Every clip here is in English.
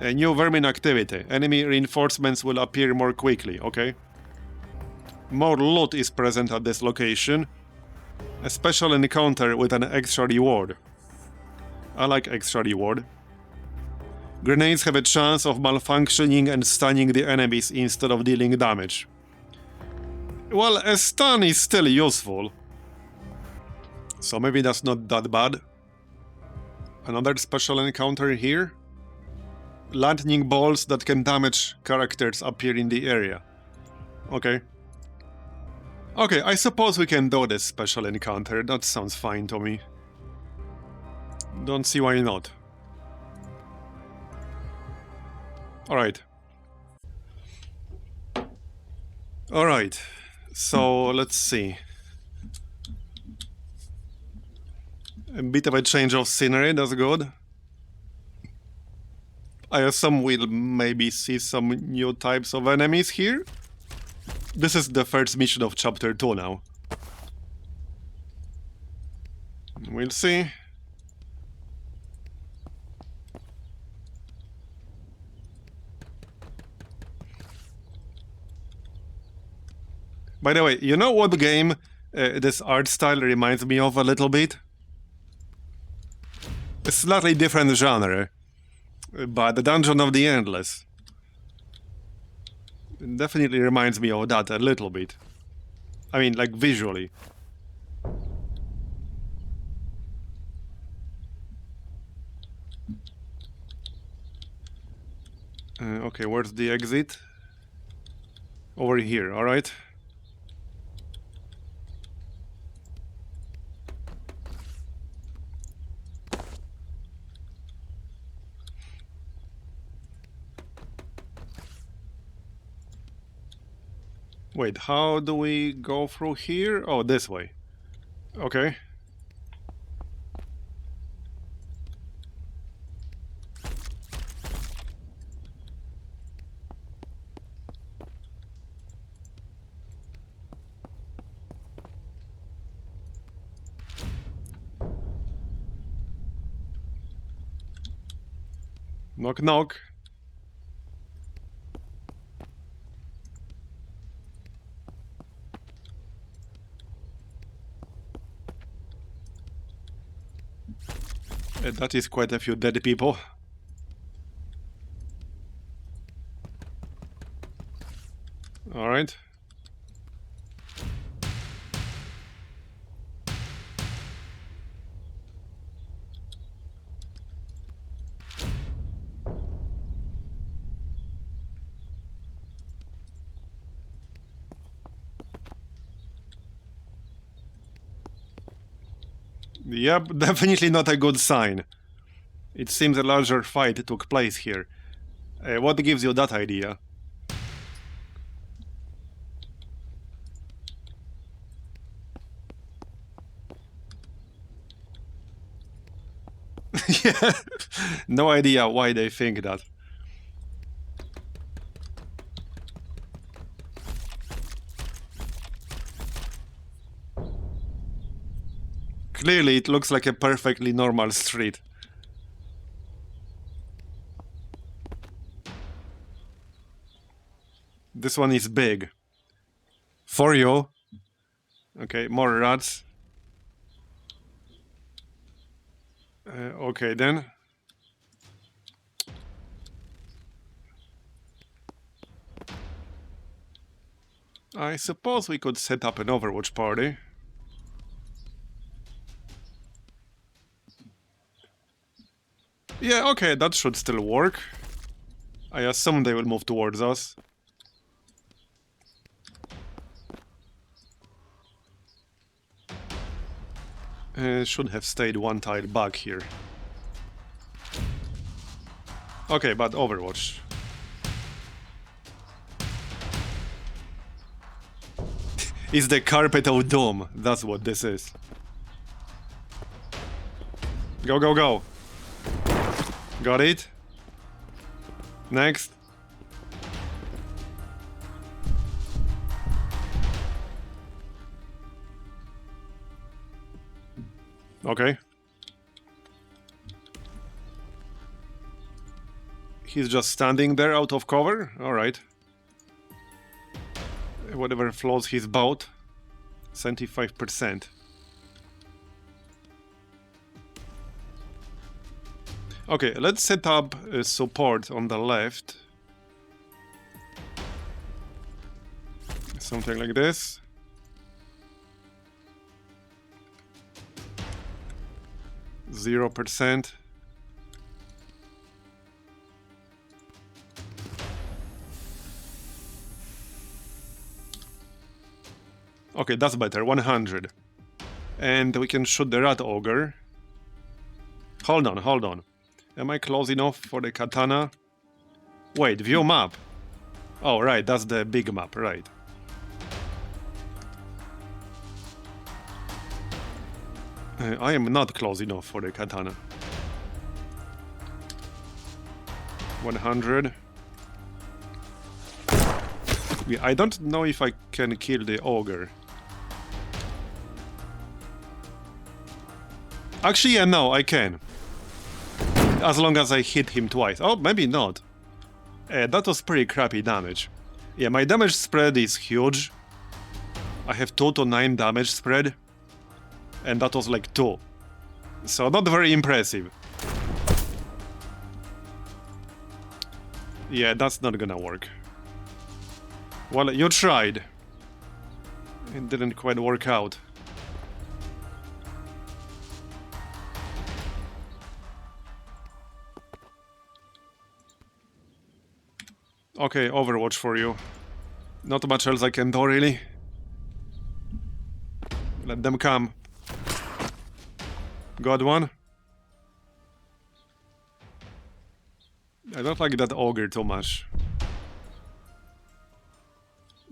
A new vermin activity. Enemy reinforcements will appear more quickly, okay? More loot is present at this location. A special encounter with an extra reward. I like extra reward. Grenades have a chance of malfunctioning and stunning the enemies instead of dealing damage. Well, a stun is still useful. So maybe that's not that bad. Another special encounter here. Lightning balls that can damage characters appear in the area. Okay. Okay, I suppose we can do this special encounter. That sounds fine to me. Don't see why not. Alright. Alright. So, let's see. A bit of a change of scenery, that's good. I assume we'll maybe see some new types of enemies here. This is the first mission of Chapter 2 now. We'll see. By the way, you know what game this art style reminds me of a little bit? A slightly different genre, but The Dungeon of the Endless. It definitely reminds me of that a little bit. I mean, like visually. Okay, where's the exit? Over here, alright. Wait, how do we go through here? Oh, this way. Okay. Knock knock. That is quite a few dead people. Alright. Yep, definitely not a good sign. It seems a larger fight took place here. What gives you that idea? Yeah, no idea why they think that. Clearly, it looks like a perfectly normal street. This one is big. For you. Okay, more rats. Okay, then. I suppose we could set up an Overwatch party. Yeah, okay, that should still work. I assume they will move towards us. Should have stayed one tile back here. Okay, but Overwatch. It's the carpet of doom. That's what this is. Go, go, go. Got it. Next. Okay. He's just standing there out of cover? Alright. Whatever floats his boat. 75%. Okay, let's set up support on the left. Something like this. %. Okay, that's better. 100. And we can shoot the rat ogre. Hold on, hold on. Am I close enough for the katana? Wait, view map. Oh, right, that's the big map, right. I am not close enough for the katana. 100. Yeah, I don't know if I can kill the ogre. Actually, yeah, no, I can. As long as I hit him twice. Oh, maybe not. That was pretty crappy damage. Yeah, my damage spread is huge. I have 2 to 9 damage spread. And that was like 2. So not very impressive. Yeah, that's not gonna work. Well, you tried. It didn't quite work out. Okay, Overwatch for you. Not much else I can do, really. Let them come. Got one? I don't like that ogre too much.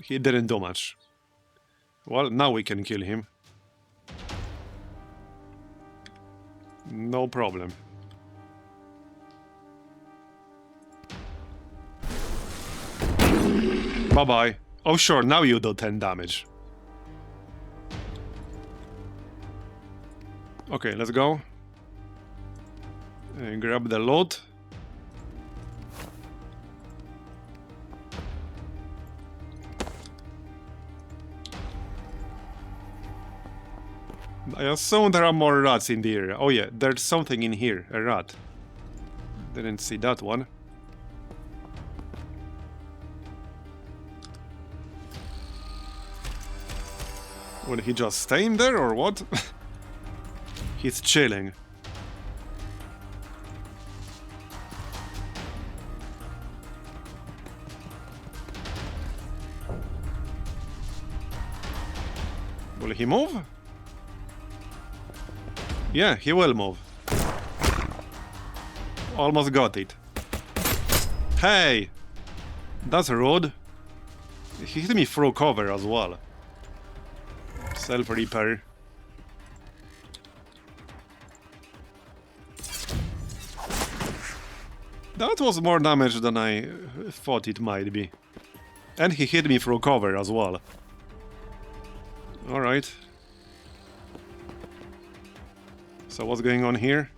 He didn't do much. Well, now we can kill him. No problem. Bye-bye. Oh sure, now you do 10 damage. Okay, let's go. And grab the loot. I assume there are more rats in the area. Oh yeah, there's something in here, a rat. Didn't see that one. Will he just stay in there or what? He's chilling. Will he move? Yeah, he will move. Almost got it. Hey! That's rude. He hit me through cover as well. Self-repair. That was more damage than I thought it might be. And he hit me through cover as well. Alright. So what's going on here?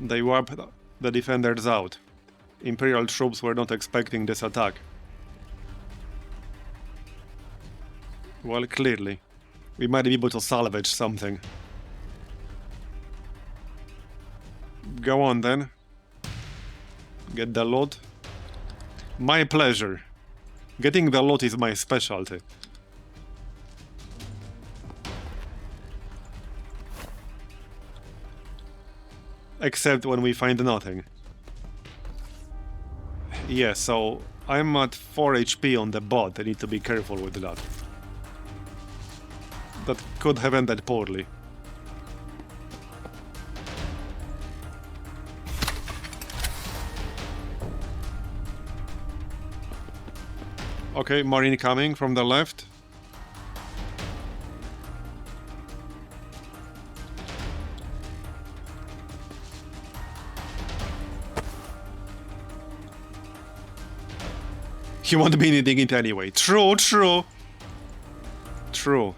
They wiped the defenders out. Imperial troops were not expecting this attack. Well, clearly. We might be able to salvage something. Go on then. Get the loot. My pleasure. Getting the loot is my specialty. Except when we find nothing. Yeah, so I'm at 4 HP on the bot. I need to be careful with that. That could have ended poorly. Okay, Marine coming from the left. He won't be needing it anyway. True, true. True.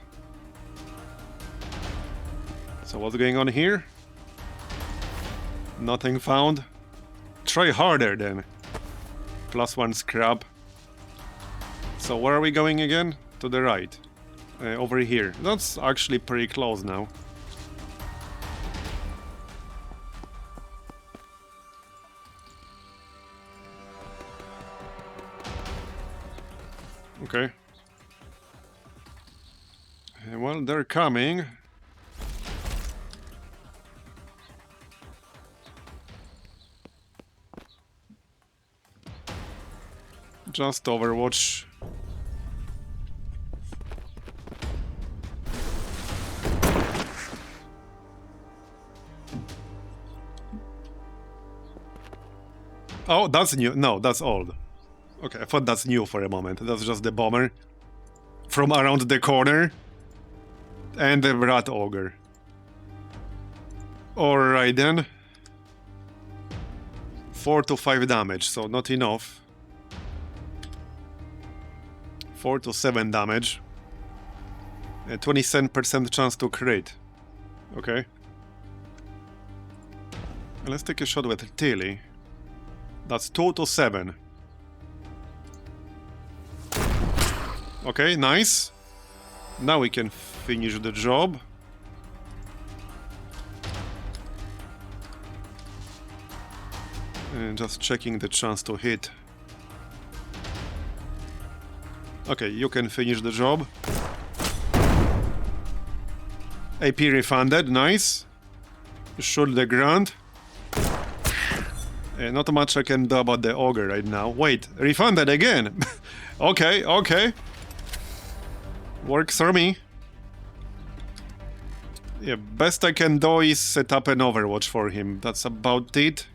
So what's going on here? Nothing found. try harder then. +1 scrap. So where are we going again? To the right. Over here. That's actually pretty close now. Okay. Well, they're coming. Just Overwatch. Oh, that's new. No, that's old. Okay, I thought that's new for a moment. That's just the bomber from around the corner and the rat ogre. Alright then. 4 to 5 damage, so not enough. 4 to 7 damage. A 27% chance to crit. Okay. Let's take a shot with Tilly. That's 2 to 7. Okay, nice. Now we can finish the job. And just checking the chance to hit. Okay, you can finish the job. AP refunded, nice. Shoot the grunt. Not much I can do about the ogre right now. Wait, refunded again! Okay, okay. Works for me. Yeah, best I can do is set up an Overwatch for him. That's about it.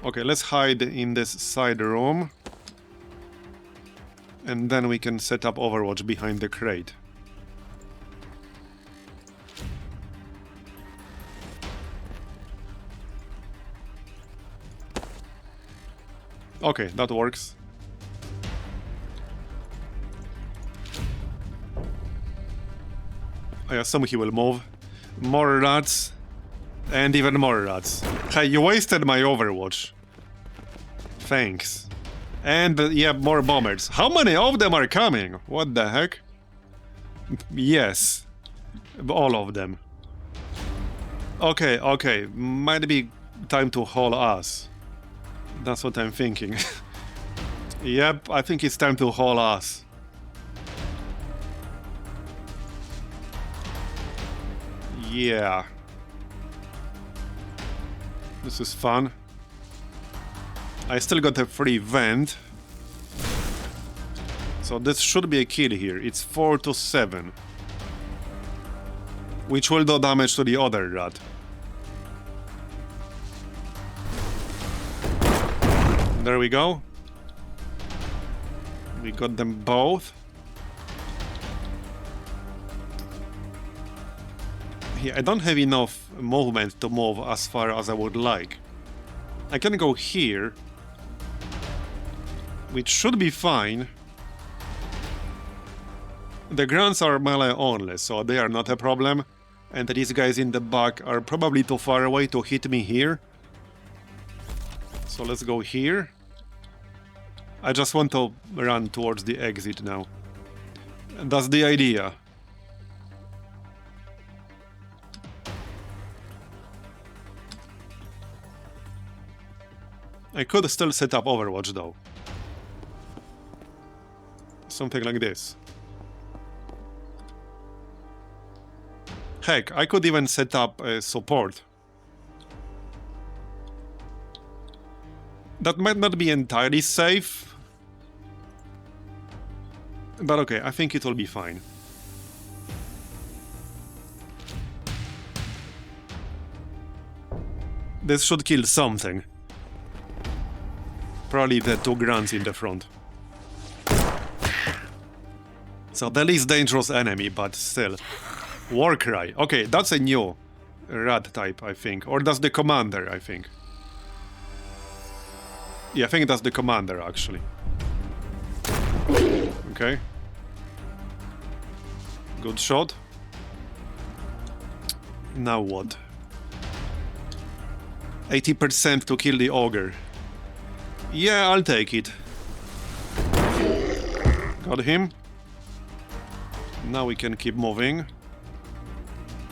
Okay, let's hide in this side room. And then we can set up Overwatch behind the crate. Okay, that works. I assume he will move. More rats. And even more rats. Hey, you wasted my Overwatch. Thanks. And, yeah, more bombers. How many of them are coming? What the heck? Yes. All of them. Okay, okay. Might be time to haul ass. That's what I'm thinking. Yep, I think it's time to haul ass. Yeah. This is fun. I still got a free vent. So this should be a kill here. It's 4 to 7. Which will do damage to the other rat. There we go. We got them both. Yeah, I don't have enough movement to move as far as I would like. I can go here, which should be fine. The grunts are melee only, so they are not a problem. And these guys in the back are probably too far away to hit me here. So let's go here. I just want to run towards the exit now. And that's the idea. I could still set up Overwatch though. Something like this. Heck, I could even set up support. That might not be entirely safe. But okay, I think it will be fine. This should kill something. Probably the two grunts in the front. So the least dangerous enemy, but still. Warcry. Okay, that's a new rat type, I think. Or that's the commander, I think. Yeah, I think that's the commander, actually. Okay. Good shot. Now what? 80% to kill the ogre. Yeah, I'll take it. Got him. Now we can keep moving.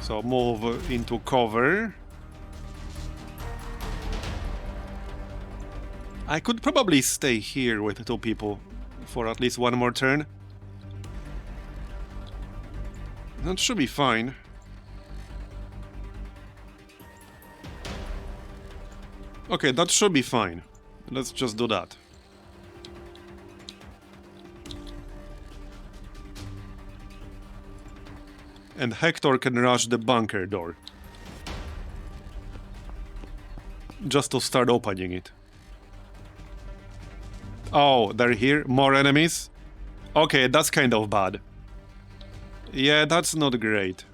So move into cover. I could probably stay here with 2 people for at least 1 more turn. That should be fine. Okay, that should be fine. Let's just do that. And Hector can rush the bunker door. Just to start opening it. Oh, they're here? More enemies? Okay, that's kind of bad. Yeah, that's not great.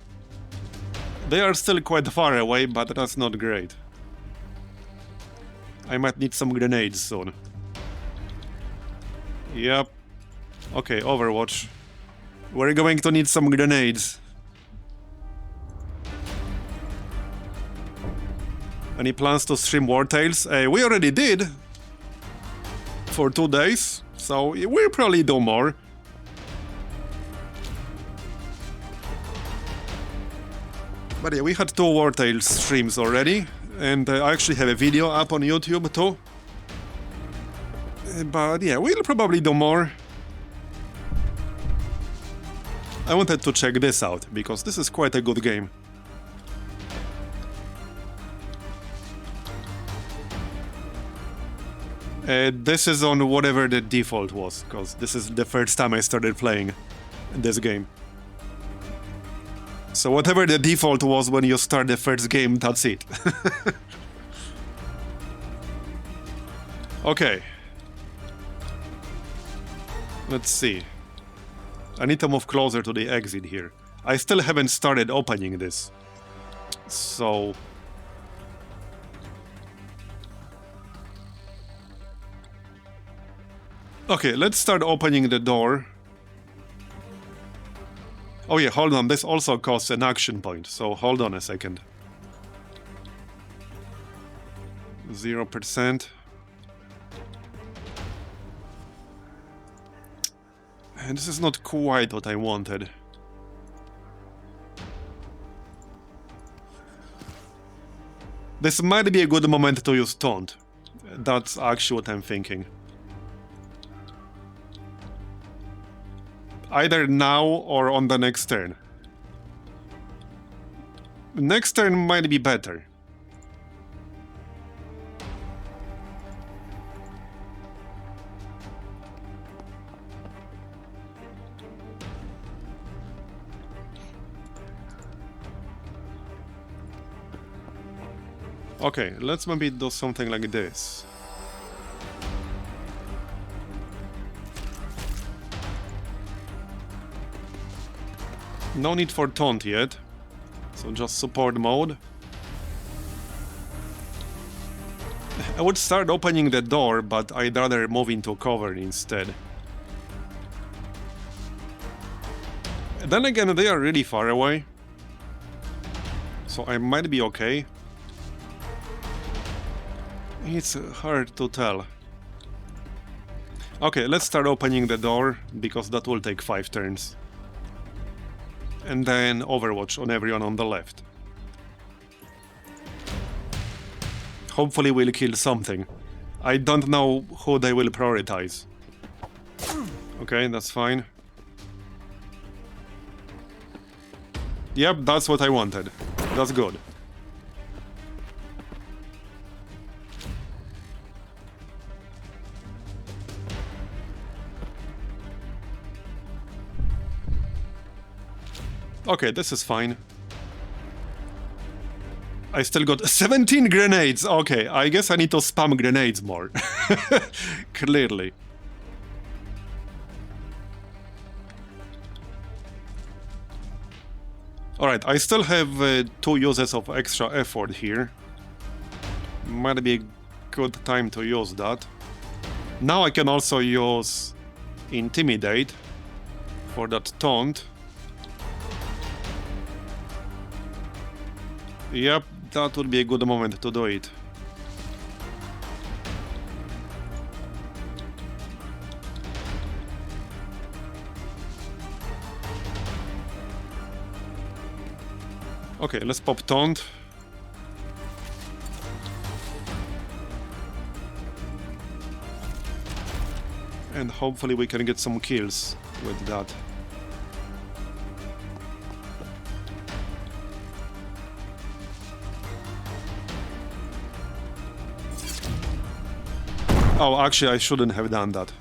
They are still quite far away, but that's not great. I might need some grenades soon. Yep. Okay, Overwatch. We're going to need some grenades. Any plans to stream War Tales? We already did. For 2 days, so we'll probably do more. But yeah, we had 2 War Tales streams already, and I actually have a video up on YouTube too. But yeah, we'll probably do more. I wanted to check this out, because this is quite a good game. This is on whatever the default was, because this is the first time I started playing this game. So whatever the default was when you start the first game, that's it. Okay. Let's see. I need to move closer to the exit here. I still haven't started opening this. So... Okay, let's start opening the door. Oh yeah, hold on, this also costs an action point, so hold on a second. 0%. And this is not quite what I wanted. This might be a good moment to use Taunt. That's actually what I'm thinking. Either now or on the next turn. Next turn might be better. Okay, let's maybe do something like this. No need for taunt yet, so just support mode. I would start opening the door, but I'd rather move into cover instead. Then again, they are really far away, so I might be okay. It's hard to tell. Okay, let's start opening the door, because that will take 5 turns. And then Overwatch on everyone on the left. Hopefully we'll kill something. I don't know who they will prioritize. Okay, that's fine. Yep, that's what I wanted. That's good. Okay, this is fine. I still got 17 grenades! Okay, I guess I need to spam grenades more. Clearly. Alright, I still have 2 uses of extra effort here. Might be a good time to use that. Now I can also use Intimidate for that taunt. Yep, that would be a good moment to do it. Okay, let's pop Taunt. And hopefully we can get some kills with that. Oh, actually I shouldn't have done that.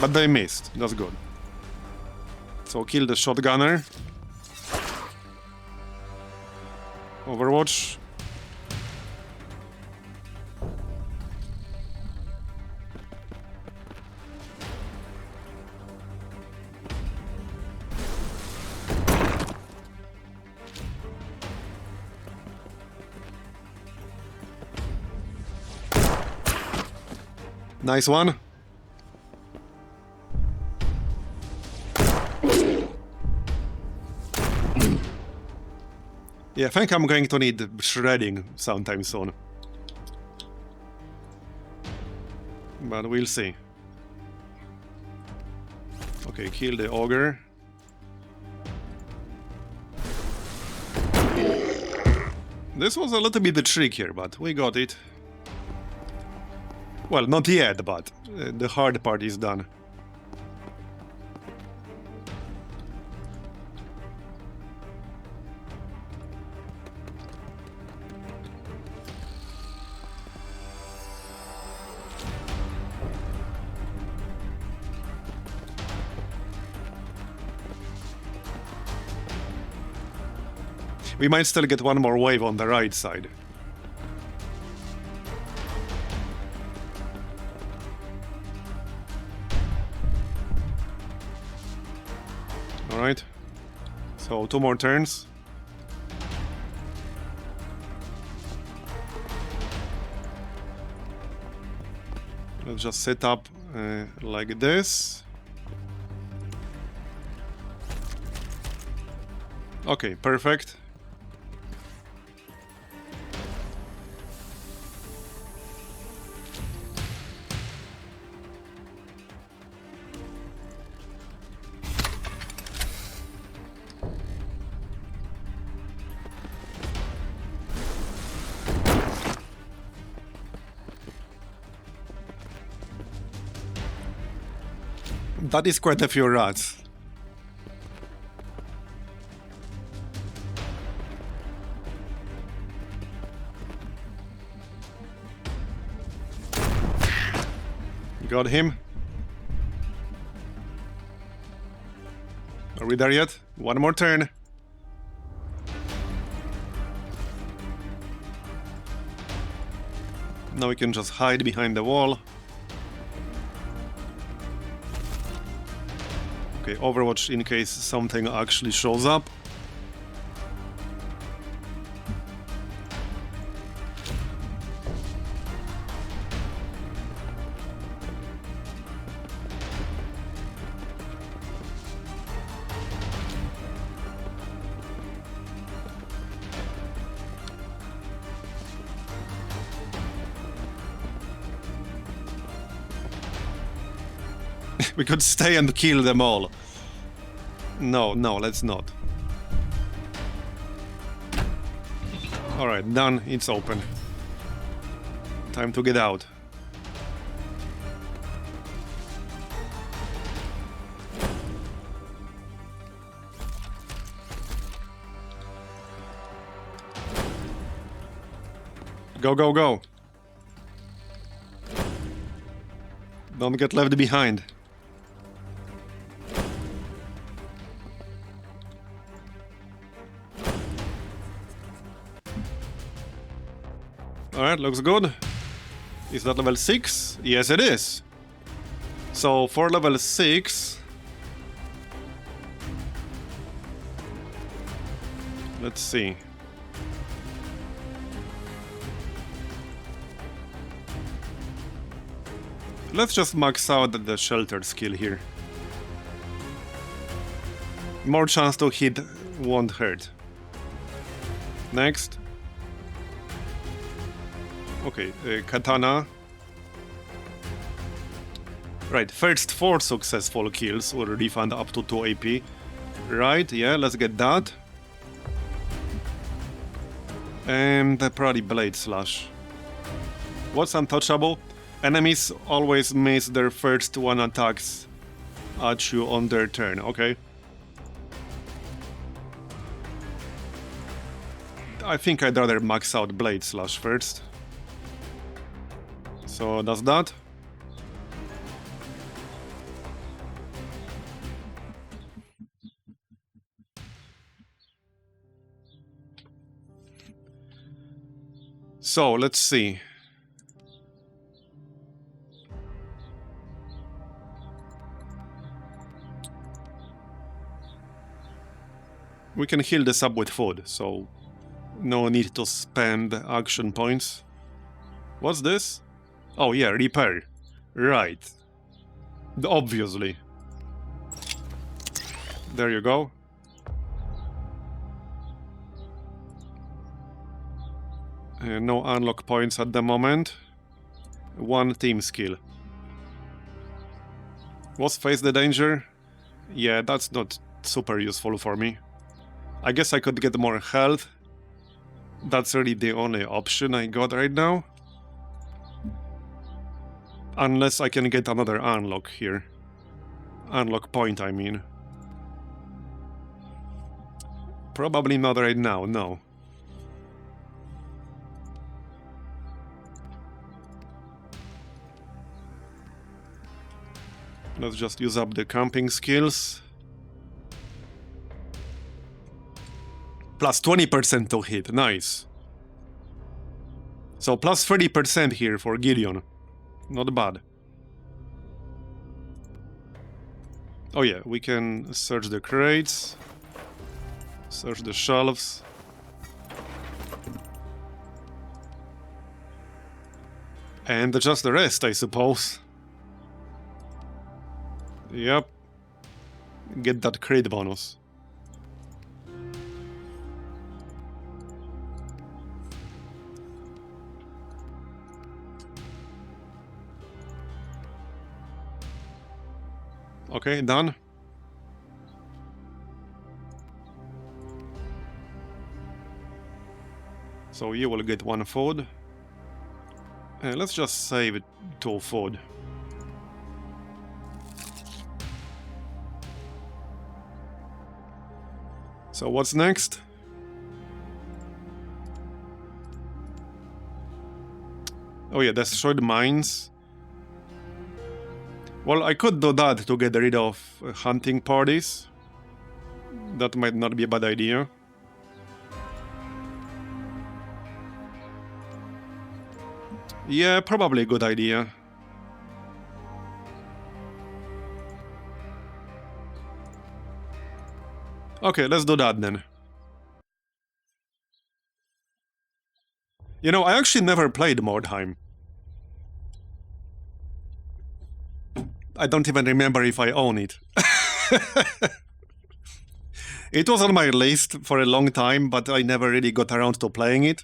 But they missed, that's good. So kill the shotgunner. Overwatch. Nice one. Yeah, I think I'm going to need shredding sometime soon. But we'll see. Okay, kill the ogre. This was a little bit trickier, but we got it. Well, not yet, but the hard part is done. We might still get one more wave on the right side. Alright. So 2 more turns. Let's just set up like this. Okay, perfect. That is quite a few rats. Got him. Are we there yet? One more turn. Now we can just hide behind the wall. Okay, Overwatch in case something actually shows up. We could stay and kill them all. No, let's not. Alright, done. It's open. Time to get out. Go, go, go. Don't get left behind. Alright, looks good. Is that level 6? Yes, it is. So, for level 6... Let's see. Let's just max out the shelter skill here. More chance to hit won't hurt. Next. Okay, katana. Right, first 4 successful kills will refund up to 2 AP. Right, yeah, let's get that. And probably Blade Slash. What's untouchable? Enemies always miss their first 1 attacks at you on their turn, okay? I think I'd rather max out Blade Slash first. So does that. So let's see. We can heal this up with food, so no need to spend action points. What's this? Oh yeah, repair. Right. Obviously. There you go. No unlock points at the moment. 1 team skill. Was face the danger? Yeah, that's not super useful for me. I guess I could get more health. That's really the only option I got right now. Unless I can get another unlock here. Unlock point, I mean. Probably not right now, no. Let's just use up the camping skills. Plus 20% to hit, nice. So plus 30% here for Gideon. Not bad. Oh yeah, we can search the crates. Search the shelves. And just the rest, I suppose. Yep. Get that crate bonus. Okay, done. So you will get 1 food. Let's just save it 2 food. So what's next? Oh yeah, destroyed mines. Well, I could do that to get rid of hunting parties. That might not be a bad idea. Yeah, probably a good idea. Okay, let's do that then. You know, I actually never played Mordheim. I don't even remember if I own it. It was on my list for a long time, but I never really got around to playing it.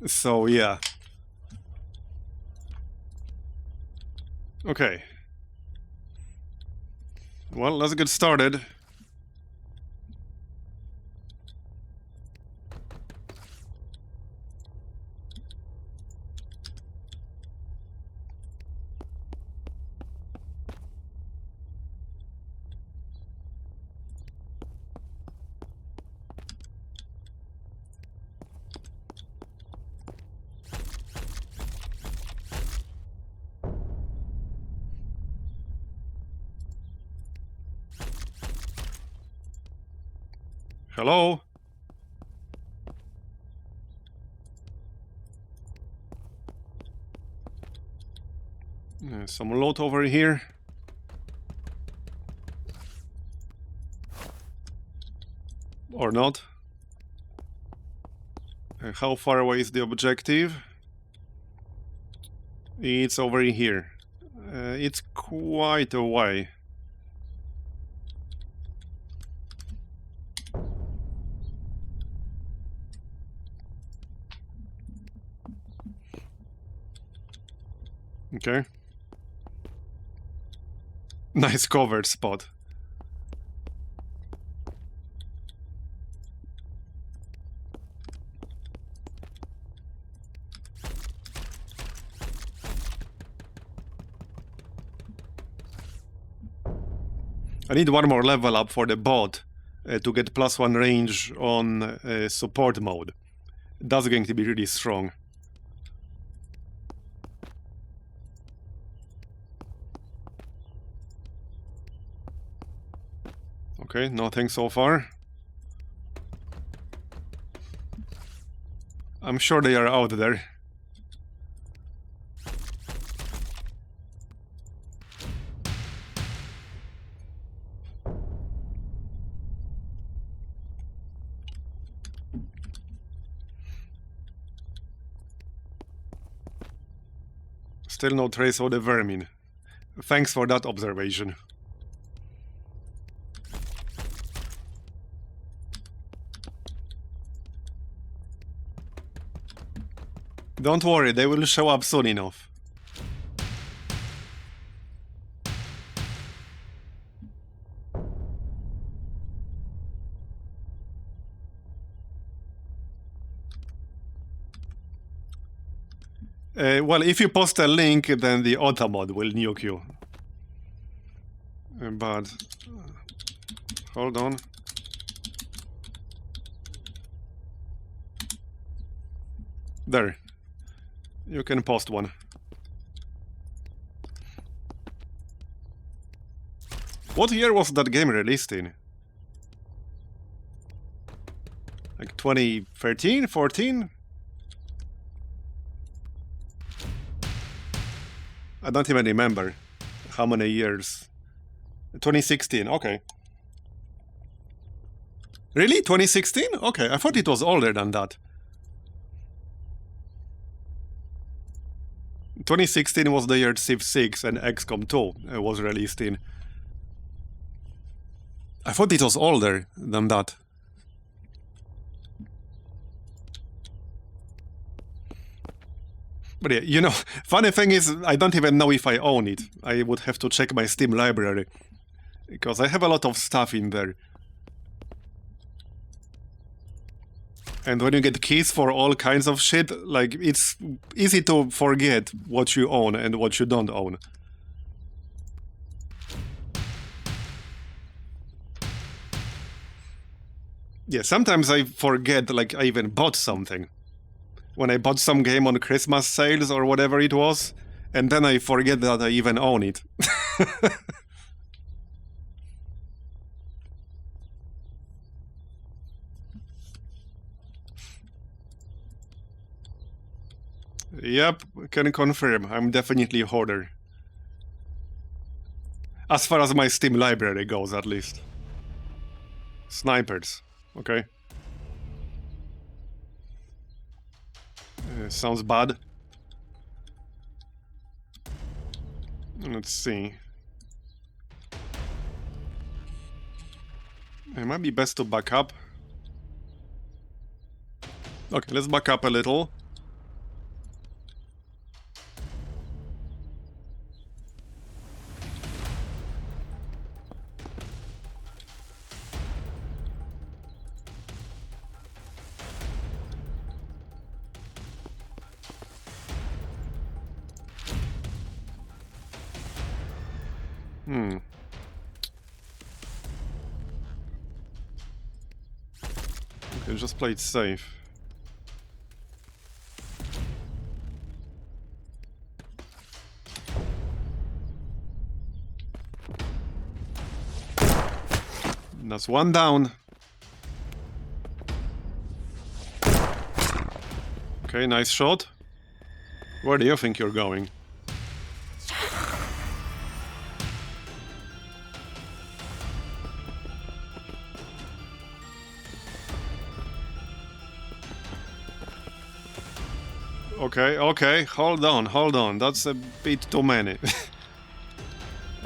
So, yeah. Okay. Well, let's get started. Hello? Some loot over here. Or not. How far away is the objective? It's over here. It's quite a way. Okay. Nice covered spot. I need one more level up for the bot to get +1 range on support mode. That's going to be really strong. Okay, nothing so far. I'm sure they are out there. Still no trace of the vermin. Thanks for that observation. Don't worry, they will show up soon enough. Well, if you post a link, then the automod will nuke you. But... hold on. There. You can post one. What year was that game released in? Like 2013? 14? I don't even remember how many years. 2016, okay. Really? 2016? Okay, I thought it was older than that. 2016 was the year Civ 6 and XCOM 2 was released in. I thought it was older than that. But yeah, you know, funny thing is, I don't even know if I own it. I would have to check my Steam library. Because I have a lot of stuff in there. And when you get keys for all kinds of shit, like, it's easy to forget what you own and what you don't own. Yeah, sometimes I forget, like, I even bought something. When I bought some game on Christmas sales or whatever it was, and then I forget that I even own it. Yep, can confirm. I'm definitely a hoarder. As far as my Steam library goes, at least. Snipers. Okay. Sounds bad. Let's see. It might be best to back up. Okay, let's back up a little. Okay, just play it safe. That's one down. Okay, nice shot. Where do you think you're going? Okay, hold on. That's a bit too many.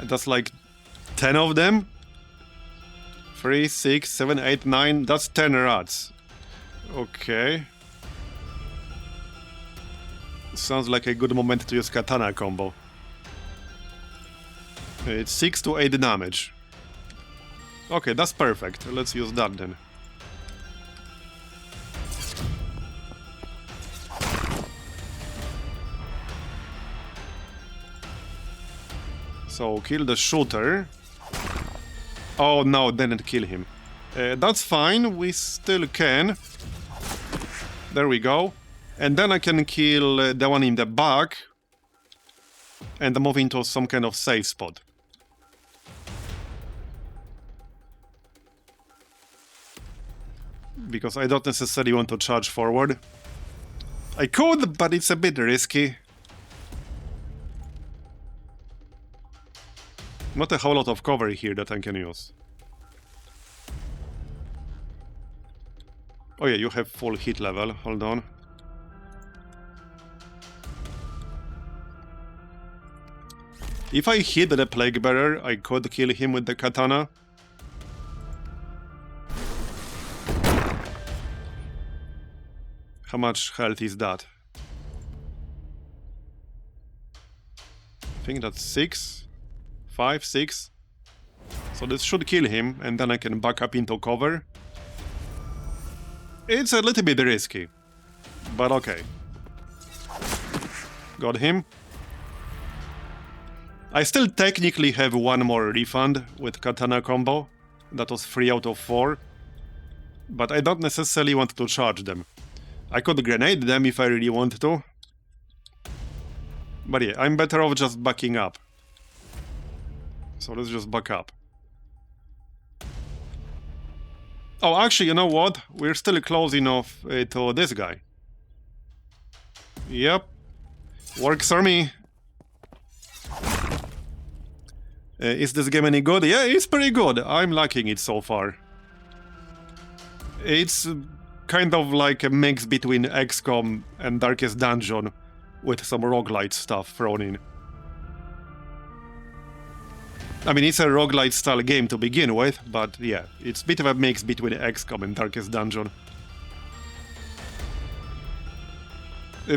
That's like 10 of them? 3, 6, 7, 8, 9. That's 10 rats. Okay. Sounds like a good moment to use katana combo. It's 6 to 8 damage. Okay, that's perfect. Let's use that then. So, kill the shooter. Oh no, didn't kill him. That's fine, we still can. There we go. And then I can kill the one in the back. And move into some kind of safe spot. Because I don't necessarily want to charge forward. I could, but it's a bit risky. Not a whole lot of cover here that I can use. Oh yeah, you have full hit level. Hold on. If I hit the Plague Bearer, I could kill him with the katana. How much health is that? I think that's 6. 5, 6. So this should kill him, and then I can back up into cover. It's a little bit risky, but okay. Got him. I still technically have one more refund with katana combo. That was 3 out of 4. But I don't necessarily want to charge them. I could grenade them if I really want to. But yeah, I'm better off just backing up. So let's just back up. Oh, actually, you know what? We're still close enough to this guy. Yep. Works for me. Is this game any good? Yeah, it's pretty good. I'm liking it so far. It's kind of like a mix between XCOM and Darkest Dungeon with some roguelite stuff thrown in. I mean, it's a roguelite style game to begin with, but yeah, it's a bit of a mix between XCOM and Darkest Dungeon.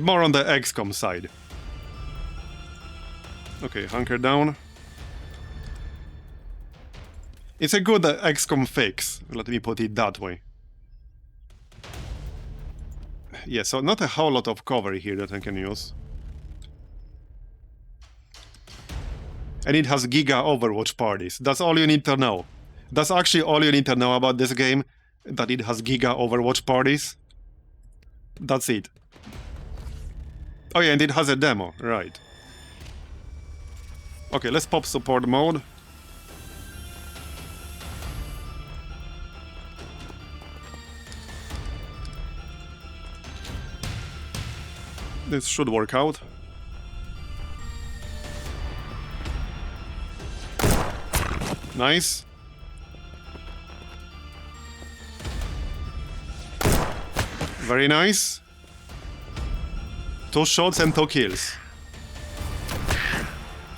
More on the XCOM side. Okay, hunker down. It's a good XCOM fix, let me put it that way. Yeah, so not a whole lot of cover here that I can use. And it has Giga Overwatch parties. That's all you need to know. That's actually all you need to know about this game. That it has Giga Overwatch parties. That's it. Oh yeah, and it has a demo, right. Okay, let's pop support mode. This should work out. Nice. Very nice. 2 shots and 2 kills.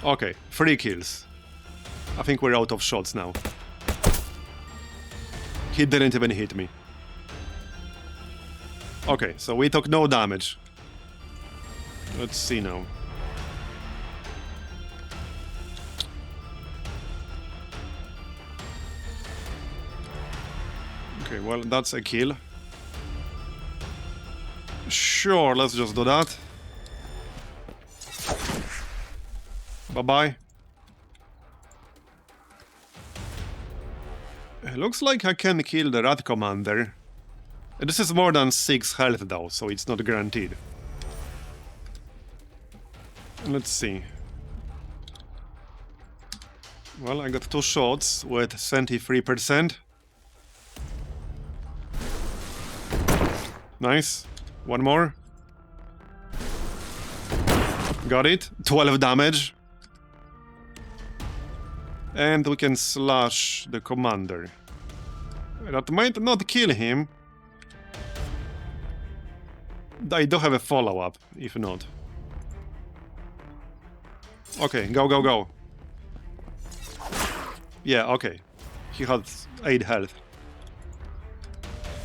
Okay, 3 kills. I think we're out of shots now. He didn't even hit me. Okay, so we took no damage. Let's see now. Okay, well, that's a kill. Sure, let's just do that. Bye-bye. Looks like I can kill the rat commander. This is more than 6 health though, so it's not guaranteed. Let's see. Well, I got 2 shots with 73%. Nice. One more. Got it. 12 damage. And we can slash the commander. That might not kill him. I do have a follow-up, if not. Okay, go, go, go. Yeah, okay. He had 8 health.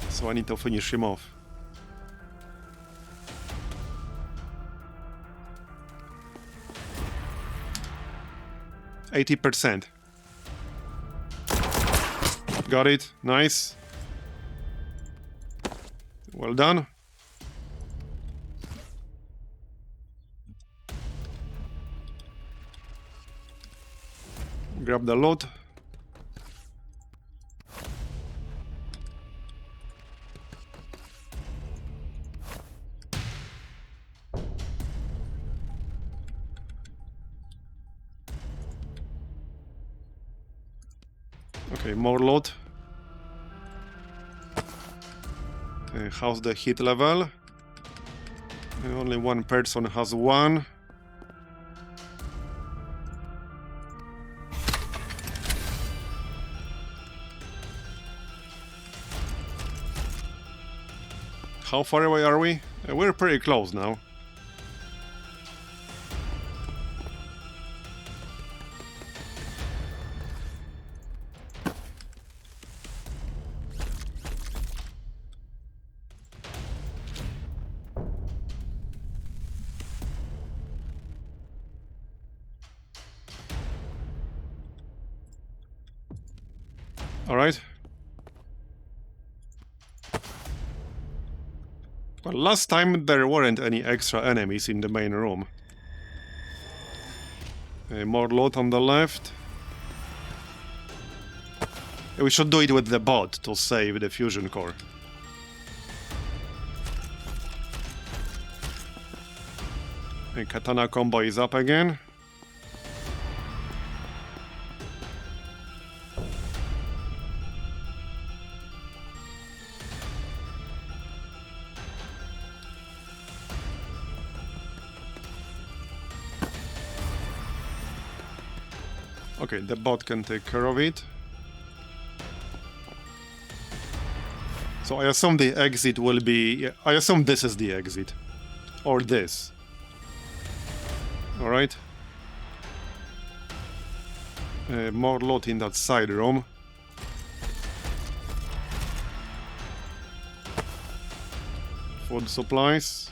So I need to finish him off. 80%. Got it. Nice. Well done. Grab the loot. Okay, more loot. How's the hit level? Only one person has one. How far away are we? We're pretty close now. Alright. Well, last time there weren't any extra enemies in the main room. More loot on the left. We should do it with the bot to save the fusion core. Katana combo is up again. Okay, the bot can take care of it. So I assume the exit will be... Yeah, I assume this is the exit. Or this. Alright. More loot in that side room. Food supplies.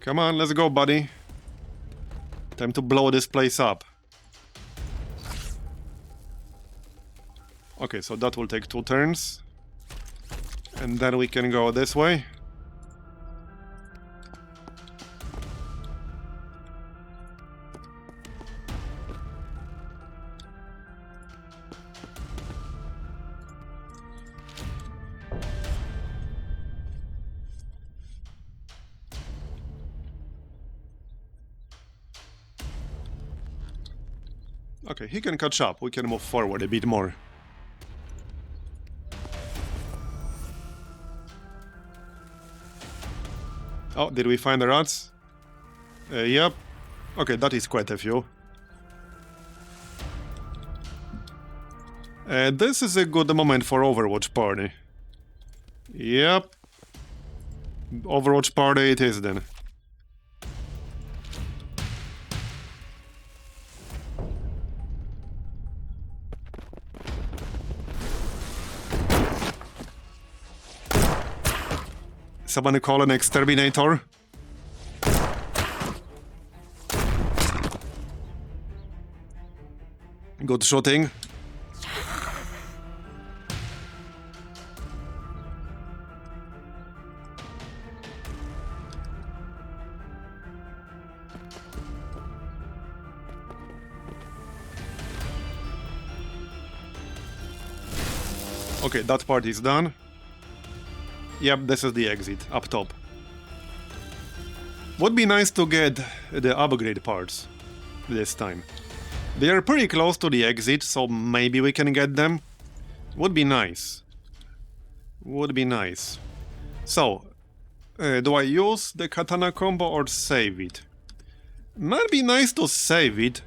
Come on, let's go, buddy. Time to blow this place up. Okay, so that will take 2 turns. And then we can go this way. Okay, he can catch up. We can move forward a bit more. Oh, did we find the rats? Yep. Okay, that is quite a few. This is a good moment for Overwatch party. Yep. Overwatch party it is then. Someone call an exterminator? Good shooting. Okay, that part is done. Yep, this is the exit, up top. Would be nice to get the upgrade parts this time. They are pretty close to the exit, so maybe we can get them. Would be nice. Would be nice. So, do I use the katana combo or save it? Might be nice to save it.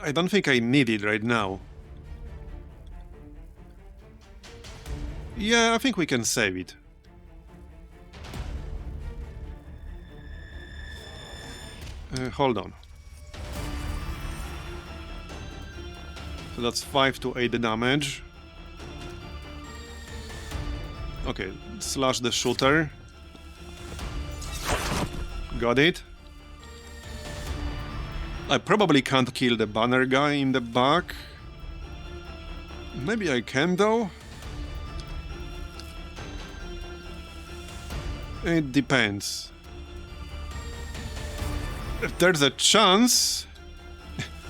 I don't think I need it right now. Yeah, I think we can save it. Hold on. So that's 5 to 8 damage. Okay, slash the shooter. Got it. I probably can't kill the banner guy in the back. Maybe I can though. It depends. If there's a chance,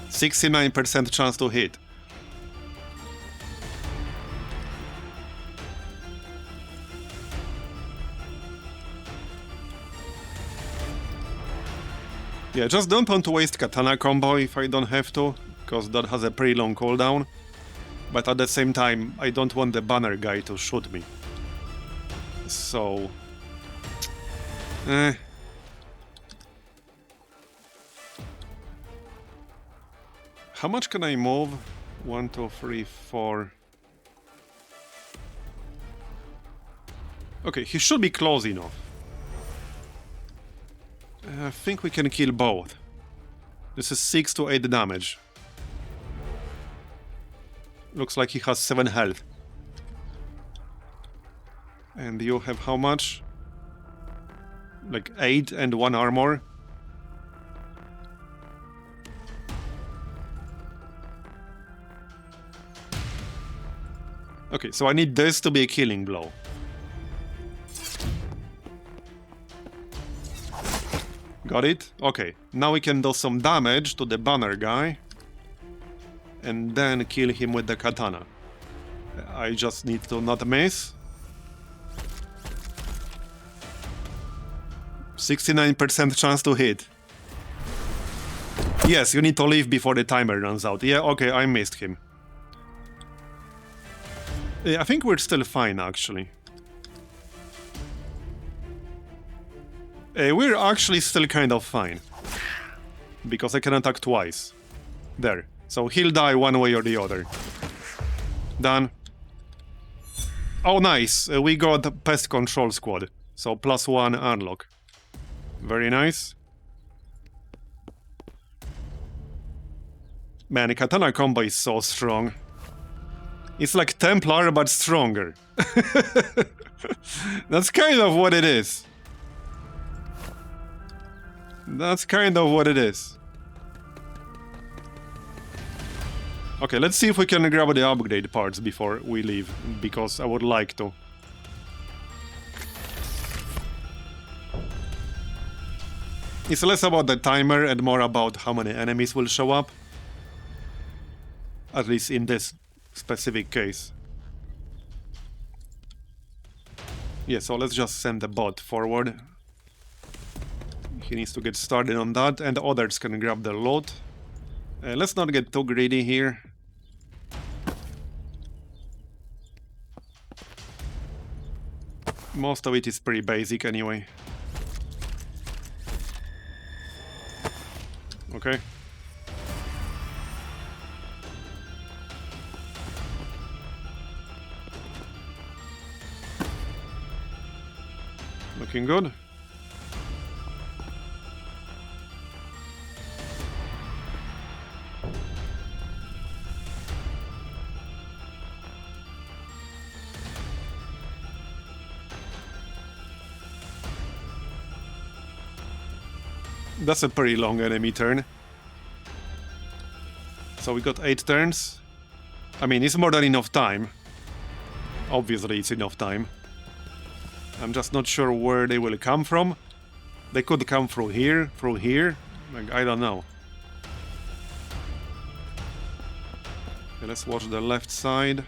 69% chance to hit. Yeah, just don't want to waste katana combo if I don't have to, because that has a pretty long cooldown. But at the same time, I don't want the banner guy to shoot me. So... How much can I move? 1, 2, 3, 4... Okay, he should be close enough. I think we can kill both. This is 6 to 8 damage. Looks like he has 7 health. And you have how much? Like 8 and 1 armor. Okay, so I need this to be a killing blow. Got it? Okay, now we can do some damage to the banner guy. And then kill him with the katana. I just need to not miss. 69% chance to hit. Yes, you need to leave before the timer runs out. Yeah, okay, I missed him. Yeah, I think we're still fine, actually. We're actually still kind of fine. Because I can attack twice. There. So he'll die one way or the other. Done. Oh, nice. We got the Pest Control Squad. So +1 unlock. Very nice. Man, katana combo is so strong. It's like Templar, but stronger. That's kind of what it is. That's kind of what it is. Okay, let's see if we can grab the upgrade parts before we leave, because I would like to. It's less about the timer and more about how many enemies will show up. At least in this specific case. Yeah, so let's just send the bot forward. He needs to get started on that, and others can grab the loot. Let's not get too greedy here. Most of it is pretty basic anyway. Okay. Looking good. That's a pretty long enemy turn. So we got 8 turns. I mean, it's more than enough time. Obviously, it's enough time. I'm just not sure where they will come from. They could come through here. Like, I don't know. Okay, let's watch the left side.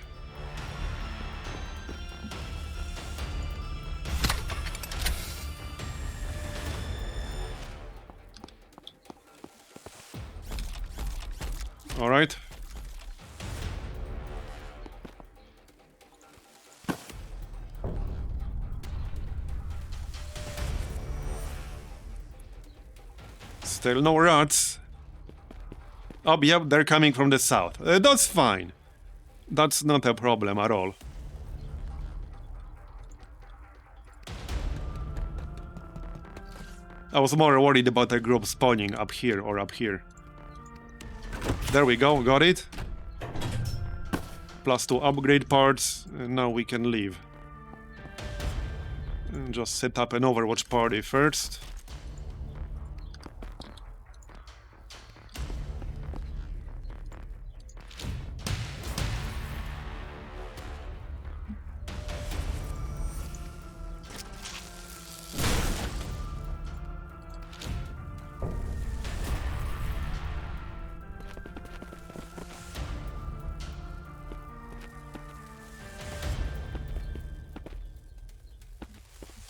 All right. Still no rats. Oh, yeah, they're coming from the south. That's fine. That's not a problem at all. I was more worried about a group spawning up here or up here. There we go, got it. +2 upgrade parts, and now we can leave. And just set up an Overwatch party first.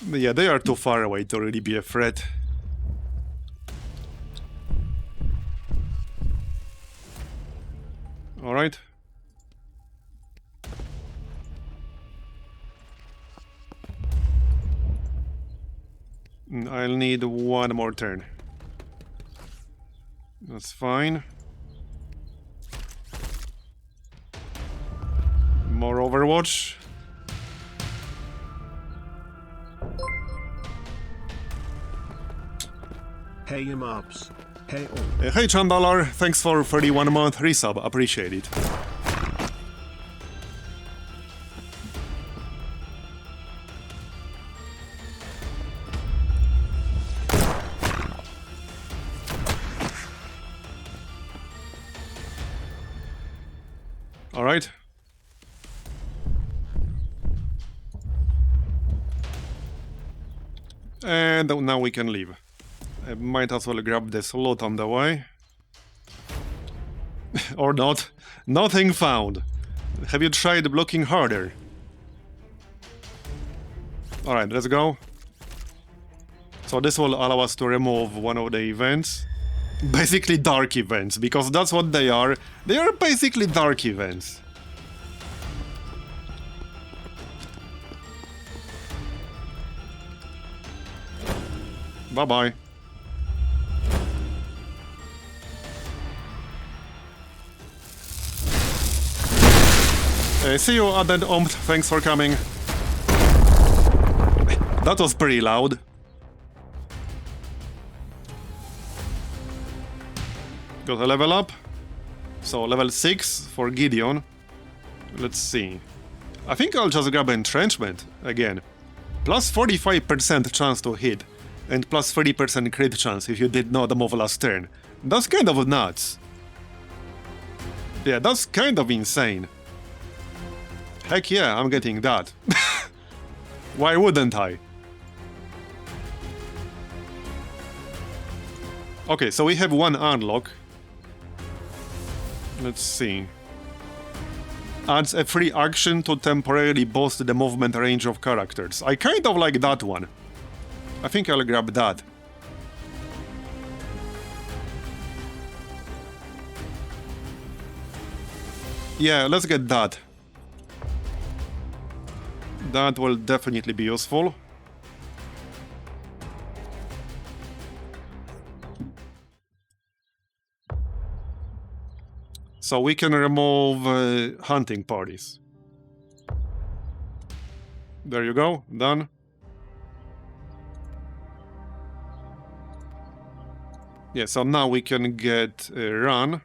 Yeah, they are too far away to really be a threat. Alright. I'll need one more turn. That's fine. More Overwatch. Hey mobs. Hey Hey Chandler, thanks for 31-month resub, appreciate it. Alright. And now we can leave. I might as well grab this loot on the way. Or not. Nothing found. Have you tried blocking harder? Alright, let's go. So this will allow us to remove one of the events. Basically dark events, because that's what they are. They are basically dark events. Bye-bye. See you, Added Ompt. Thanks for coming. That was pretty loud. Got a level up. So level 6 for Gideon. Let's see. I think I'll just grab Entrenchment again. Plus 45% chance to hit. And plus 30% crit chance if you did not move last turn. That's kind of nuts. Yeah, that's kind of insane. Heck yeah, I'm getting that. Why wouldn't I? Okay, so we have one unlock. Let's see. Adds a free action to temporarily boost the movement range of characters. I kind of like that one. I think I'll grab that. Yeah, let's get that. That will definitely be useful. So we can remove hunting parties. There you go, done. Yeah, so now we can get run.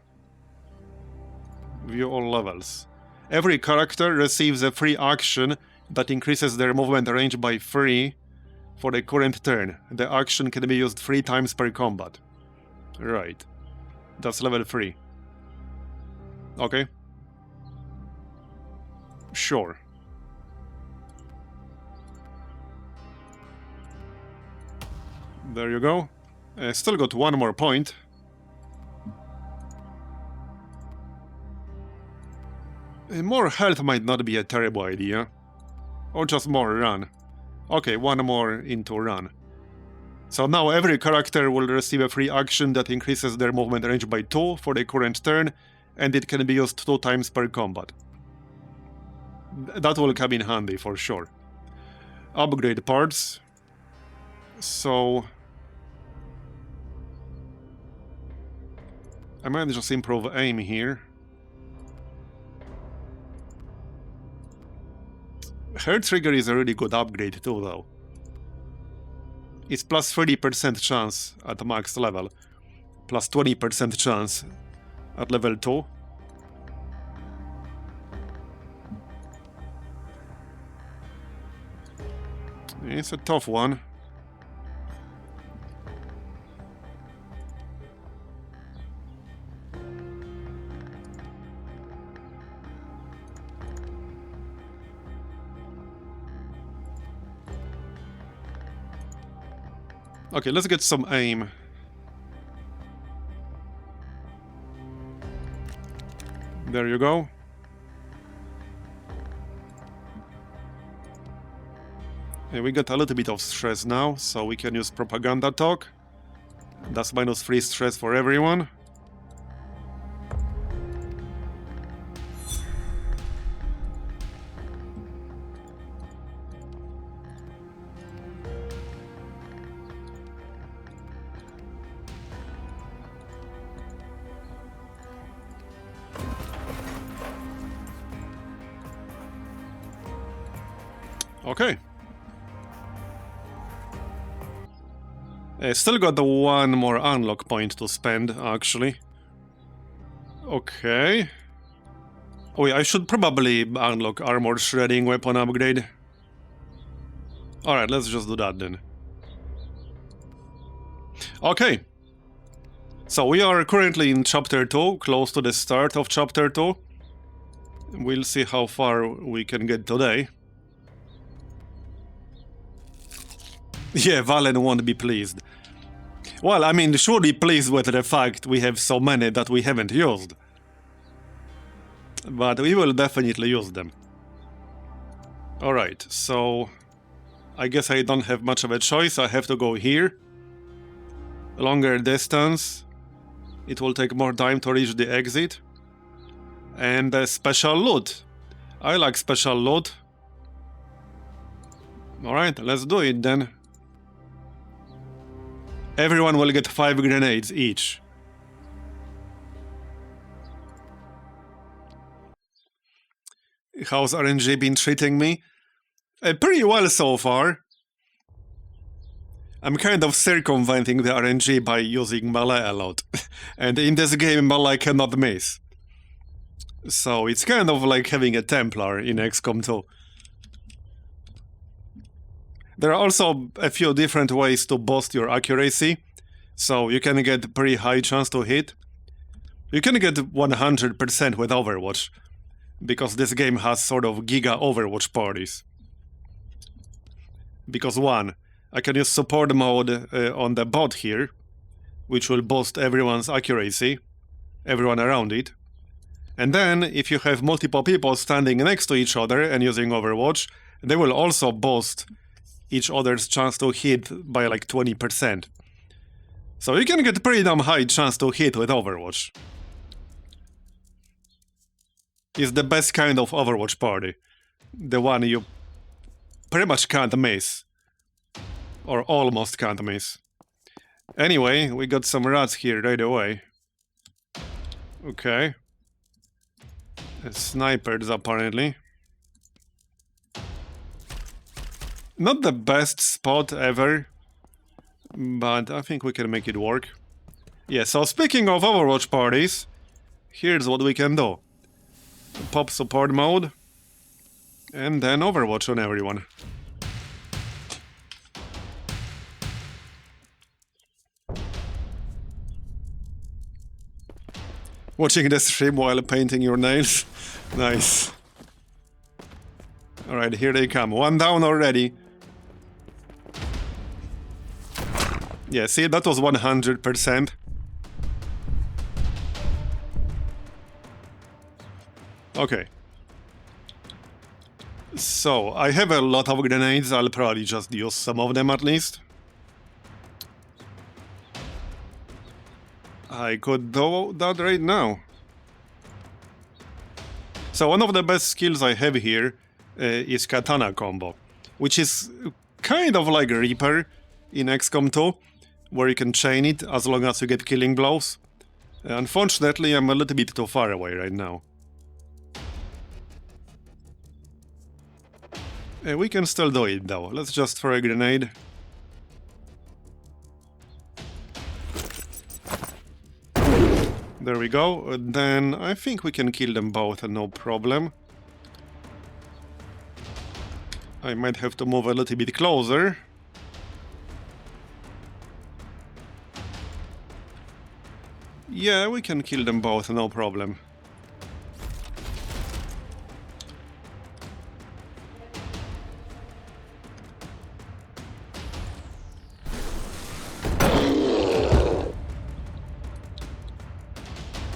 View all levels. Every character receives a free action that increases their movement range by 3 for the current turn. The action can be used 3 times per combat. Right. That's level 3. Okay. Sure. There you go. Still got one more point. More health might not be a terrible idea. Or just more run. Okay, one more into run. So now every character will receive a free action that increases their movement range by 2 for the current turn, and it can be used 2 times per combat. That will come in handy for sure. Upgrade parts. So I might just improve aim here. Hair Trigger is a really good upgrade too, though. It's plus 30% chance at max level, plus 20% chance at level 2. It's a tough one. Okay, let's get some aim. There you go. And we got a little bit of stress now, so we can use propaganda talk. That's -3 stress for everyone. Okay. Still got the one more unlock point to spend, actually. Okay. Oh yeah, I should probably unlock armor shredding weapon upgrade. Alright, let's just do that then. Okay. So we are currently in chapter 2, close to the start of chapter 2. We'll see how far we can get today. Yeah, Valen won't be pleased. Well, I mean, should be pleased with the fact we have so many that we haven't used. But we will definitely use them. Alright, so... I guess I don't have much of a choice, I have to go here. Longer distance. It will take more time to reach the exit. And special loot. I like special loot. Alright, let's do it then. Everyone will get 5 grenades each. How's RNG been treating me? Pretty well so far. I'm kind of circumventing the RNG by using melee a lot. And in this game melee cannot miss. So it's kind of like having a Templar in XCOM 2. There are also a few different ways to boost your accuracy, so you can get pretty high chance to hit. You can get 100% with Overwatch, because this game has sort of Giga Overwatch parties. Because one, I can use support mode on the bot here, which will boost everyone's accuracy, everyone around it. And then, if you have multiple people standing next to each other and using Overwatch, they will also boost each other's chance to hit by like 20%. So you can get pretty damn high chance to hit with Overwatch. It's the best kind of Overwatch party. The one you pretty much can't miss. Or almost can't miss. Anyway, we got some rats here right away. Okay. Snipers apparently. Not the best spot ever, but I think we can make it work. Yeah, so speaking of Overwatch parties, here's what we can do. Pop support mode, and then Overwatch on everyone. Watching the stream while painting your nails. Nice. Alright, here they come. One down already. Yeah, see, that was 100%. Okay. So, I have a lot of grenades, I'll probably just use some of them at least. I could do that right now. So one of the best skills I have here is Katana combo, which is kind of like Reaper in XCOM 2, where you can chain it as long as you get killing blows. Unfortunately, I'm a little bit too far away right now. We can still do it though. Let's just throw a grenade. There we go. Then I think we can kill them both, no problem. I might have to move a little bit closer. Yeah, we can kill them both, no problem.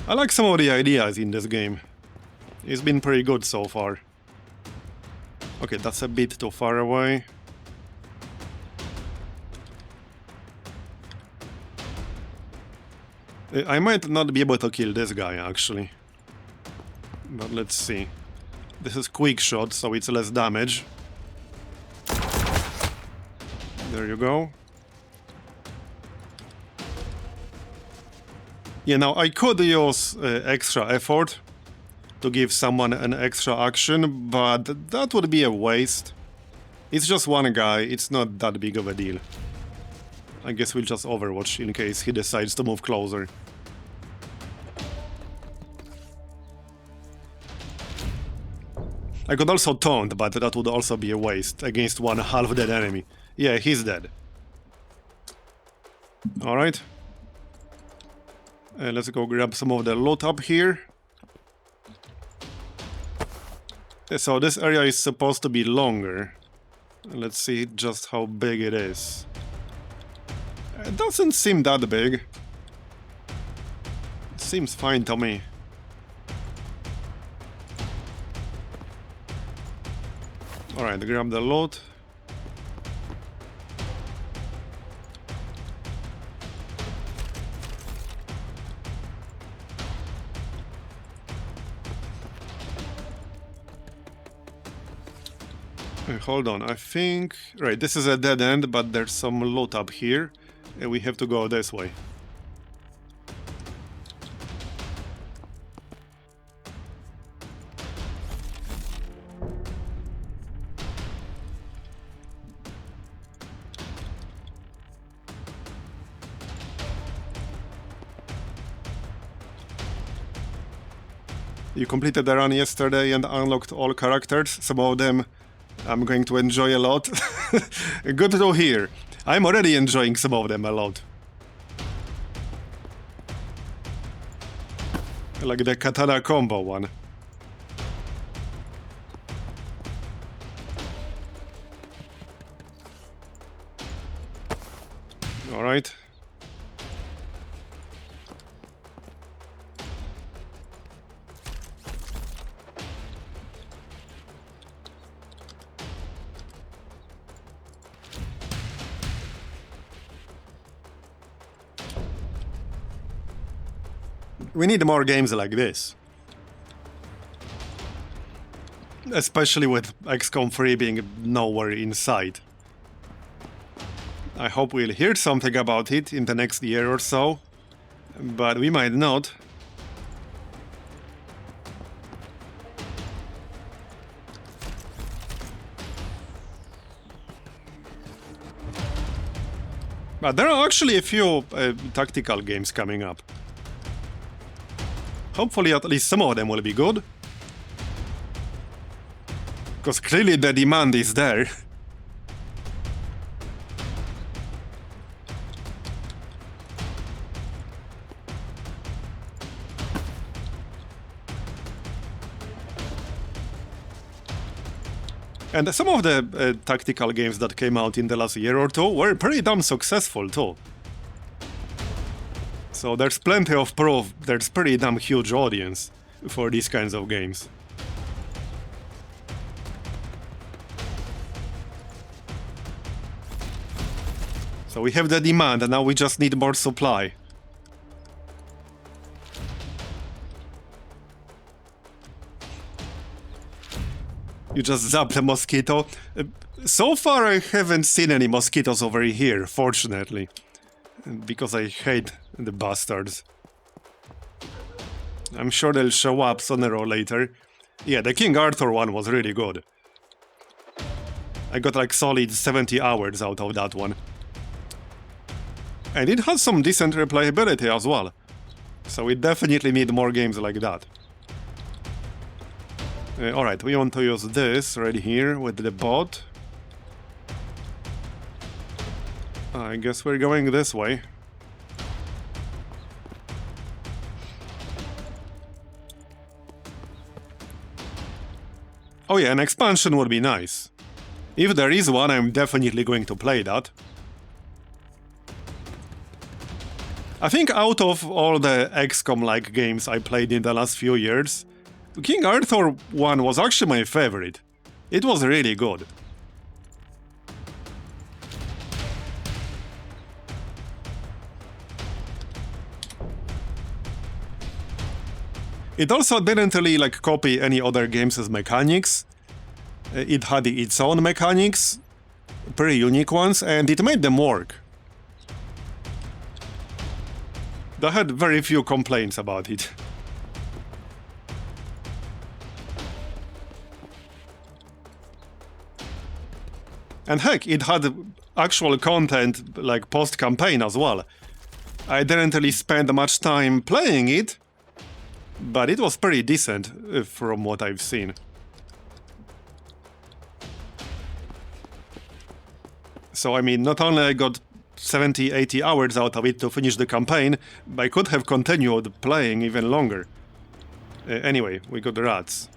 I like some of the ideas in this game. It's been pretty good so far. Okay, that's a bit too far away. I might not be able to kill this guy, actually. But let's see. This is quick shot, so it's less damage. There you go. Yeah, now I could use extra effort to give someone an extra action, but that would be a waste. It's just one guy, it's not that big of a deal. I guess we'll just Overwatch in case he decides to move closer. I could also taunt, but that would also be a waste against one half-dead enemy. Yeah, he's dead. Alright. Let's go grab some of the loot up here. So this area is supposed to be longer. Let's see just how big it is. It doesn't seem that big. It seems fine to me. Alright, grab the loot. Hold on, I think... Right, this is a dead end, but there's some loot up here. And we have to go this way. You completed the run yesterday and unlocked all characters. Some of them I'm going to enjoy a lot. Good to hear. I'm already enjoying some of them a lot. Like the katana combo one. Alright. We need more games like this. Especially with XCOM 3 being nowhere in sight. I hope we'll hear something about it in the next year or so, but we might not. But there are actually a few tactical games coming up. Hopefully at least some of them will be good. Because clearly the demand is there. And some of the tactical games that came out in the last year or two were pretty damn successful too. So there's plenty of proof there's pretty damn huge audience for these kinds of games. So we have the demand and now we just need more supply. You just zapped a mosquito. So far I haven't seen any mosquitoes over here, fortunately. Because I hate the bastards. I'm sure they'll show up sooner or later. Yeah, the King Arthur one was really good. I got like solid 70 hours out of that one. And it has some decent replayability as well. So we definitely need more games like that. Alright, we want to use this right here with the bot. I guess we're going this way. Oh yeah, an expansion would be nice. If there is one, I'm definitely going to play that. I think out of all the XCOM-like games I played in the last few years, King Arthur 1 was actually my favorite. It was really good. It also didn't really like copy any other games' mechanics. It had its own mechanics, pretty unique ones, and it made them work. I had very few complaints about it. And heck, it had actual content, like post-campaign as well. I didn't really spend much time playing it, but it was pretty decent from what I've seen. So I mean, not only I got 70-80 hours out of it to finish the campaign, but I could have continued playing even longer. Anyway, we got the rats.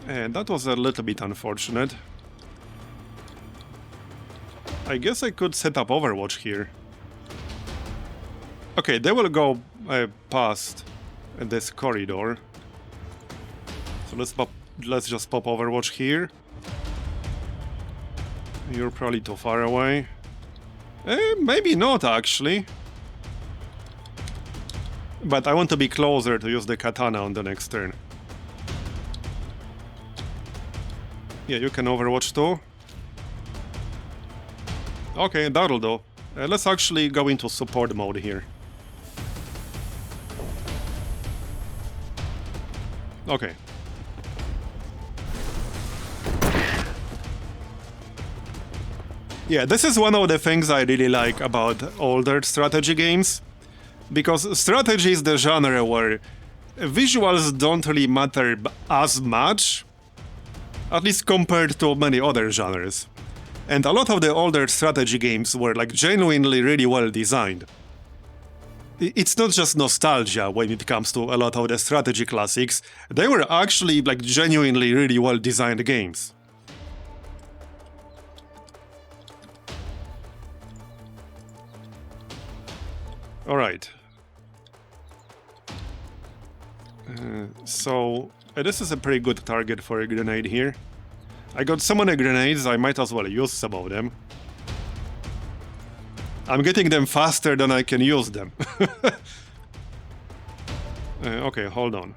And that was a little bit unfortunate. I guess I could set up Overwatch here. Okay, they will go past this corridor. So let's just pop Overwatch here. You're probably too far away. Maybe not, actually. But I want to be closer to use the katana on the next turn. Yeah, you can Overwatch too. Okay, that'll do. Let's actually go into support mode here. Okay. Yeah, this is one of the things I really like about older strategy games. Because strategy is the genre where visuals don't really matter as much, at least compared to many other genres. And a lot of the older strategy games were like genuinely really well designed. It's not just nostalgia when it comes to a lot of the strategy classics, they were actually like genuinely really well designed games. Alright. So this is a pretty good target for a grenade here. I got so many grenades, I might as well use some of them. I'm getting them faster than I can use them. Okay, hold on.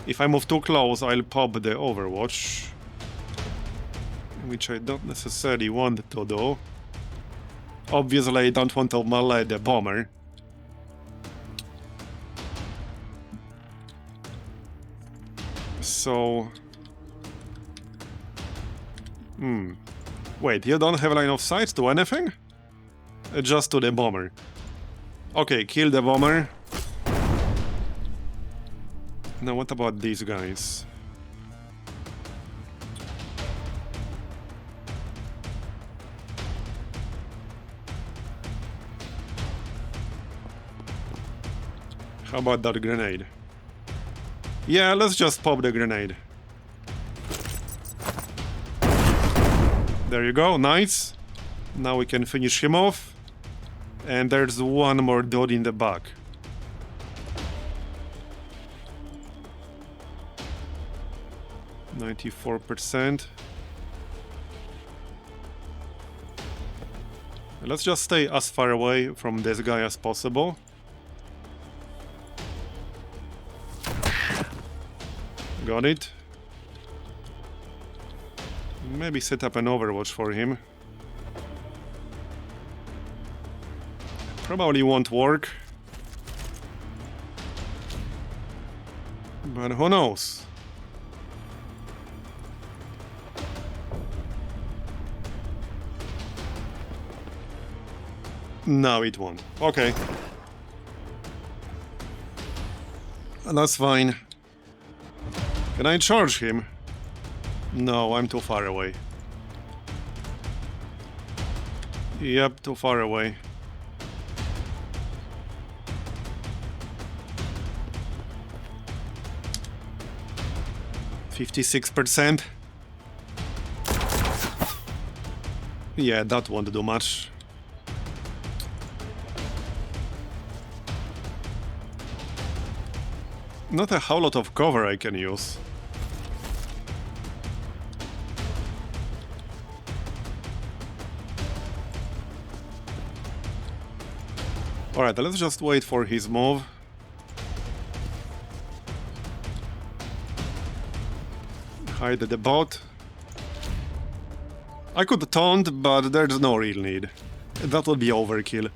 If I move too close, I'll pop the Overwatch. Which I don't necessarily want to do. Obviously, I don't want to melee the bomber. So... Wait, you don't have line of sight to anything? Just to the bomber. Okay, kill the bomber. Now what about these guys? How about that grenade? Yeah, let's just pop the grenade. There you go, nice. Now we can finish him off. And there's one more dude in the back. %. Let's just stay as far away from this guy as possible. Got it. Maybe set up an Overwatch for him. Probably won't work. But who knows? No, it won't. Okay. That's fine. Can I charge him? No, I'm too far away. Yep, too far away. %56%. Yeah, that won't do much. Not a whole lot of cover I can use. Alright, let's just wait for his move. Hide the bot. I could taunt, but there's no real need. That would be overkill.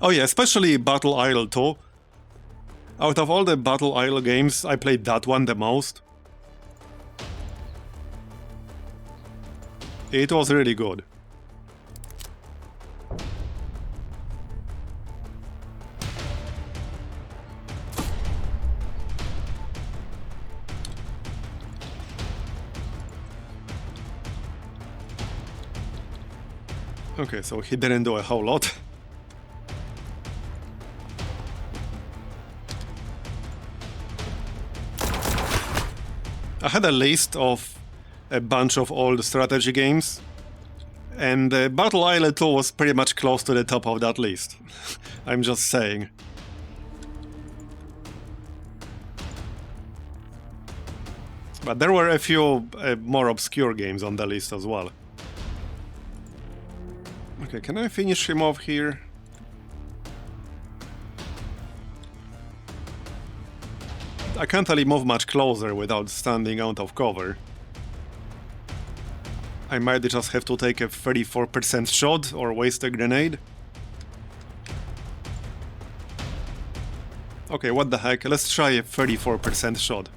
Oh yeah, especially Battle Isle 2. Out of all the Battle Isle games, I played that one the most. It was really good. Okay, so he didn't do a whole lot. I had a list of a bunch of old strategy games, and Battle Isle 2 was pretty much close to the top of that list. I'm just saying. But there were a few more obscure games on the list as well. Okay, can I finish him off here? I can't really move much closer without standing out of cover. I might just have to take a 34% shot or waste a grenade. Okay, what the heck, let's try a 34% shot.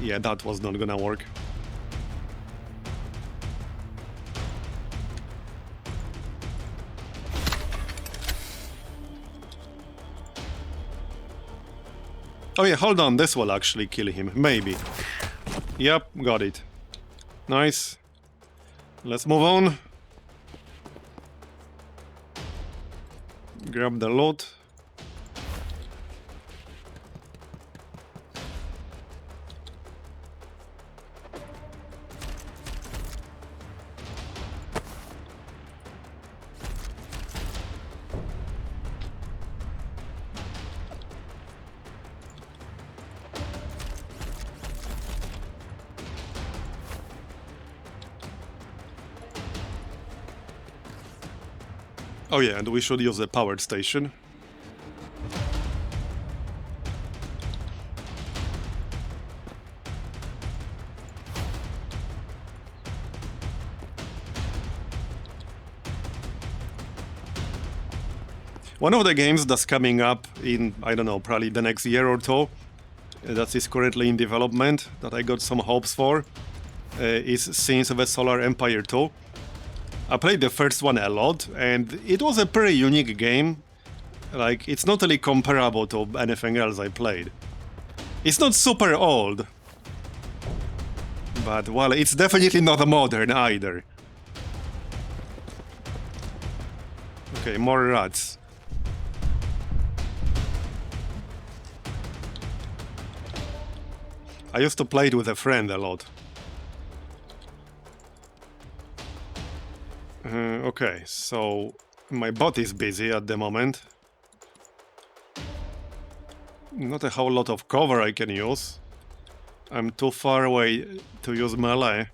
Yeah, that was not gonna work. Oh yeah, hold on, this will actually kill him, maybe. Yep, got it. Nice. Let's move on. Grab the loot. Oh yeah, and we should use the powered station. One of the games that's coming up in, I don't know, probably the next year or two, that is currently in development, that I got some hopes for, is Sins of a Solar Empire 2. I played the first one a lot, and it was a pretty unique game. Like, it's not really comparable to anything else I played. It's not super old, but, well, it's definitely not modern either. Okay, more rats. I used to play it with a friend a lot. Okay, so my bot is busy at the moment. Not a whole lot of cover I can use. I'm too far away to use melee.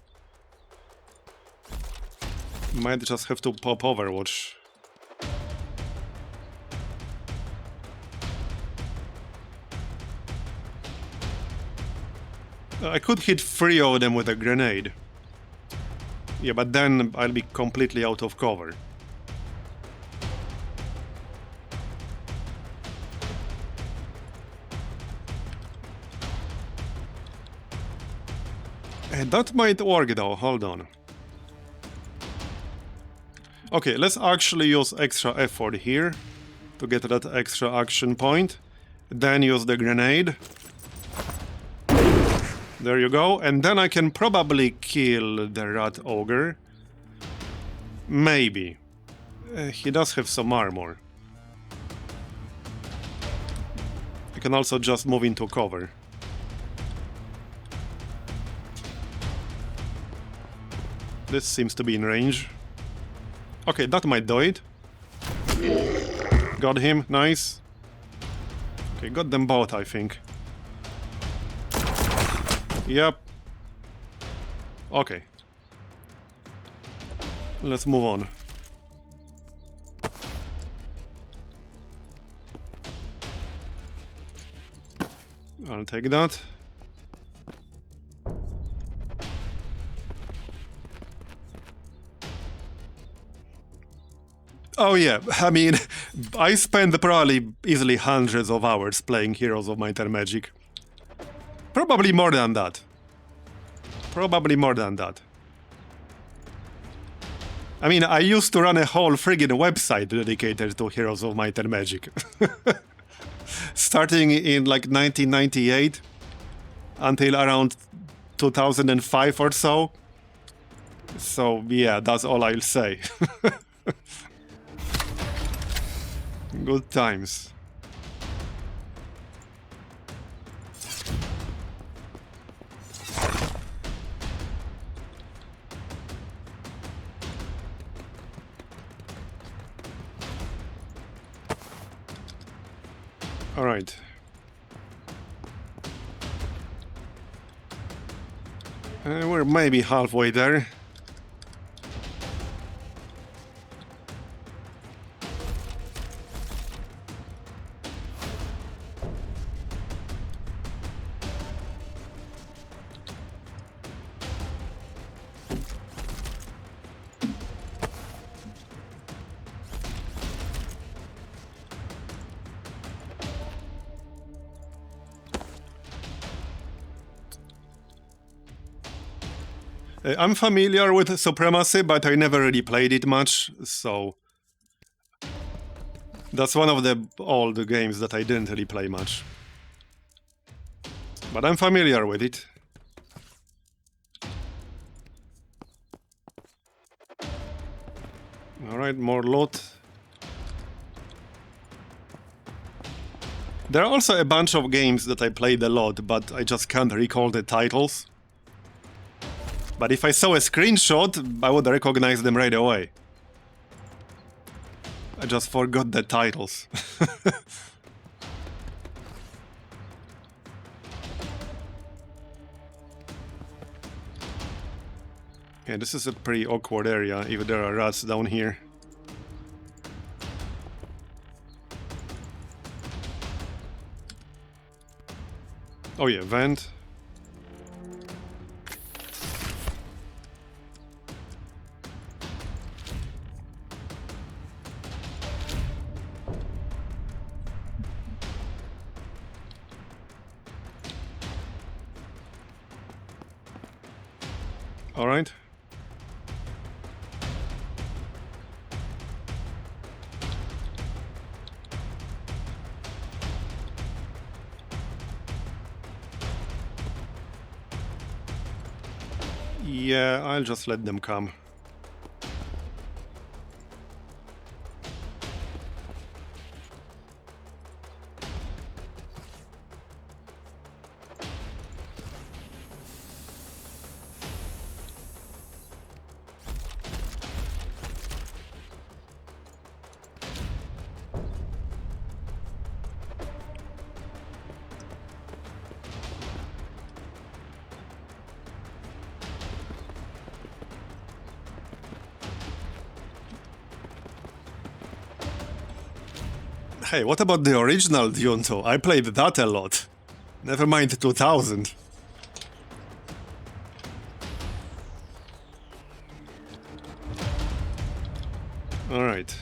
Might just have to pop Overwatch. I could hit 3 of them with a grenade. Yeah, but then I'll be completely out of cover. That might work though, hold on. Okay, let's actually use extra effort here to get that extra action point. Then use the grenade. There you go, and then I can probably kill the rat ogre. Maybe. He does have some armor. You can also just move into cover. This seems to be in range. Okay, that might do it. Got him, nice. Okay, got them both, I think. Yep. Okay. Let's move on. I'll take that. Oh yeah, I mean, I spent probably easily hundreds of hours playing Heroes of Might and Magic. Probably more than that. Probably more than that. I mean, I used to run a whole friggin' website dedicated to Heroes of Might and Magic. Starting in like 1998 until around 2005 or so. So yeah, that's all I'll say. Good times. All right. We're maybe halfway there. I'm familiar with Supremacy, but I never really played it much, so... That's one of the old games that I didn't really play much. But I'm familiar with it. Alright, more loot. There are also a bunch of games that I played a lot, but I just can't recall the titles. But if I saw a screenshot, I would recognize them right away. I just forgot the titles. Yeah, this is a pretty awkward area if there are rats down here. Oh yeah, vent. All right. Yeah, I'll just let them come. Hey, what about the original Dune 2? I played that a lot. Never mind 2000. Alright.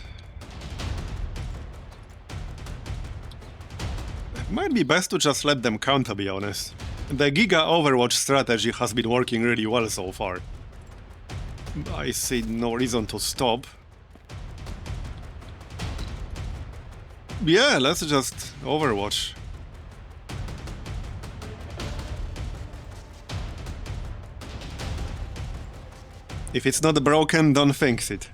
Might be best to just let them count, to be honest. The Giga Overwatch strategy has been working really well so far. I see no reason to stop. Yeah, let's just Overwatch. If it's not broken, don't fix it.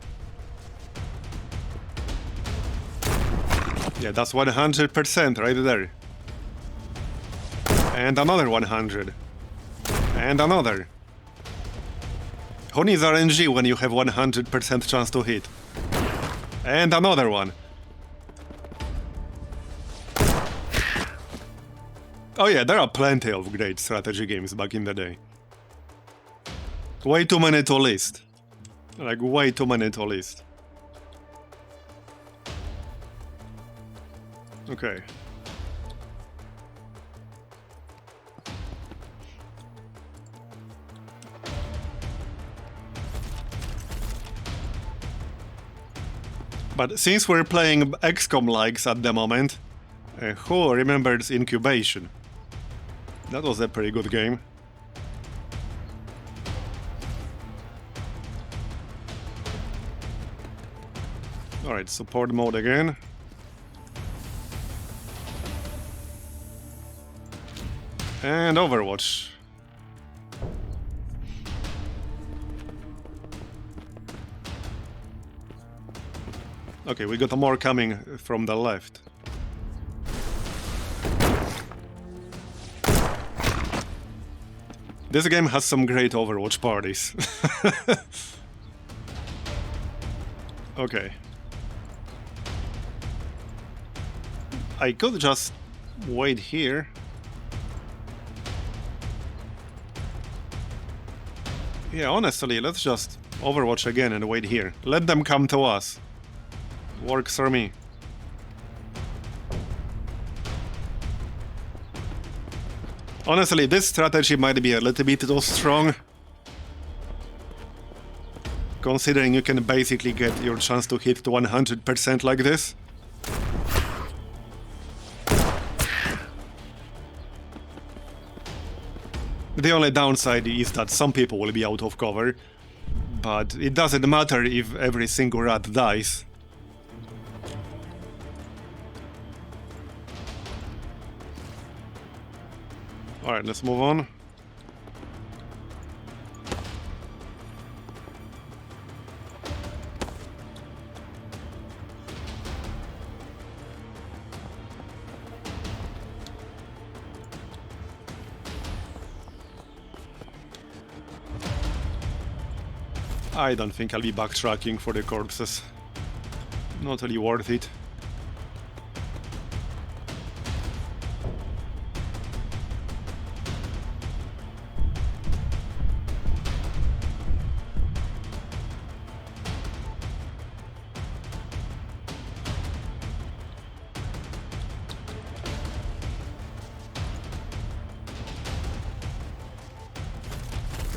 Yeah, that's 100% right there. And another 100. And another. Who needs RNG when you have 100% chance to hit? And another one. Oh yeah, there are plenty of great strategy games back in the day. Way too many to list. Like, way too many to list. Okay. But since we're playing XCOM-likes at the moment, who remembers Incubation? That was a pretty good game. Alright, support mode again. And Overwatch. Okay, we got more coming from the left. This game has some great Overwatch parties. Okay. I could just wait here. Yeah, honestly, let's just Overwatch again and wait here. Let them come to us. Works for me. Honestly, this strategy might be a little bit too strong. Considering you can basically get your chance to hit to 100% like this. The only downside is that some people will be out of cover, but it doesn't matter if every single rat dies. Alright, let's move on. I don't think I'll be backtracking for the corpses. Not really worth it.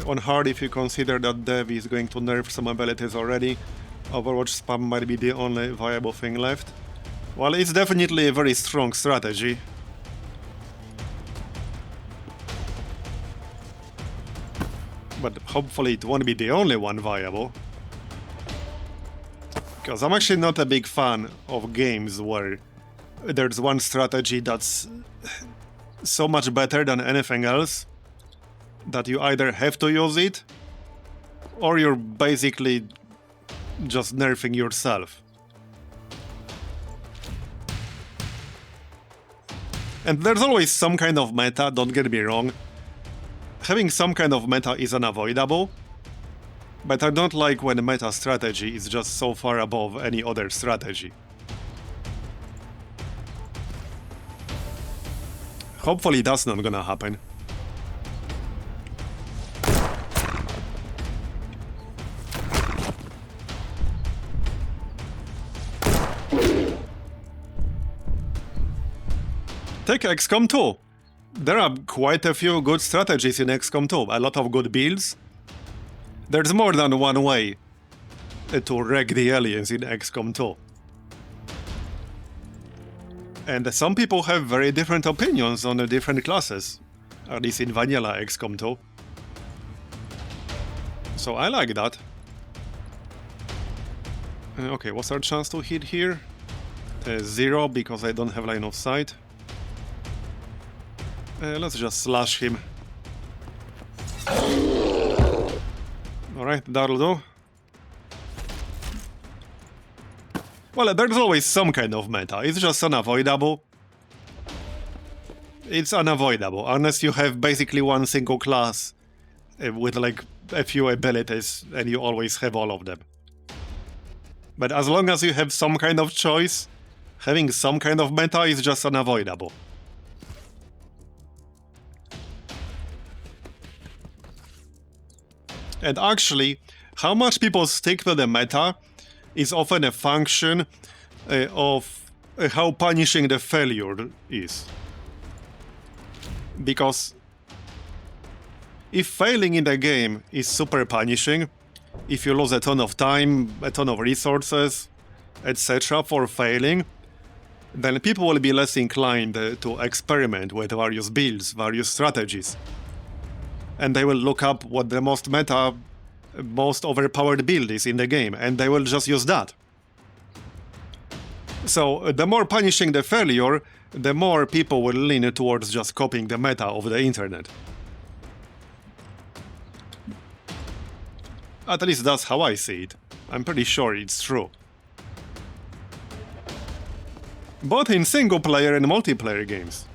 On hard, if you consider that Dev is going to nerf some abilities already, Overwatch spam might be the only viable thing left. Well, it's definitely a very strong strategy. But hopefully it won't be the only one viable. Because I'm actually not a big fan of games where there's one strategy that's so much better than anything else that you either have to use it, or you're basically just nerfing yourself. And there's always some kind of meta, don't get me wrong. Having some kind of meta is unavoidable, but I don't like when meta strategy is just so far above any other strategy. Hopefully that's not gonna happen. Take XCOM 2. There are quite a few good strategies in XCOM 2, a lot of good builds. There's more than one way to wreck the aliens in XCOM 2. And some people have very different opinions on the different classes, at least in vanilla XCOM 2. So I like that. Okay, what's our chance to hit here? 0, because I don't have line of sight. Let's just slash him. Alright, that'll do. Well, there's always some kind of meta. It's just unavoidable. It's unavoidable, unless you have basically one single class with like a few abilities and you always have all of them. But as long as you have some kind of choice, having some kind of meta is just unavoidable. And actually, how much people stick to the meta is often a function of how punishing the failure is. Because if failing in the game is super punishing, if you lose a ton of time, a ton of resources, etc. for failing, then people will be less inclined to experiment with various builds, various strategies. And they will look up what the most meta, most overpowered build is in the game, and they will just use that. So the more punishing the failure, the more people will lean towards just copying the meta of the internet. At least that's how I see it. I'm pretty sure it's true. Both in single-player and multiplayer games.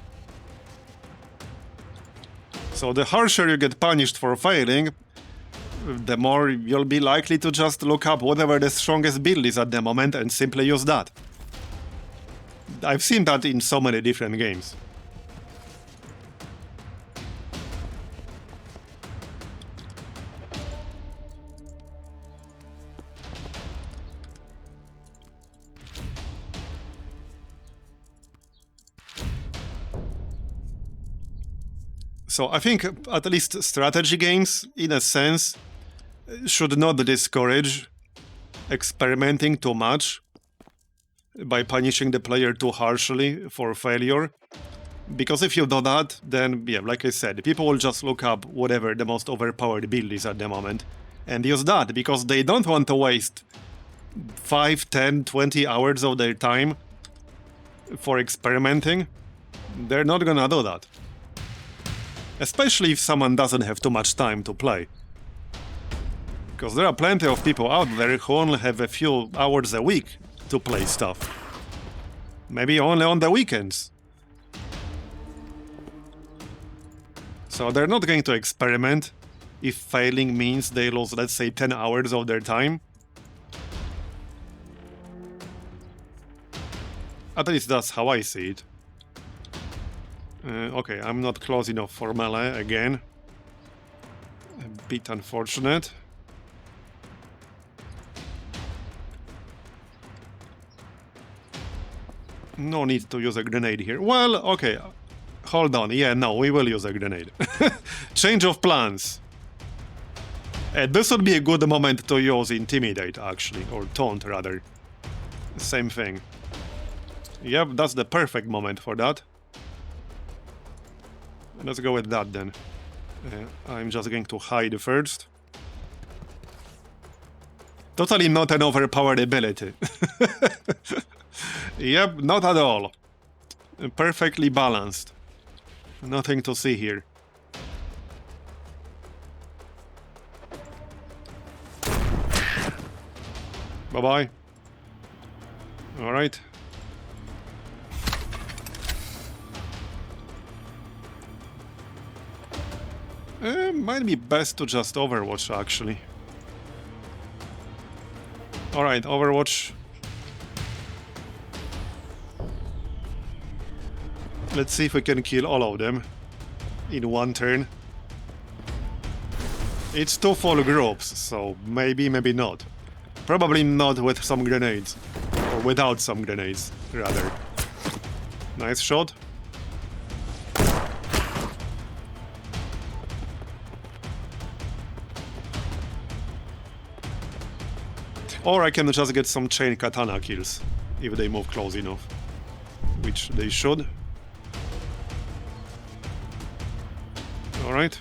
So the harsher you get punished for failing, the more you'll be likely to just look up whatever the strongest build is at the moment and simply use that. I've seen that in so many different games. So I think at least strategy games, in a sense, should not discourage experimenting too much by punishing the player too harshly for failure. Because if you do that, then, yeah, like I said, people will just look up whatever the most overpowered build is at the moment and use that, because they don't want to waste 5, 10, 20 hours of their time for experimenting. They're not gonna do that. Especially if someone doesn't have too much time to play. Because there are plenty of people out there who only have a few hours a week to play stuff. Maybe only on the weekends. So they're not going to experiment if failing means they lose, let's say, 10 hours of their time. At least that's how I see it. Okay, I'm not close enough for melee again. A bit unfortunate. No need to use a grenade here. Well, okay. Hold on. Yeah, no, we will use a grenade. Change of plans. This would be a good moment to use Intimidate, actually. Or Taunt, rather. Same thing. Yep, that's the perfect moment for that. Let's go with that then. I'm just going to hide first. Totally not an overpowered ability. Yep, not at all. Perfectly balanced. Nothing to see here. Bye-bye. Alright. Might be best to just Overwatch, actually. Alright, Overwatch. Let's see if we can kill all of them in one turn. It's two full groups, so maybe, maybe not. Probably not with some grenades. Or without some grenades, rather. Nice shot. Or I can just get some chain katana kills, if they move close enough. Which they should. Alright.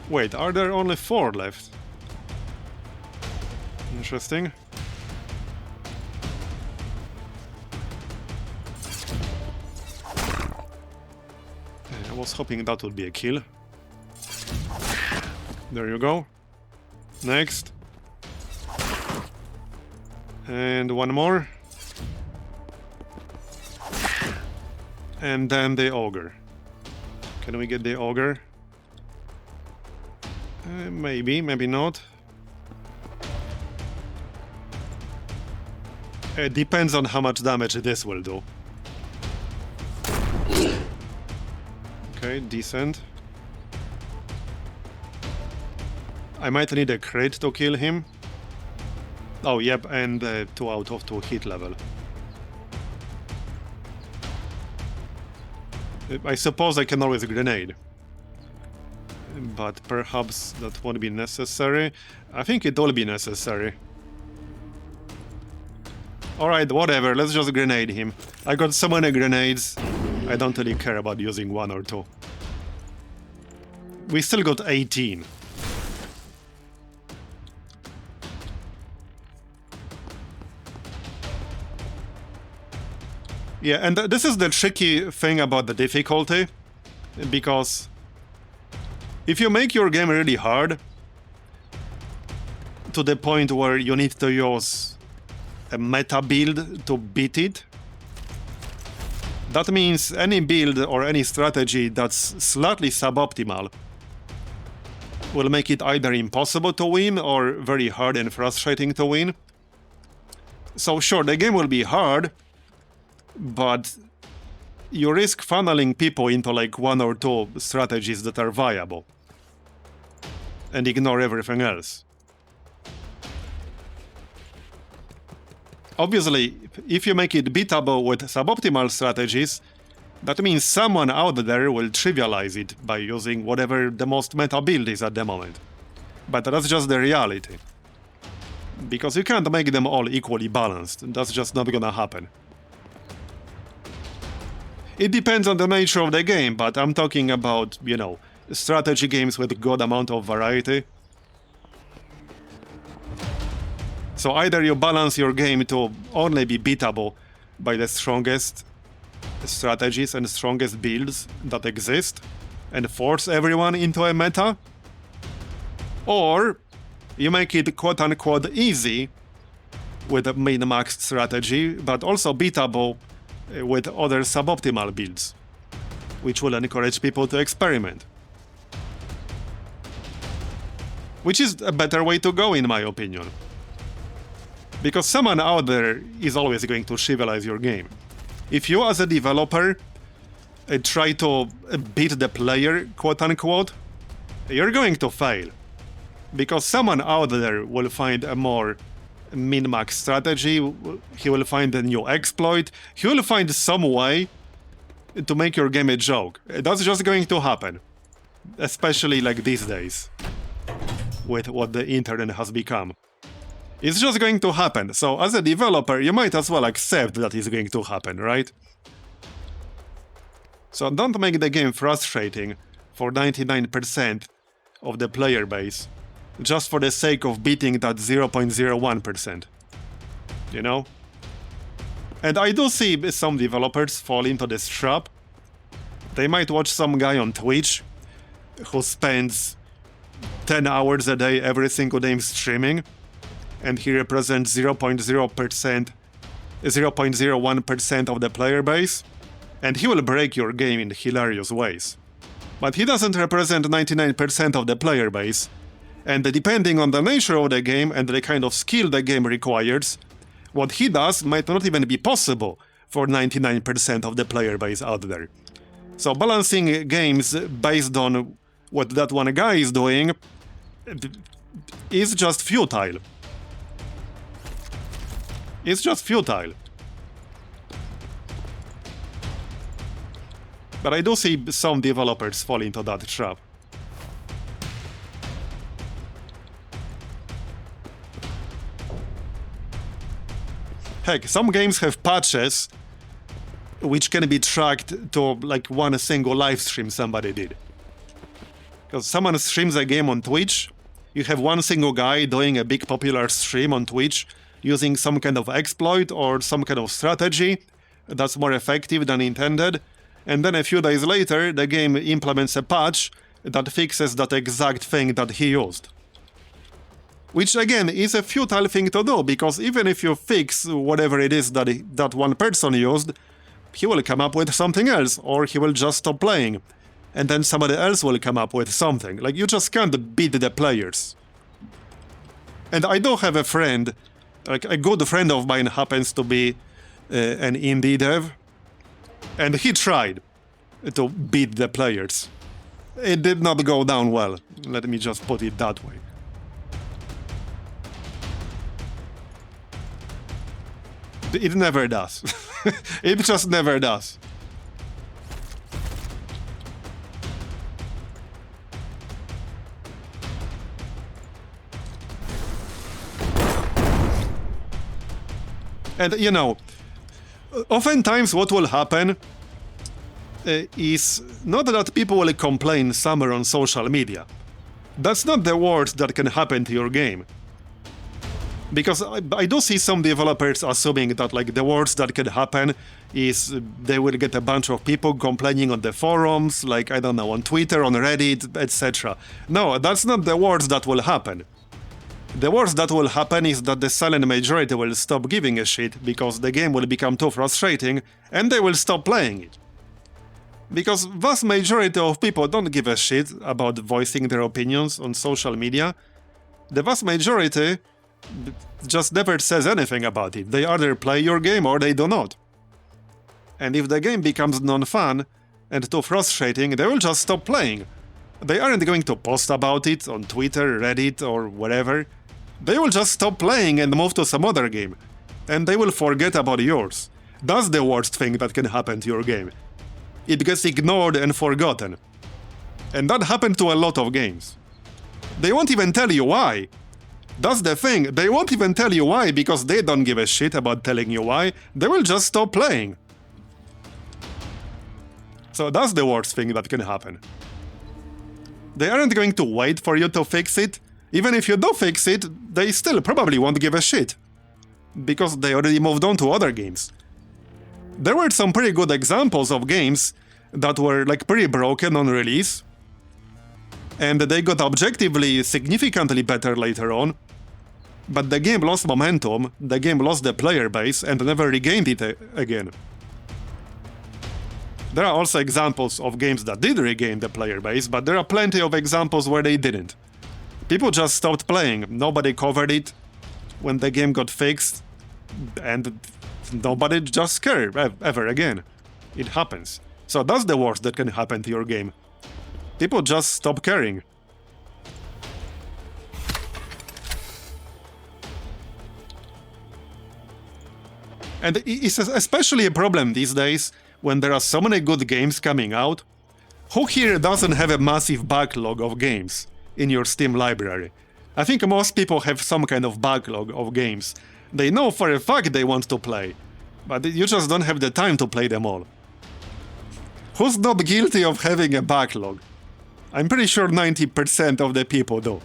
Wait, are there only 4 left? Interesting. I was hoping that would be a kill. There you go. Next. And one more. And then the ogre. Can we get the ogre? Maybe, maybe not. It depends on how much damage this will do. Okay, decent. I might need a crit to kill him. Oh, yep, and 2 out of 2 hit level. I suppose I can always grenade. But perhaps that won't be necessary. I think it will be necessary. Alright, whatever, let's just grenade him. I got so many grenades, I don't really care about using 1 or 2. We still got 18. Yeah, and this is the tricky thing about the difficulty, because if you make your game really hard, to the point where you need to use a meta build to beat it, that means any build or any strategy that's slightly suboptimal will make it either impossible to win or very hard and frustrating to win. So sure, the game will be hard, but you risk funneling people into like 1 or 2 strategies that are viable and ignore everything else. Obviously, if you make it beatable with suboptimal strategies, that means someone out there will trivialize it by using whatever the most meta build is at the moment. But that's just the reality. Because you can't make them all equally balanced, that's just not gonna happen. It depends on the nature of the game, but I'm talking about, you know, strategy games with a good amount of variety. So either you balance your game to only be beatable by the strongest strategies and strongest builds that exist, and force everyone into a meta, or you make it quote-unquote easy with a min-max strategy, but also beatable with other suboptimal builds, which will encourage people to experiment. Which is a better way to go, in my opinion. Because someone out there is always going to trivialize your game. If you, as a developer, try to beat the player, quote-unquote, you're going to fail. Because someone out there will find a more min-max strategy, he will find a new exploit, he will find some way to make your game a joke. That's just going to happen. Especially like these days, with what the internet has become. It's just going to happen, so as a developer, you might as well accept that it's going to happen, right? So don't make the game frustrating for 99% of the player base, just for the sake of beating that 0.01%. You know? And I do see some developers fall into this trap. They might watch some guy on Twitch who spends 10 hours a day every single day streaming, and he represents 0.01% of the player base, and he will break your game in hilarious ways. But he doesn't represent 99% of the player base, and depending on the nature of the game and the kind of skill the game requires, what he does might not even be possible for 99% of the player base out there. So balancing games based on what that one guy is doing is just futile. It's just futile. But I do see some developers fall into that trap. Heck, some games have patches which can be tracked to like one single live stream somebody did. Because someone streams a game on Twitch, you have one single guy doing a big popular stream on Twitch using some kind of exploit or some kind of strategy that's more effective than intended, and then a few days later the game implements a patch that fixes that exact thing that he used. Which again is a futile thing to do, because even if you fix whatever it is that one person used, he will come up with something else, or he will just stop playing. And then somebody else will come up with something. Like, you just can't beat the players. And I do have a friend, like a good friend of mine happens to be an indie dev, and he tried to beat the players. It did not go down well, let me just put it that way. It never does. It just never does. And, you know, oftentimes what will happen is not that people will complain somewhere on social media. That's not the worst that can happen to your game. Because I do see some developers assuming that, like, the worst that can happen is they will get a bunch of people complaining on the forums, like, I don't know, on Twitter, on Reddit, etc. No, that's not the worst that will happen. The worst that will happen is that the silent majority will stop giving a shit because the game will become too frustrating and they will stop playing it. Because vast majority of people don't give a shit about voicing their opinions on social media. The vast majority just never says anything about it. They either play your game or they do not. And if the game becomes non-fun and too frustrating, they will just stop playing. They aren't going to post about it on Twitter, Reddit, or wherever. They will just stop playing and move to some other game. And they will forget about yours. That's the worst thing that can happen to your game. It gets ignored and forgotten. And that happened to a lot of games. They won't even tell you why. That's the thing, they won't even tell you why because they don't give a shit about telling you why. They will just stop playing. So that's the worst thing that can happen. They aren't going to wait for you to fix it. Even if you do fix it, they still probably won't give a shit. Because they already moved on to other games. There were some pretty good examples of games that were like pretty broken on release. And they got objectively significantly better later on. But the game lost momentum, the game lost the player base and never regained it again. There are also examples of games that did regain the player base, but there are plenty of examples where they didn't. People just stopped playing, nobody covered it when the game got fixed, and nobody just cared ever again. It happens. So that's the worst that can happen to your game. People just stop caring. And it's especially a problem these days when there are so many good games coming out. Who here doesn't have a massive backlog of games in your Steam library? I think most people have some kind of backlog of games. They know for a fact they want to play, but you just don't have the time to play them all. Who's not guilty of having a backlog? I'm pretty sure 90% of the people do.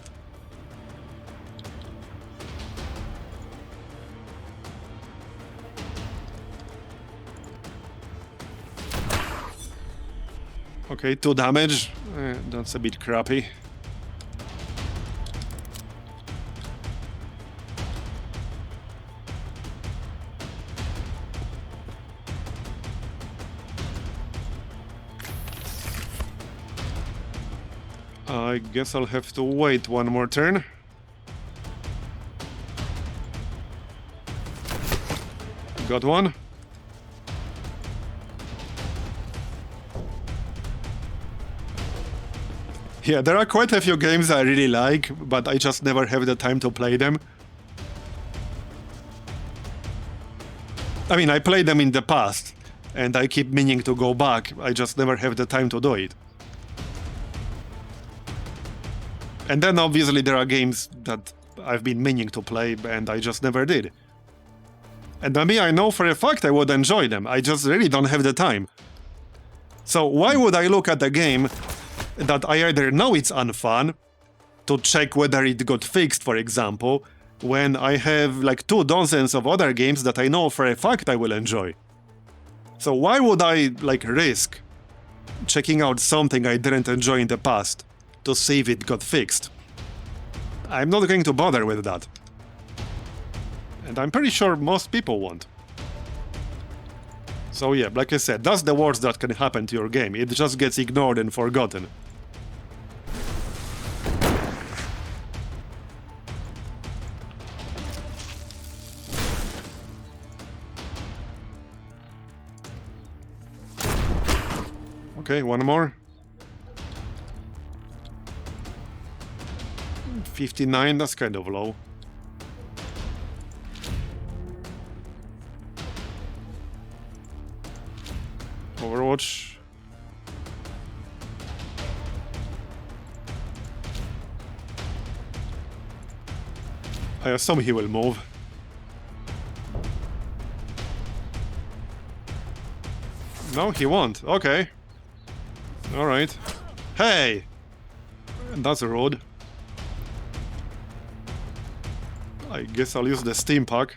Okay, 2 damage. That's a bit crappy. I guess I'll have to wait one more turn. Got one. Yeah, there are quite a few games I really like, but I just never have the time to play them. I mean, I played them in the past, and I keep meaning to go back, I just never have the time to do it. And then obviously there are games that I've been meaning to play, and I just never did. And I mean, I know for a fact I would enjoy them, I just really don't have the time. So why would I look at a game that I either know it's unfun, to check whether it got fixed, for example, when I have like 2 dozens of other games that I know for a fact I will enjoy? So why would I like risk checking out something I didn't enjoy in the past to see if it got fixed? I'm not going to bother with that. And I'm pretty sure most people won't. So yeah, like I said, that's the worst that can happen to your game. It just gets ignored and forgotten. Okay, one more. 59, that's kind of low. Overwatch. I assume he will move. No, he won't. Okay. Alright. Hey! That's rude. I guess I'll use the Steam Pack.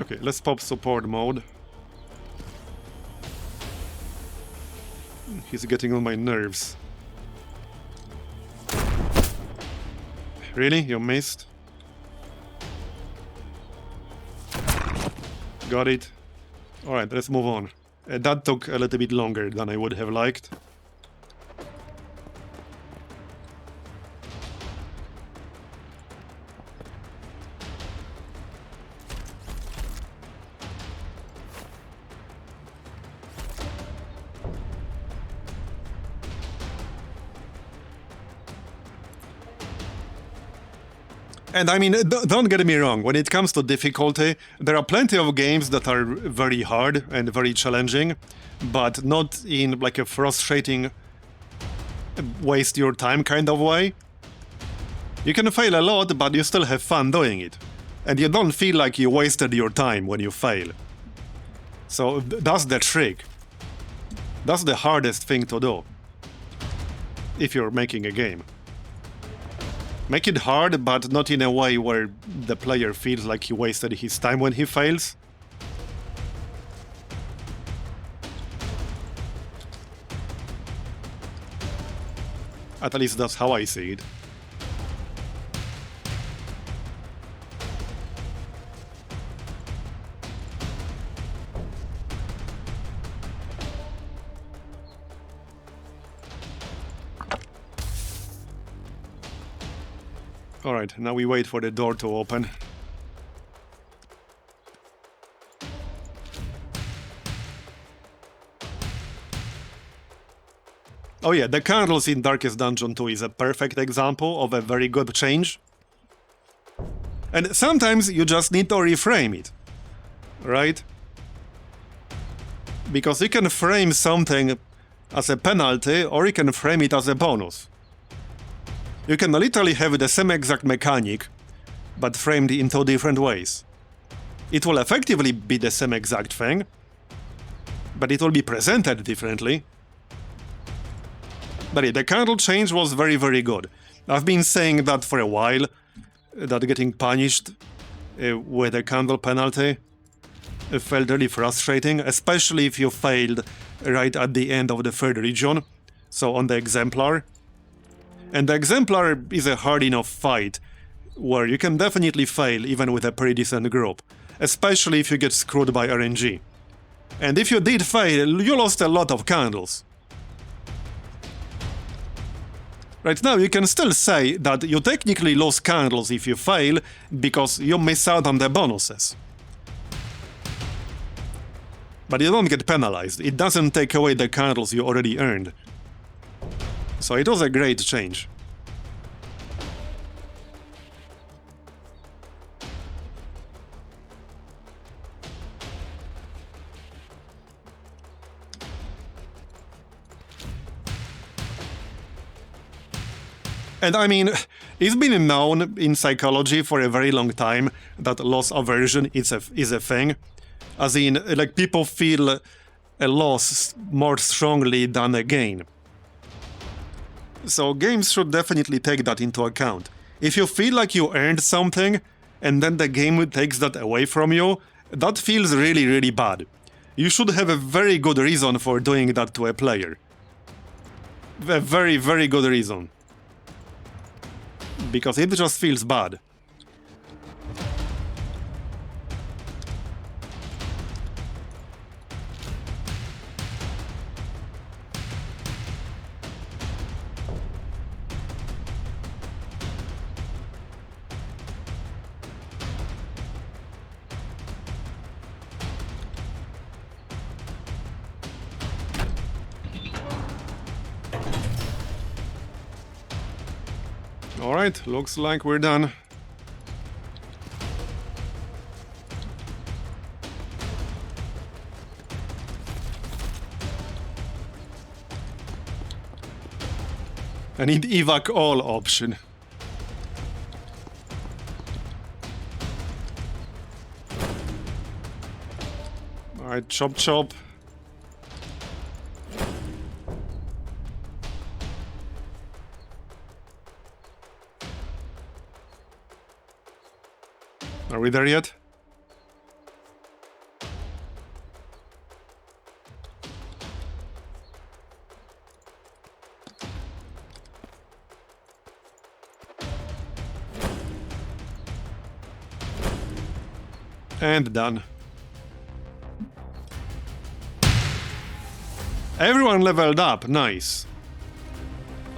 Okay, let's pop support mode. He's getting on my nerves. Really? You missed? Got it. Alright, let's move on. That took a little bit longer than I would have liked. And I mean, don't get me wrong, when it comes to difficulty, there are plenty of games that are very hard and very challenging, but not in like a frustrating, waste your time kind of way. You can fail a lot, but you still have fun doing it. And you don't feel like you wasted your time when you fail. So that's the trick. That's the hardest thing to do if you're making a game. Make it hard, but not in a way where the player feels like he wasted his time when he fails. At least that's how I see it. Alright, now we wait for the door to open. Oh yeah, the candles in Darkest Dungeon 2 is a perfect example of a very good change. And sometimes you just need to reframe it, right? Because you can frame something as a penalty, or you can frame it as a bonus. You can literally have the same exact mechanic, but framed in two different ways. It will effectively be the same exact thing, but it will be presented differently. But yeah, the candle change was very, very good. I've been saying that for a while, that getting punished with a candle penalty felt really frustrating, especially if you failed right at the end of the third region, so on the Exemplar. And the Exemplar is a hard enough fight, where you can definitely fail even with a pretty decent group, especially if you get screwed by RNG. And if you did fail, you lost a lot of candles. Right now you can still say that you technically lose candles if you fail, because you miss out on the bonuses. But you don't get penalized, it doesn't take away the candles you already earned. So it was a great change. And I mean, it's been known in psychology for a very long time that loss aversion is a thing. As in, like, people feel a loss more strongly than a gain. So games should definitely take that into account. If you feel like you earned something, and then the game takes that away from you, that feels really, really bad. You should have a very good reason for doing that to a player. A very, very good reason. Because it just feels bad. Alright, looks like we're done. I need evac all option. Alright, chop chop. Are we there yet? And done. Everyone leveled up, nice.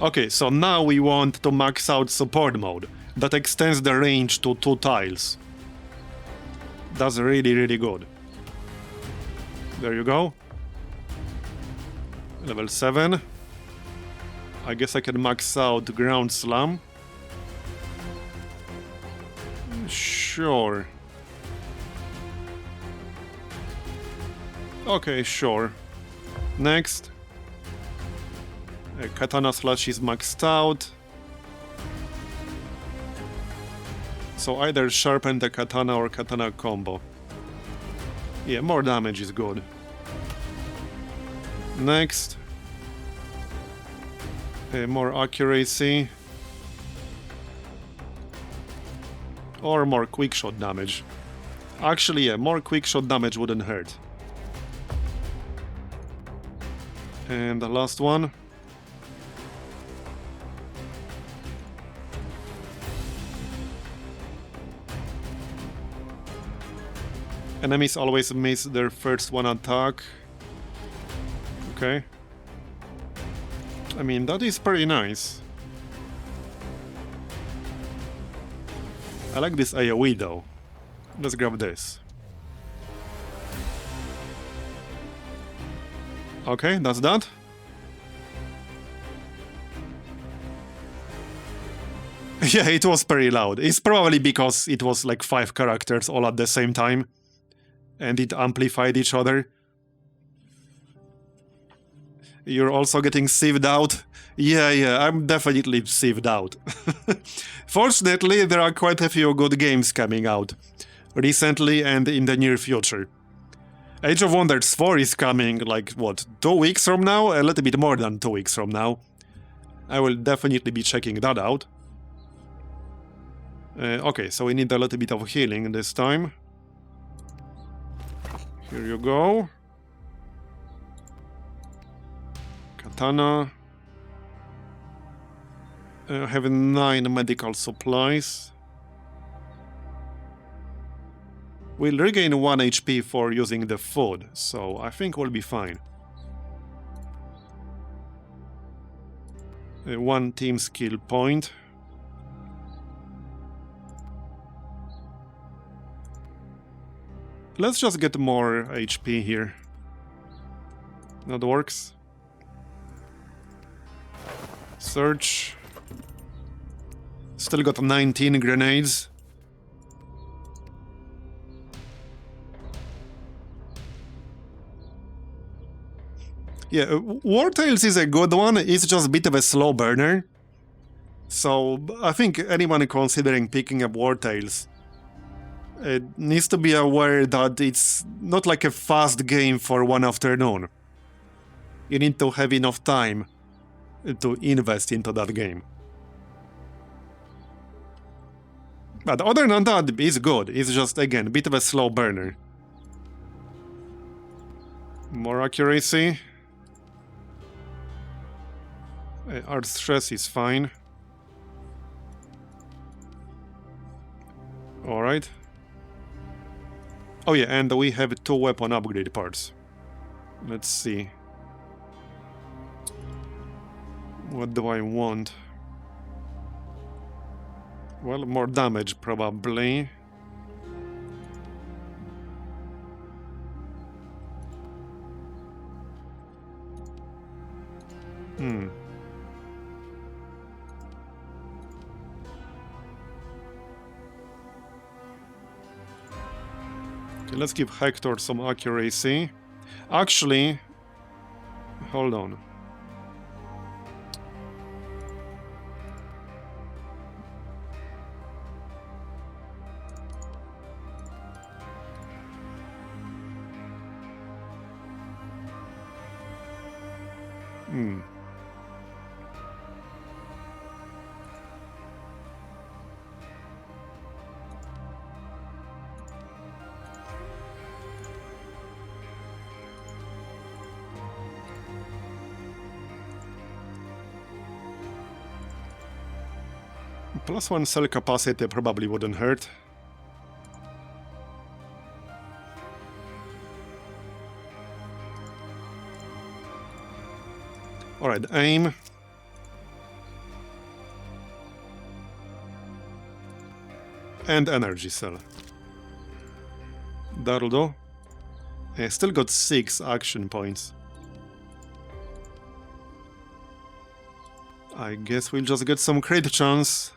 Okay, so now we want to max out support mode. That extends the range to 2 tiles. That's really, really good. There you go. Level 7. I guess I can max out Ground Slam. Sure. Okay, sure. Next. Katana Slash is maxed out. So either sharpen the katana or katana combo. Yeah, more damage is good. Next. More accuracy. Or more quick shot damage. Actually, yeah, more quick shot damage wouldn't hurt. And the last one. Enemies always miss their first one attack. Okay. I mean, that is pretty nice. I like this AoE though. Let's grab this. Okay, that's that. Yeah, it was pretty loud. It's probably because it was like 5 characters all at the same time. And it amplified each other. You're also getting sieved out? Yeah, I'm definitely sieved out. Fortunately, there are quite a few good games coming out. Recently and in the near future. Age of Wonders 4 is coming, like, what, 2 weeks from now? A little bit more than 2 weeks from now. I will definitely be checking that out. Okay, so we need a little bit of healing this time. Here you go. Katana. I have 9 medical supplies. We'll regain 1 HP for using the food, so I think we'll be fine. 1 team skill point. Let's just get more HP here. That works. Search. Still got 19 grenades. Yeah, Wartails is a good one. It's just a bit of a slow burner. So I think anyone considering picking up Wartails needs to be aware that it's not like a fast game for one afternoon. You need to have enough time to invest into that game. But other than that, it's good. It's just, again, a bit of a slow burner. More accuracy. Art stress is fine. Alright. Oh yeah, and we have 2 weapon upgrade parts. Let's see. What do I want? Well, more damage, probably. Okay, let's give Hector some accuracy. Actually, hold on. +1 cell capacity probably wouldn't hurt. Alright, aim. And energy cell. That'll do. I still got 6 action points. I guess we'll just get some crit chance.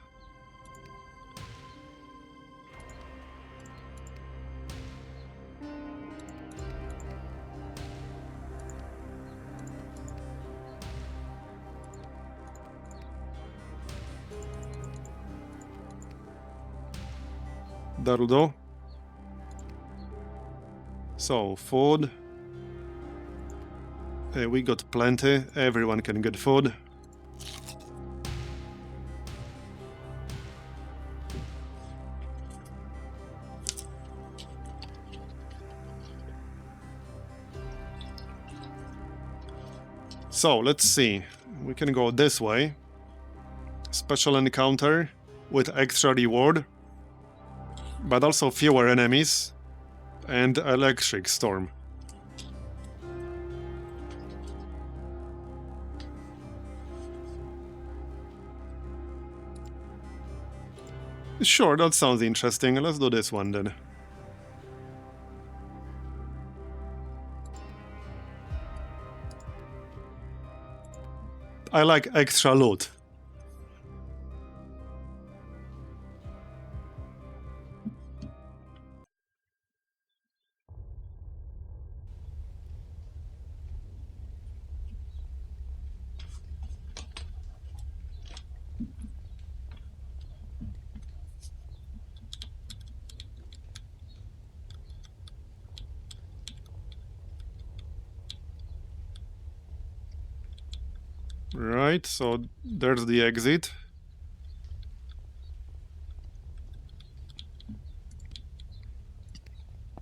That'll do. So, food. We got plenty. Everyone can get food. So, let's see. We can go this way. Special encounter with extra reward. But also fewer enemies. And electric storm. Sure, that sounds interesting. Let's do this one then. I like extra loot. Right, so there's the exit.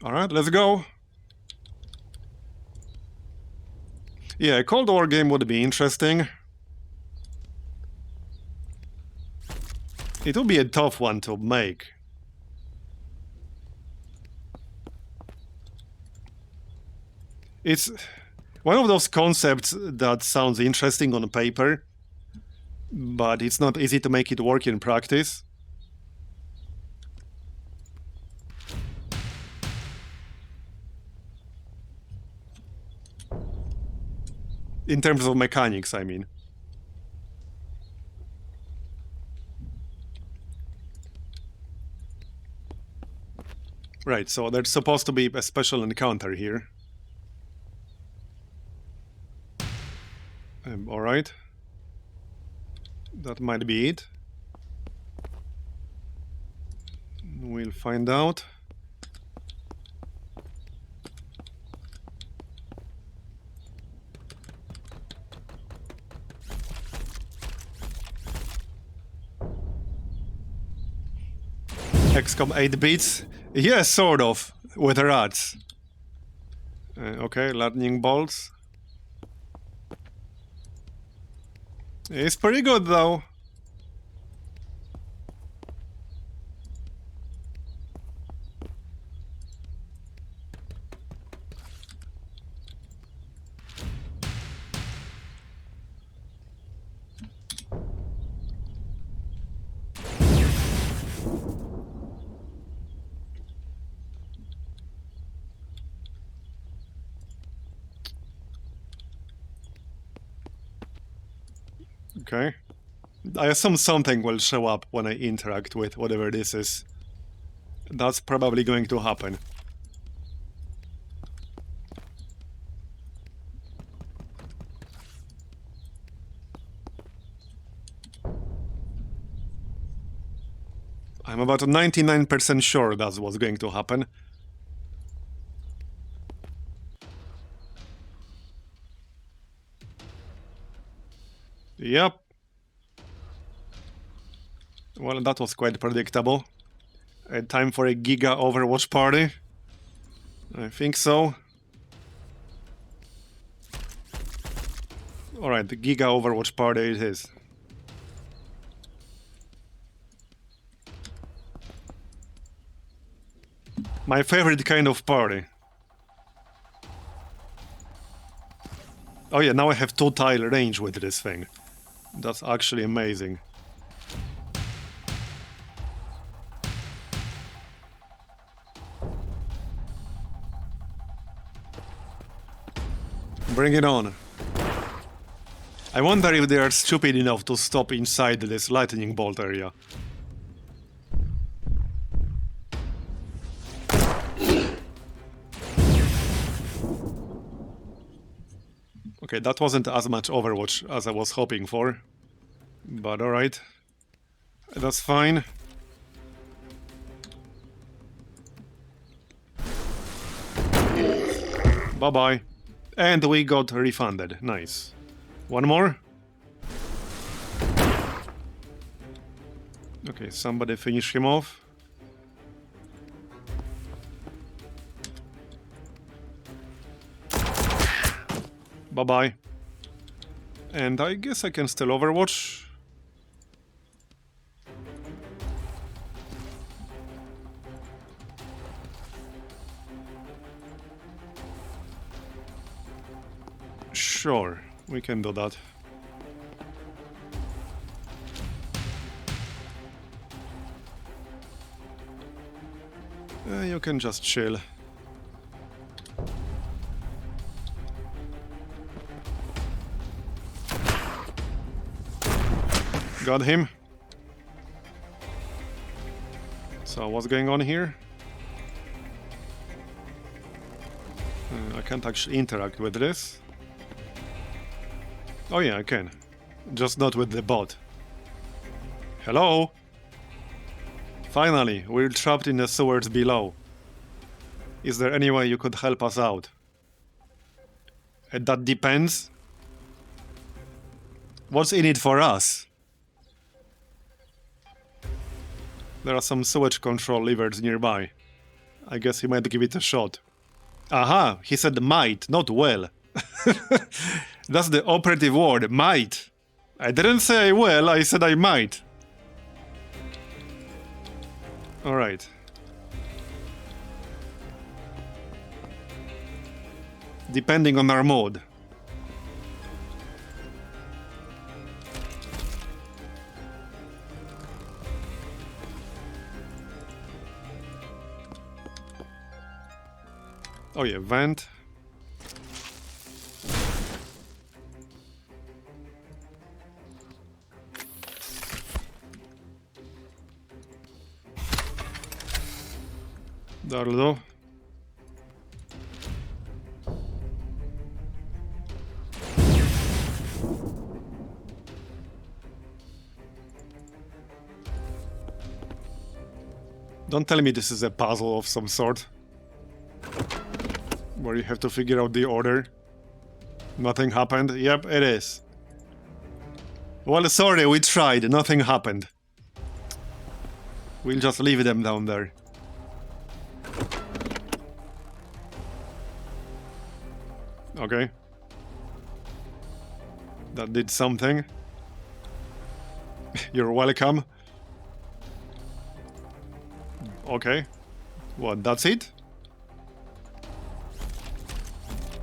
Alright, let's go. Yeah, a Cold War game would be interesting. It would be a tough one to make. It's one of those concepts that sounds interesting on paper, but it's not easy to make it work in practice. In terms of mechanics, I mean. Right, so there's supposed to be a special encounter here. Alright. That might be it. We'll find out. XCOM 8 bits? Yes, sort of, with rats. Okay, lightning bolts. It's pretty good though. Okay. I assume something will show up when I interact with whatever this is. That's probably going to happen. I'm about 99% sure that's what's going to happen. Yep. Well, that was quite predictable. Time for a Giga Overwatch party? I think so. Alright, the Giga Overwatch party it is. My favorite kind of party. Oh yeah, now I have 2-tile range with this thing. That's actually amazing. Bring it on. I wonder if they are stupid enough to stop inside this lightning bolt area. Okay, that wasn't as much Overwatch as I was hoping for. But alright. That's fine. Bye-bye. And we got refunded. Nice. One more? Okay, somebody finish him off. Bye-bye. And I guess I can still Overwatch. Sure, we can do that. You can just chill. Got him. So what's going on here? I can't actually interact with this. Oh yeah, I can. Just not with the bot. Hello? Finally, we're trapped in the sewers below. Is there any way you could help us out? That depends. What's in it for us? There are some sewage control levers nearby. I guess he might give it a shot. Aha! He said might, not well. That's the operative word, might. I didn't say I will, I said I might. Alright. Depending on our mode. Oh yeah, vent. That'll do. Don't tell me this is a puzzle of some sort. Where you have to figure out the order. Nothing happened? Yep, it is. Well, sorry, we tried. Nothing happened. We'll just leave them down there. Okay. That did something. You're welcome. Okay. What, that's it?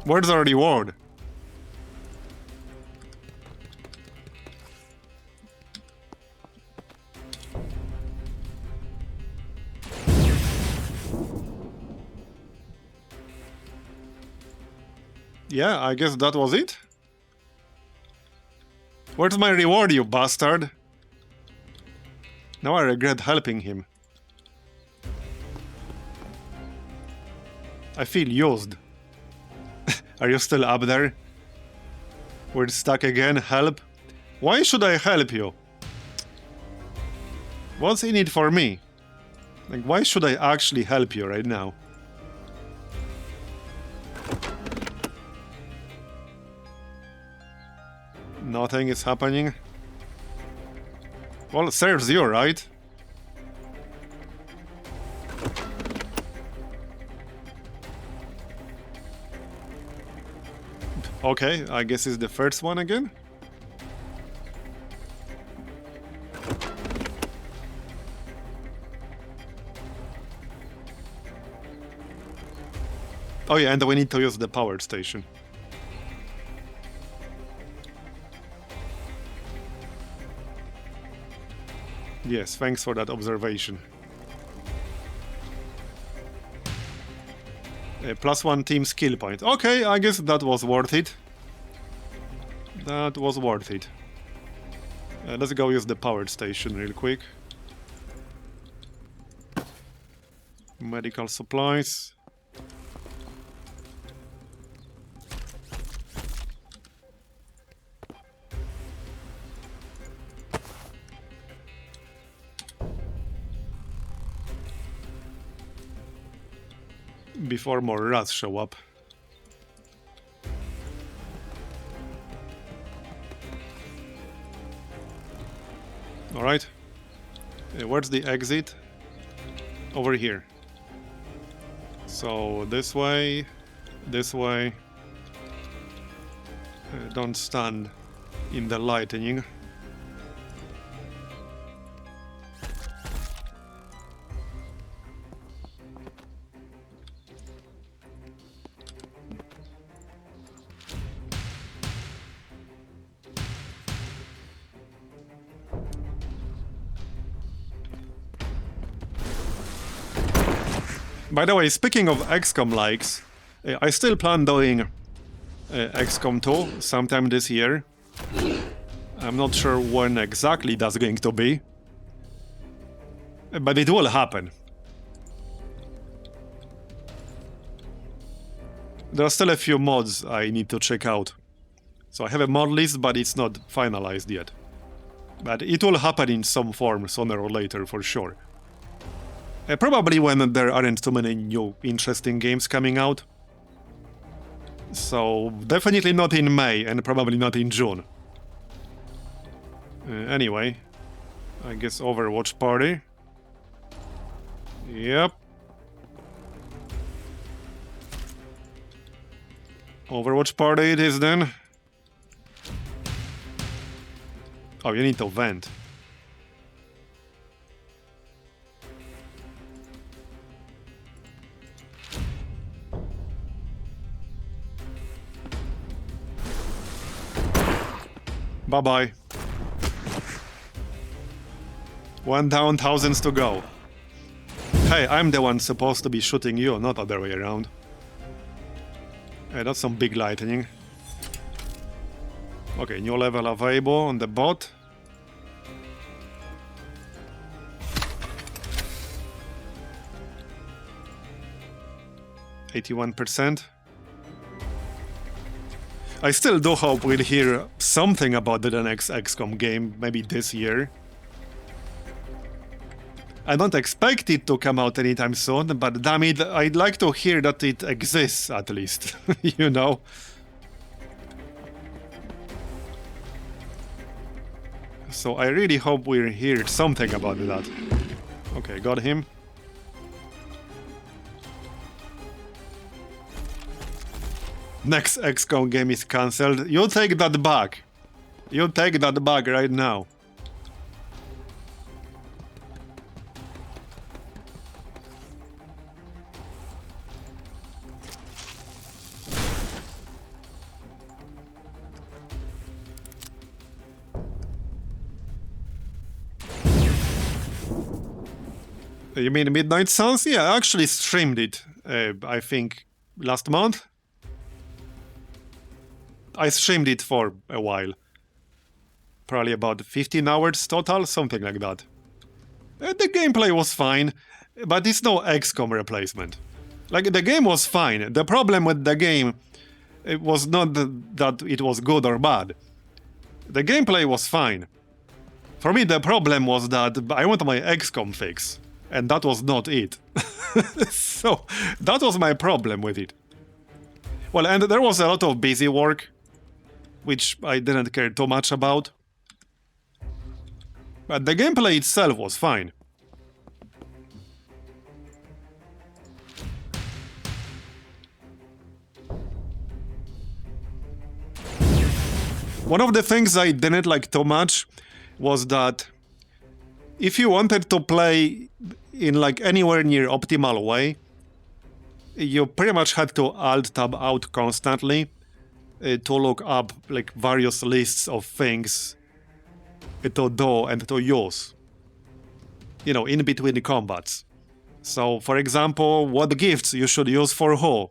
Where's our reward? Yeah, I guess that was it. Where's my reward, you bastard? Now I regret helping him. I feel used. Are you still up there? We're stuck again, help? Why should I help you? What's in it for me? Like, why should I actually help you right now? Nothing is happening. Well, it serves you, right? Okay, I guess it's the first one again. Oh yeah, and we need to use the power station. Yes, thanks for that observation. +1 team skill point. Okay, I guess that was worth it. That was worth it. Let's go use the power station real quick. Medical supplies. Before more rats show up. Alright. Where's the exit? Over here. So this way. This way. Don't stand in the lightning. By the way, speaking of XCOM likes, I still plan doing XCOM 2 sometime this year. I'm not sure when exactly that's going to be, but it will happen. There are still a few mods I need to check out. So I have a mod list, but it's not finalized yet. But it will happen in some form sooner or later for sure. Probably when there aren't too many new interesting games coming out. So definitely not in May and probably not in June. Anyway, I guess Overwatch party. Yep. Overwatch party it is then. Oh, you need to vent. Bye-bye. One down, thousands to go. Hey, I'm the one supposed to be shooting you, not other way around. That's some big lightning. Okay, new level available on the bot. %81%. I still do hope we'll hear something about the next XCOM game, maybe this year. I don't expect it to come out anytime soon, but damn it, I'd like to hear that it exists, at least, you know? So I really hope we'll hear something about that. Okay, got him. Next XCOM game is cancelled. You take that back. You take that back right now. You mean Midnight Suns? Yeah, I actually streamed it, I think, last month. I streamed it for a while. Probably about 15 hours total, something like that. The gameplay was fine, but it's no XCOM replacement. Like, the game was fine. The problem with the game, it was not that it was good or bad. The gameplay was fine. For me, the problem was that I want my XCOM fix, and that was not it. So, that was my problem with it. Well, and there was a lot of busy work, which I didn't care too much about. But the gameplay itself was fine. One of the things I didn't like too much was that if you wanted to play in like anywhere near optimal way, you pretty much had to alt-tab out constantly to look up like various lists of things to do and to use, you know, in between the combats. So, for example, what gifts you should use for who,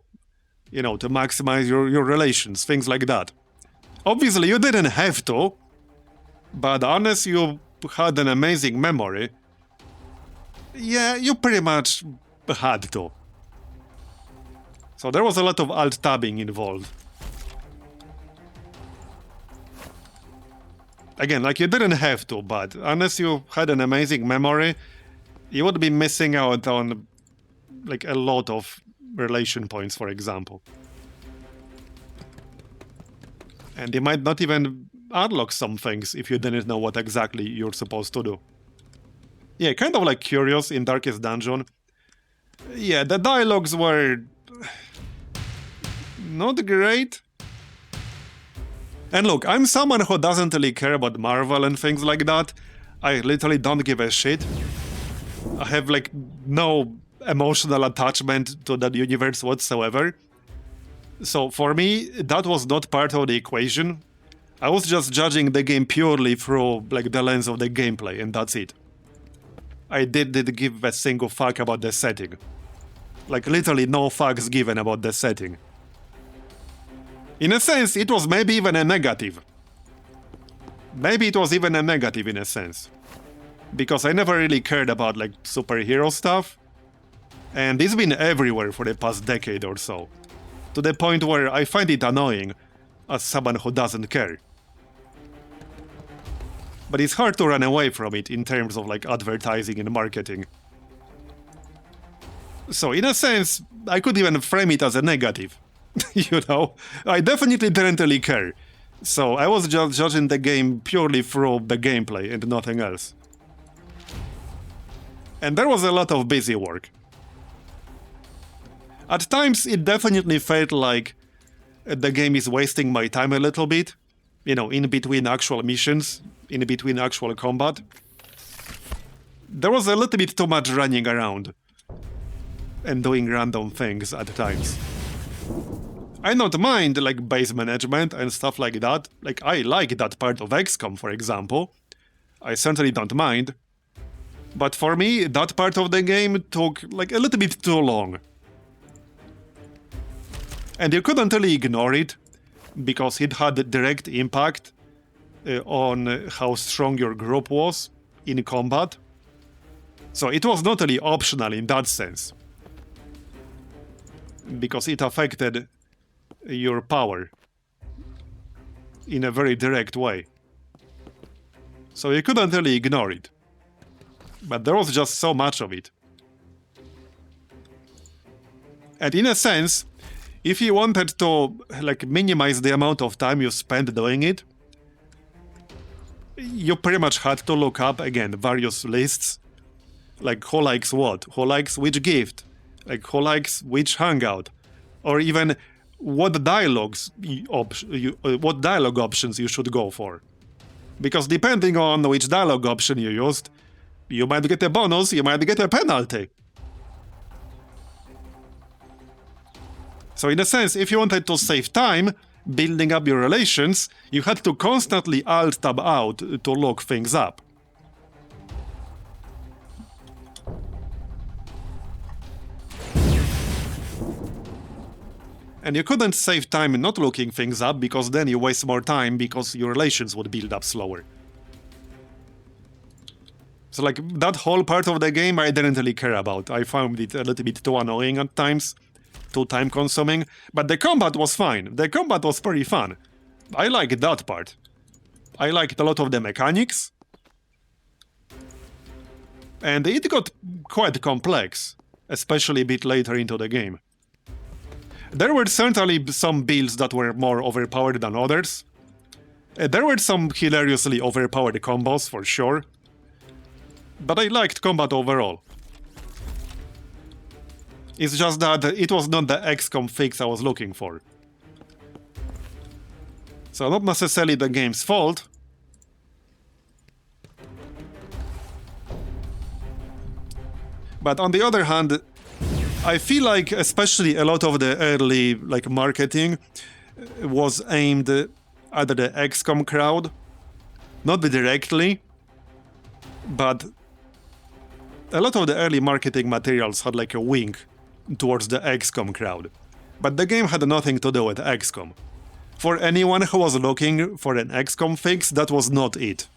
you know, to maximize your relations, things like that. Obviously, you didn't have to, but unless you had an amazing memory, yeah, you pretty much had to. So there was a lot of alt-tabbing involved. Again, like, you didn't have to, but unless you had an amazing memory, you would be missing out on, like, a lot of relation points, for example. And you might not even unlock some things if you didn't know what exactly you're supposed to do. Yeah, kind of like Curious in Darkest Dungeon. Yeah, the dialogues were not great. And look, I'm someone who doesn't really care about Marvel and things like that. I literally don't give a shit. I have like no emotional attachment to that universe whatsoever. So for me, that was not part of the equation. I was just judging the game purely through like the lens of the gameplay, and that's it. I didn't give a single fuck about the setting. Like, literally no fucks given about the setting. In a sense, it was maybe even a negative. Maybe it was even a negative in a sense. Because I never really cared about, like, superhero stuff. And it's been everywhere for the past decade or so. To the point where I find it annoying as someone who doesn't care. But it's hard to run away from it in terms of, like, advertising and marketing. So, in a sense, I could even frame it as a negative. You know? I definitely didn't really care. So, I was just judging the game purely through the gameplay and nothing else. And there was a lot of busy work. At times, it definitely felt like the game is wasting my time a little bit. You know, in between actual missions, in between actual combat. There was a little bit too much running around and doing random things at times. I don't mind, like, base management and stuff like that. Like, I like that part of XCOM, for example. I certainly don't mind. But for me, that part of the game took, like, a little bit too long. And you couldn't really ignore it, because it had a direct impact on how strong your group was in combat. So it was not really optional in that sense. Because it affected your power in a very direct way. So you couldn't really ignore it. But there was just so much of it. And in a sense, if you wanted to, like, minimize the amount of time you spend doing it, you pretty much had to look up, again, various lists. Like, who likes what? Who likes which gift? Like, who likes which hangout? Or even what dialogue options you should go for. Because depending on which dialogue option you used, you might get a bonus, you might get a penalty. So in a sense, if you wanted to save time building up your relations, you had to constantly alt-tab out to look things up. And you couldn't save time not looking things up, because then you waste more time because your relations would build up slower. So like, that whole part of the game I didn't really care about. I found it a little bit too annoying at times, too time consuming, but the combat was fine. The combat was pretty fun. I liked that part. I liked a lot of the mechanics. And it got quite complex, especially a bit later into the game. There were certainly some builds that were more overpowered than others. There were some hilariously overpowered combos, for sure. But I liked combat overall. It's just that it was not the XCOM fix I was looking for. So not necessarily the game's fault. But on the other hand, I feel like especially a lot of the early like marketing was aimed at the XCOM crowd. Not directly, but a lot of the early marketing materials had like a wink towards the XCOM crowd. But the game had nothing to do with XCOM. For anyone who was looking for an XCOM fix, that was not it.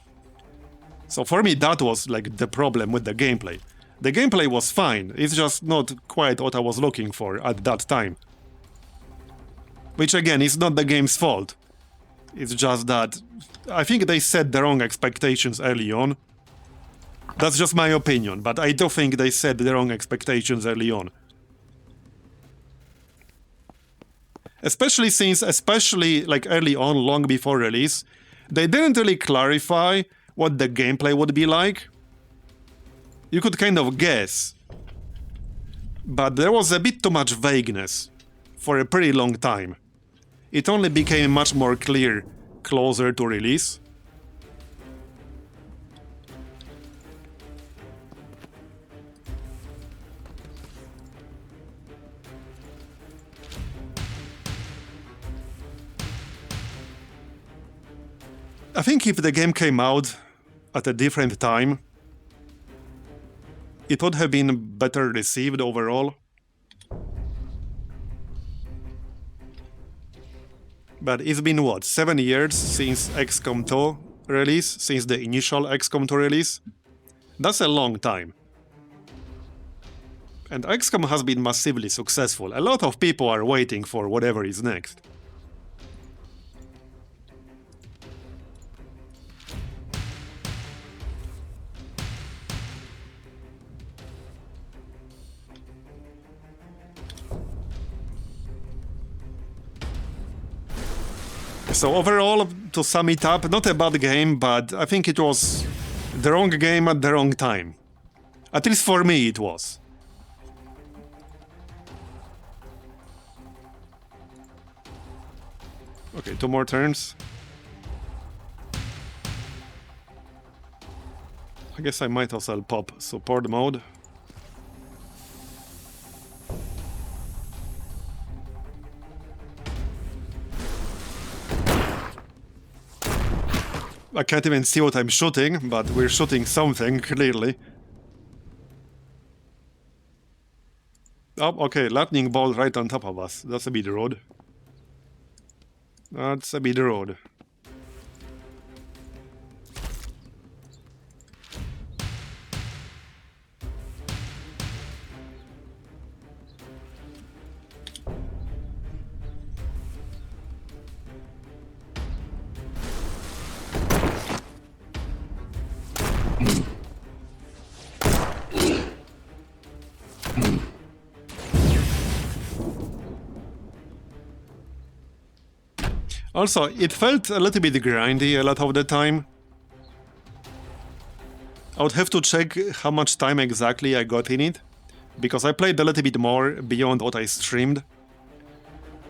So for me, that was like the problem with the gameplay. The gameplay was fine, it's just not quite what I was looking for at that time. Which again, is not the game's fault. It's just that I think they set the wrong expectations early on. That's just my opinion, but I do think they set the wrong expectations early on. Especially since, like early on, long before release, they didn't really clarify what the gameplay would be like. You could kind of guess. But there was a bit too much vagueness for a pretty long time. It only became much more clear closer to release. I think if the game came out at a different time, it would have been better received overall. But it's been what, 7 years since XCOM 2 release, since the initial XCOM 2 release? That's a long time. And XCOM has been massively successful. A lot of people are waiting for whatever is next. So overall, to sum it up, not a bad game, but I think it was the wrong game at the wrong time. At least for me it was. Okay, 2 more turns. I guess I might as well pop support mode. I can't even see what I'm shooting, but we're shooting something, clearly. Oh, okay, lightning bolt right on top of us. That's a bit rude. That's a bit rude. Also, it felt a little bit grindy a lot of the time. I would have to check how much time exactly I got in it, because I played a little bit more beyond what I streamed.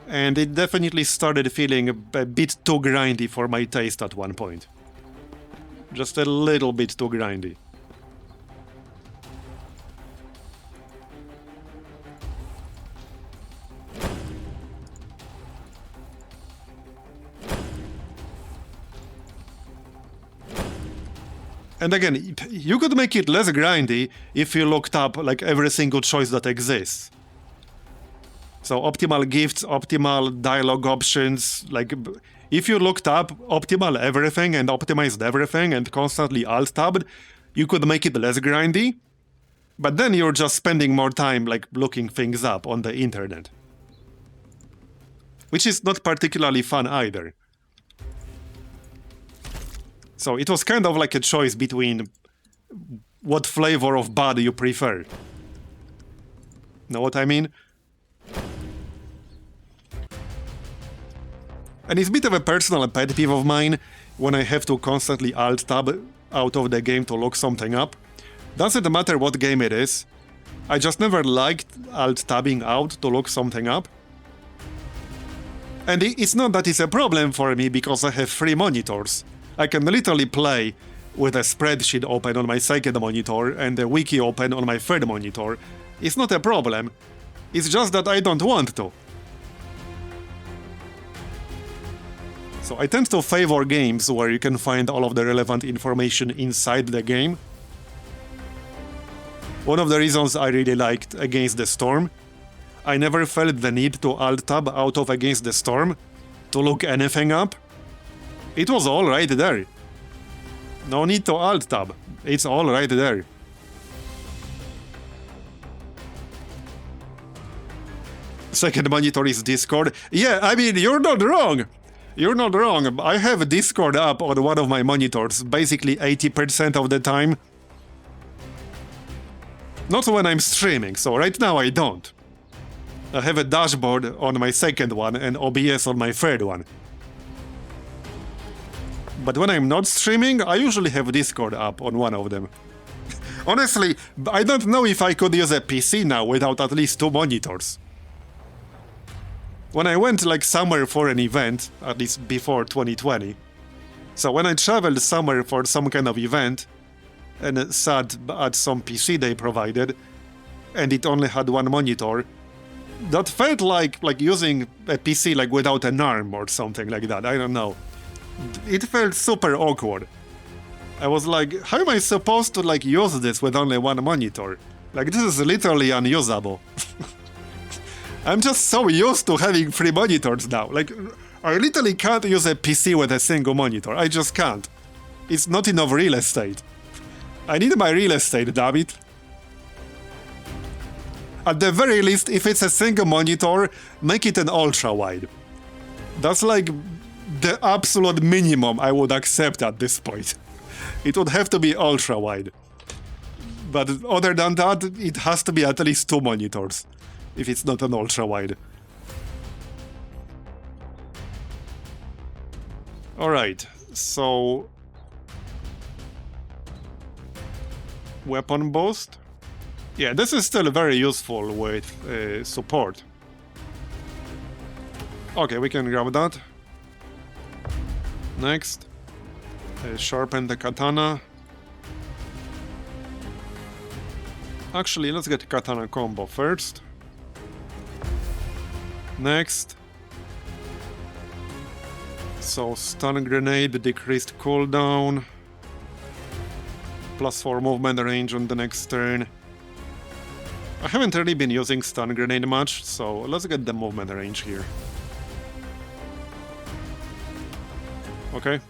And it definitely started feeling a bit too grindy for my taste at one point. Just a little bit too grindy. And again, you could make it less grindy if you looked up like every single choice that exists. So optimal gifts, optimal dialogue options, like if you looked up optimal everything and optimized everything and constantly alt-tabbed, you could make it less grindy, but then you're just spending more time like looking things up on the internet. Which is not particularly fun either. So it was kind of like a choice between what flavor of bad you prefer. Know what I mean? And it's a bit of a personal pet peeve of mine when I have to constantly alt-tab out of the game to look something up. Doesn't matter what game it is. I just never liked alt-tabbing out to look something up. And it's not that it's a problem for me because I have 3 monitors. I can literally play with a spreadsheet open on my second monitor and a wiki open on my third monitor. It's not a problem. It's just that I don't want to. So I tend to favor games where you can find all of the relevant information inside the game. One of the reasons I really liked Against the Storm, I never felt the need to alt-tab out of Against the Storm to look anything up. It was all right there. No need to alt-tab. It's all right there. Second monitor is Discord. Yeah, I mean, you're not wrong. You're not wrong. I have Discord up on one of my monitors, basically 80% of the time. Not when I'm streaming, so right now I don't. I have a dashboard on my second one and OBS on my third one. But when I'm not streaming, I usually have Discord up on one of them. Honestly, I don't know if I could use a PC now without at least 2 monitors. When I went like somewhere for an event, at least before 2020, so when I traveled somewhere for some kind of event and sat at some PC they provided, and it only had 1 monitor, that felt like using a PC like without an arm or something like that. I don't know. It felt super awkward. I was like, how am I supposed to like use this with only 1 monitor? Like this is literally unusable. I'm just so used to having 3 monitors now. Like, I literally can't use a PC with a single monitor. I just can't. It's not enough real estate. I need my real estate, damn it. At the very least, if it's a single monitor, make it an ultra-wide. That's like the absolute minimum I would accept at this point. It would have to be ultra-wide. But other than that, it has to be at least 2 monitors. If it's not an ultra-wide. Alright, so... Weapon boost? Yeah, this is still very useful with support. Okay, we can grab that. Next. Sharpen the katana. Actually, let's get katana combo first. Next. So, stun grenade, decreased cooldown. +4 movement range on the next turn. I haven't really been using stun grenade much, so let's get the movement range here. Okay.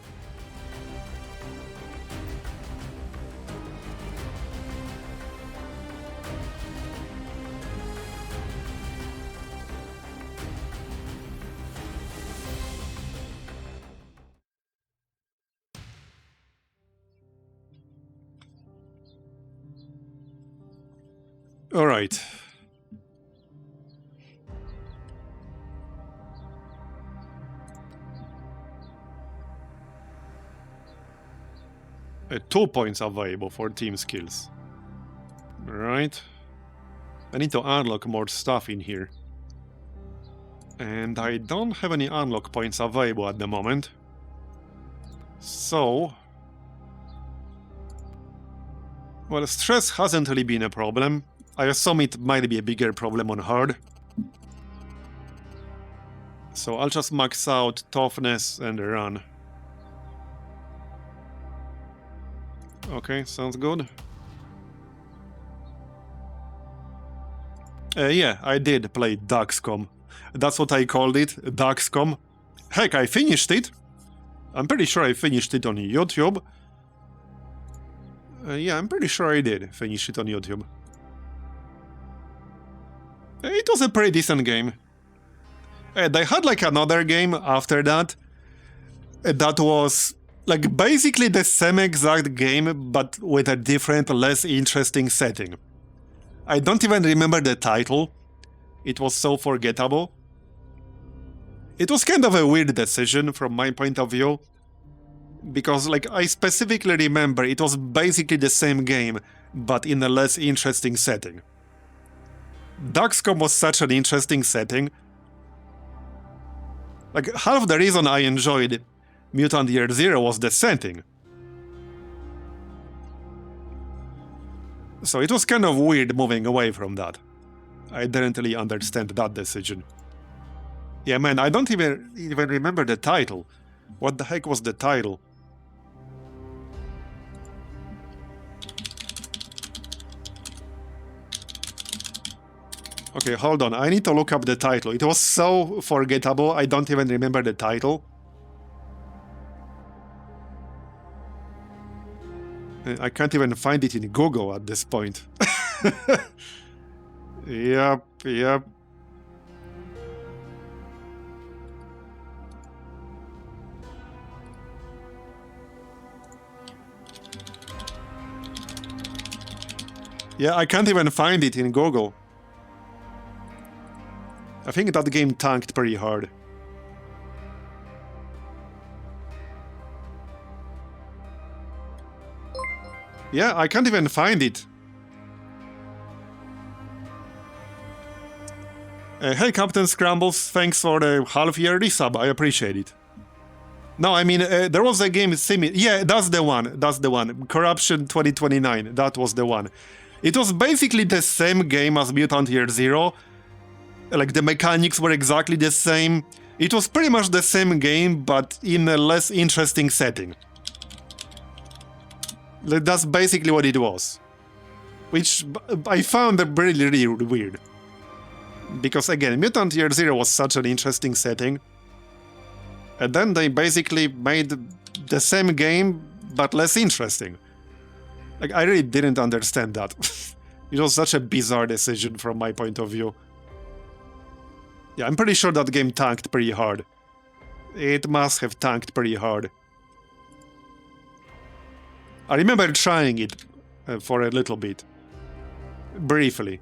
All right. 2 points available for team skills. Right. I need to unlock more stuff in here. And I don't have any unlock points available at the moment. So... Well, stress hasn't really been a problem. I assume it might be a bigger problem on hard. So I'll just max out toughness and run. Okay, sounds good. Yeah, I did play Daxcom. That's what I called it, Daxcom. Heck, I finished it. I'm pretty sure I finished it on YouTube. Yeah, I'm pretty sure I did finish it on YouTube. It was a pretty decent game. They had like another game after that. That was like basically the same exact game, but with a different, less interesting setting. I don't even remember the title. It was so forgettable. It was kind of a weird decision from my point of view. Because, like, I specifically remember it was basically the same game, but in a less interesting setting. Daxcom was such an interesting setting. Like, half the reason I enjoyed Mutant Year Zero was the setting. So it was kind of weird moving away from that. I didn't really understand that decision. Yeah, man, I don't even remember the title. What the heck was the title? Okay, hold on. I need to look up the title. It was so forgettable, I don't even remember the title. I can't even find it in Google at this point. Yep. Yeah, I can't even find it in Google. I think that game tanked pretty hard. Yeah, I can't even find it. Hey, Captain Scrambles, thanks for the half-year resub, I appreciate it. No, I mean, there was a game similar. Yeah, that's the one. Corruption 2029, that was the one. It was basically the same game as Mutant Year Zero. Like, the mechanics were exactly the same. It was pretty much the same game, but in a less interesting setting. That's basically what it was. Which I found really, really weird. Because again, Mutant Year Zero was such an interesting setting. And then they basically made the same game, but less interesting. Like, I really didn't understand that. It was such a bizarre decision from my point of view. Yeah, I'm pretty sure that game tanked pretty hard. It must have tanked pretty hard. I remember trying it for a little bit. Briefly.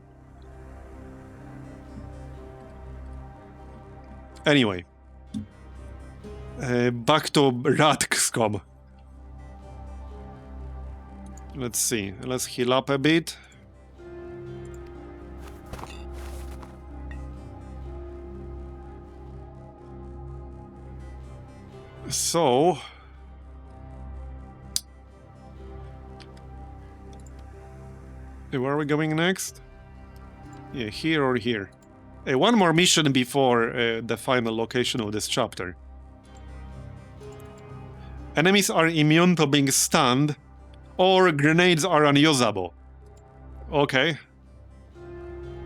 Anyway. Back to Ratxcom. Let's see. Let's heal up a bit. So... where are we going next? Yeah, here or here. One more mission before the final location of this chapter. Enemies are immune to being stunned, or grenades are unusable. Okay.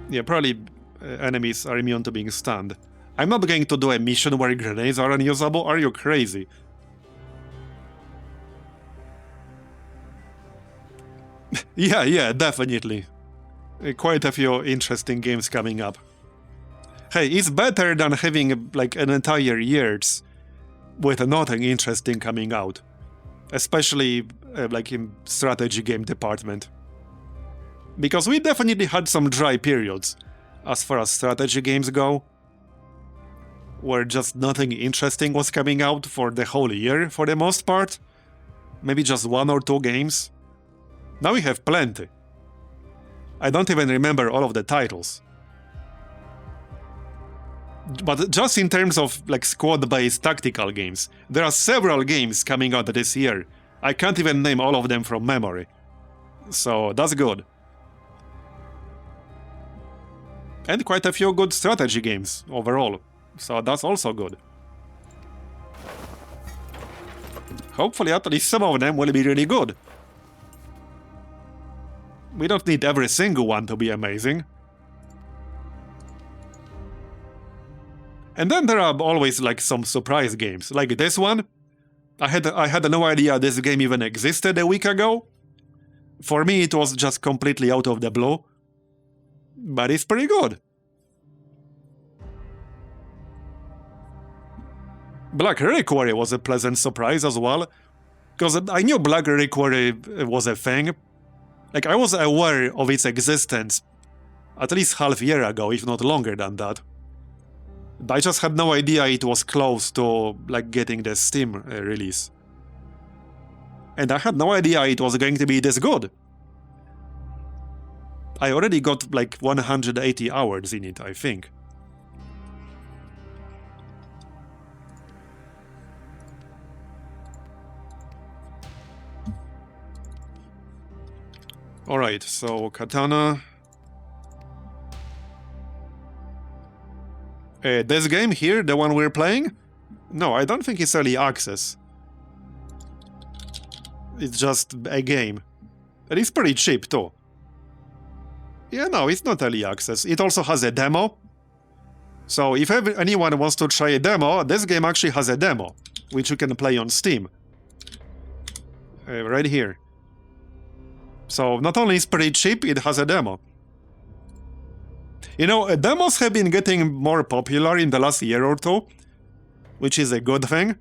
Yeah, probably enemies are immune to being stunned. I'm not going to do a mission where grenades are unusable, are you crazy? Yeah, definitely. Quite a few interesting games coming up. Hey, it's better than having like an entire years with nothing interesting coming out. Especially like in strategy game department. Because we definitely had some dry periods as far as strategy games go. Where just nothing interesting was coming out for the whole year for the most part. Maybe just 1 or 2 games. Now we have plenty. I don't even remember all of the titles. But just in terms of like squad-based tactical games, there are several games coming out this year. I can't even name all of them from memory. So that's good. And quite a few good strategy games overall. So that's also good. Hopefully at least some of them will be really good. We don't need every single one to be amazing. And then there are always like some surprise games, like this one. I had no idea this game even existed a week ago. For me, it was just completely out of the blue. But it's pretty good. Black Reliquary was a pleasant surprise as well. Because I knew Black Reliquary was a thing. Like, I was aware of its existence at least half a year ago, if not longer than that. I just had no idea it was close to, like, getting the Steam release. And I had no idea it was going to be this good. I already got, like, 180 hours in it, I think. Alright, so Katana... this game here, the one we're playing? No, I don't think it's early access. It's just a game. And it's pretty cheap, too. Yeah, no, it's not early access. It also has a demo. So if anyone wants to try a demo, this game actually has a demo, which you can play on Steam. Right here. So not only is it pretty cheap, it has a demo. You know, demos have been getting more popular in the last year or two, which is a good thing.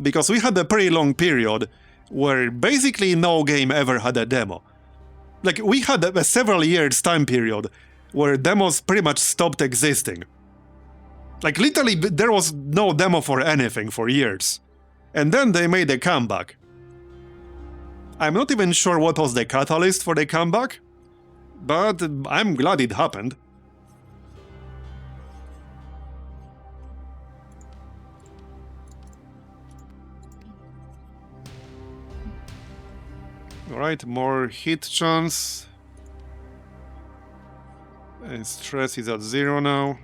Because we had a pretty long period where basically no game ever had a demo. Like, we had a several years time period where demos pretty much stopped existing. Like, literally, there was no demo for anything for years. And then they made a comeback. I'm not even sure what was the catalyst for the comeback, but I'm glad it happened. Alright, more hit chance. And stress is at 0 now.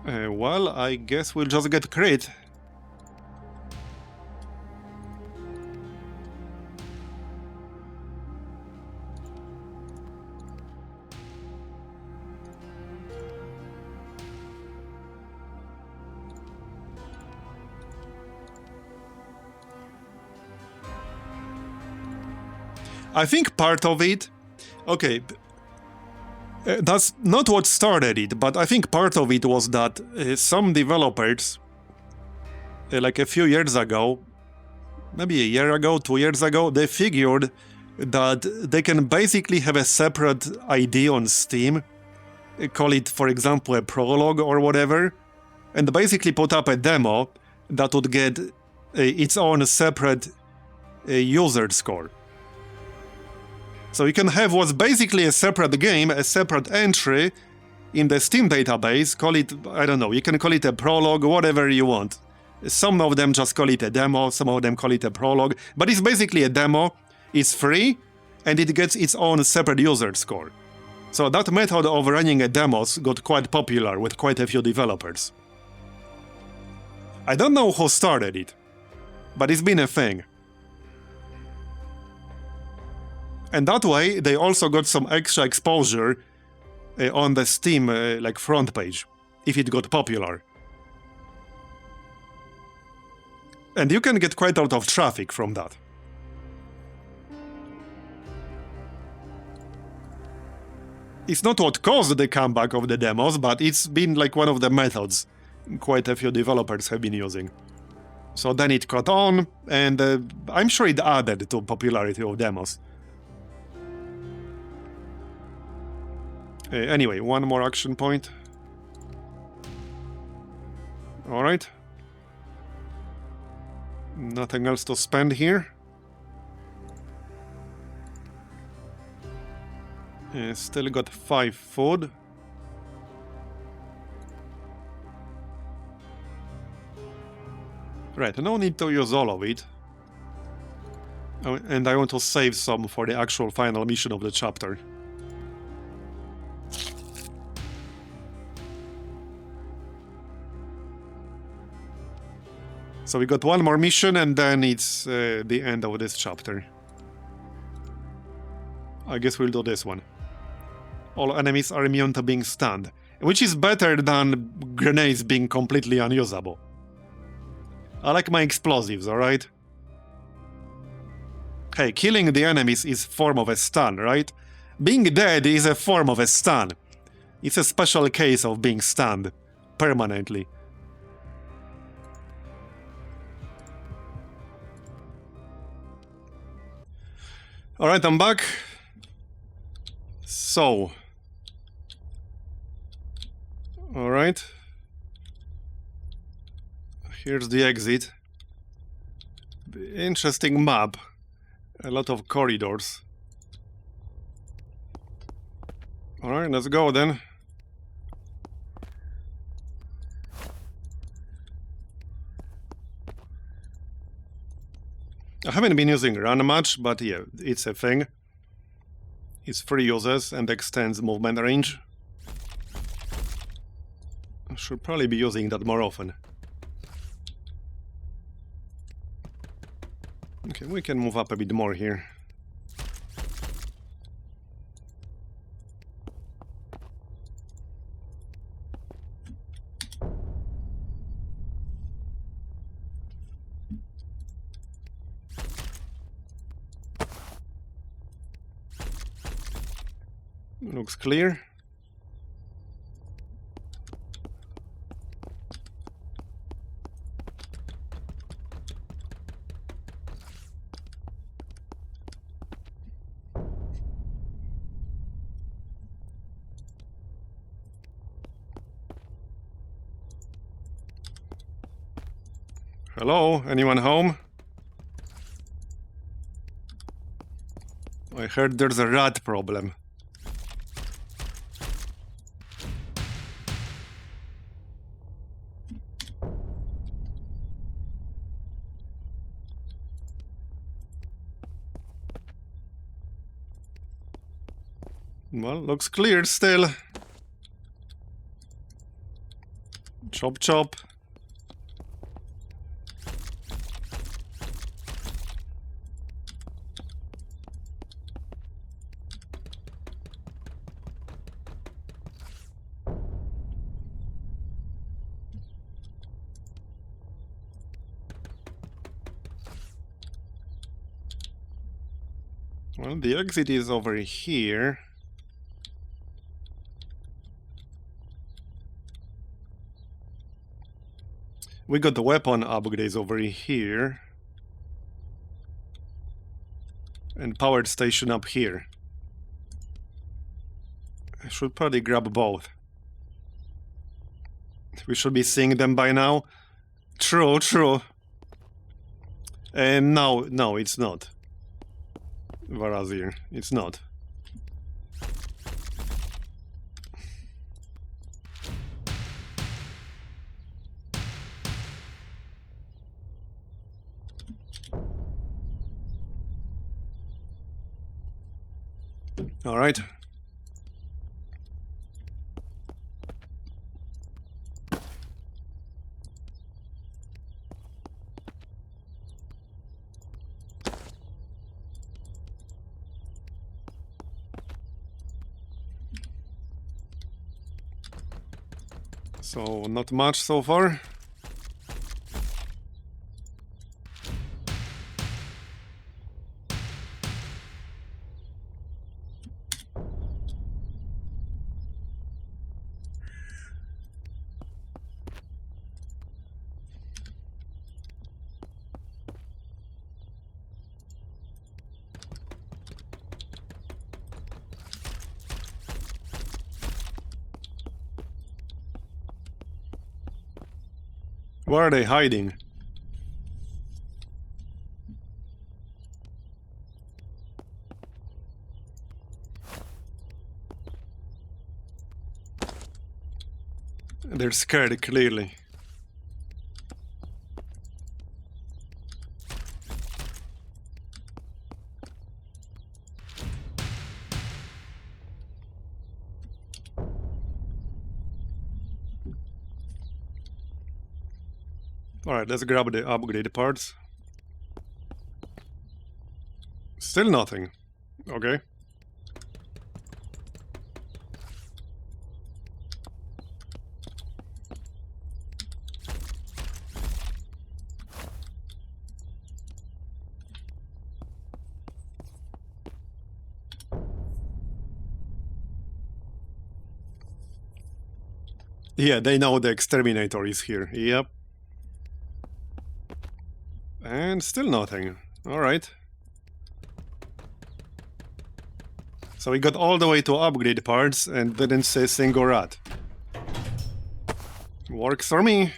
Well, I guess we'll just get crit. I think part of it... Okay, that's not what started it, but I think part of it was that some developers, like a few years ago, maybe a year ago, 2 years ago, they figured that they can basically have a separate ID on Steam, call it, for example, a Prologue or whatever, and basically put up a demo that would get its own separate user score. So you can have what's basically a separate game, a separate entry in the Steam database, call it, I don't know, you can call it a Prologue, whatever you want. Some of them just call it a demo, some of them call it a Prologue, but it's basically a demo, it's free, and it gets its own separate user score. So that method of running a demos got quite popular with quite a few developers. I don't know who started it, but it's been a thing. And that way, they also got some extra exposure on the Steam like front page, if it got popular. And you can get quite a lot of traffic from that. It's not what caused the comeback of the demos, but it's been like one of the methods quite a few developers have been using. So then it caught on, and I'm sure it added to popularity of demos. Anyway, one more action point. Alright. Nothing else to spend here. Still got 5 food. Right, no need to use all of it. Oh, and I want to save some for the actual final mission of the chapter. So we got one more mission, and then it's the end of this chapter. I guess we'll do this one. All enemies are immune to being stunned. Which is better than grenades being completely unusable. I like my explosives, alright? Hey, killing the enemies is form of a stun, right? Being dead is a form of a stun. It's a special case of being stunned permanently. Alright, I'm back. So. Alright. Here's the exit. Interesting map. A lot of corridors. Alright, let's go then. I haven't been using run much, but yeah, it's a thing. It's free uses and extends movement range. I should probably be using that more often. Okay, we can move up a bit more here. Looks clear. Hello, anyone home? I heard there's a rat problem. Well, looks clear still. Chop chop. Well, the exit is over here. We got the weapon upgrades over here. And powered station up here. I should probably grab both. We should be seeing them by now. True, true. And no, it's not. Varazir, it's not. All right. So, not much so far. Where are they hiding? They're scared, clearly. Alright, let's grab the upgrade parts. Still nothing. Okay. Yeah, they know the exterminator is here. Yep. And still nothing. Alright. So we got all the way to upgrade parts and didn't say single rat. Works for me.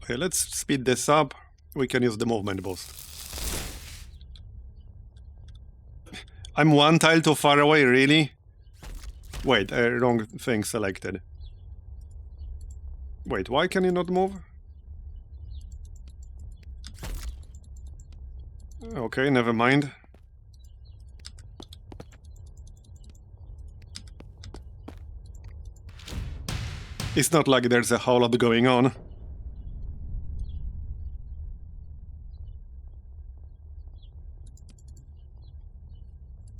Okay, let's speed this up. We can use the movement boost. I'm one tile too far away, really? Wait, wrong thing selected. Wait, why can you not move? Okay, never mind. It's not like there's a whole lot going on.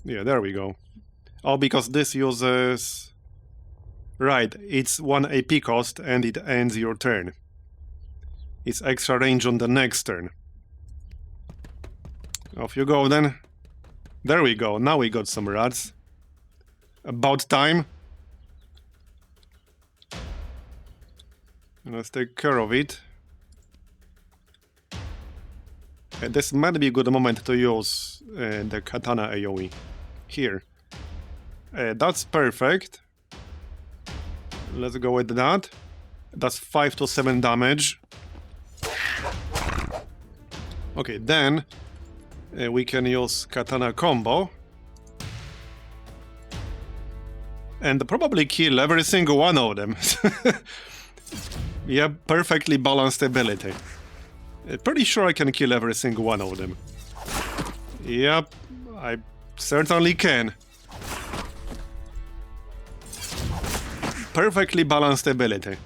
Yeah, there we go. Oh, because this uses... Right, it's 1 AP cost and it ends your turn. It's extra range on the next turn. Off you go then. There we go, now we got some rats. About time. Let's take care of it. This might be a good moment to use the katana AoE. Here. That's perfect. Let's go with that. That's 5 to 7 damage. Okay, then we can use katana combo. And probably kill every single one of them. Yeah, perfectly balanced ability. Pretty sure I can kill every single one of them. Yep, I certainly can. Perfectly balanced ability.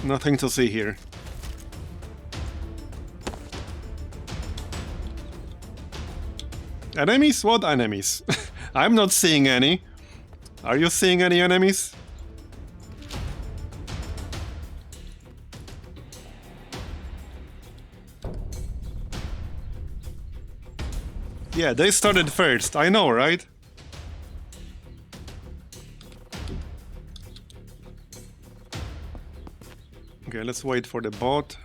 Nothing to see here. Enemies? What enemies? I'm not seeing any. Are you seeing any enemies? Yeah, they started first, I know, right? Okay, let's wait for the bot.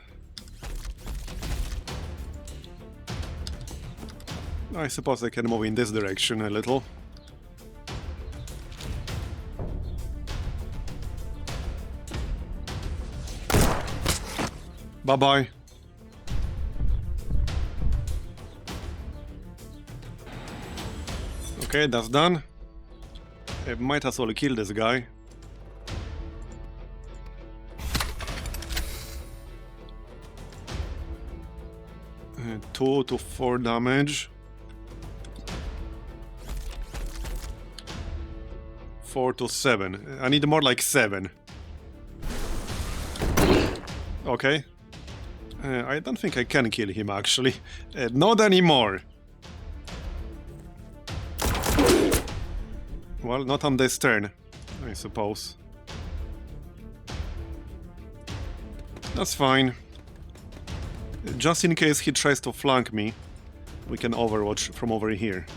I suppose I can move in this direction a little. Bye-bye. Okay, that's done. I might as well kill this guy. Uh, 2 to 4 damage. 4 to 7. I need more like 7. Okay. I don't think I can kill him, actually. Not anymore. Well, not on this turn, I suppose. That's fine. Just in case he tries to flank me, we can Overwatch from over here.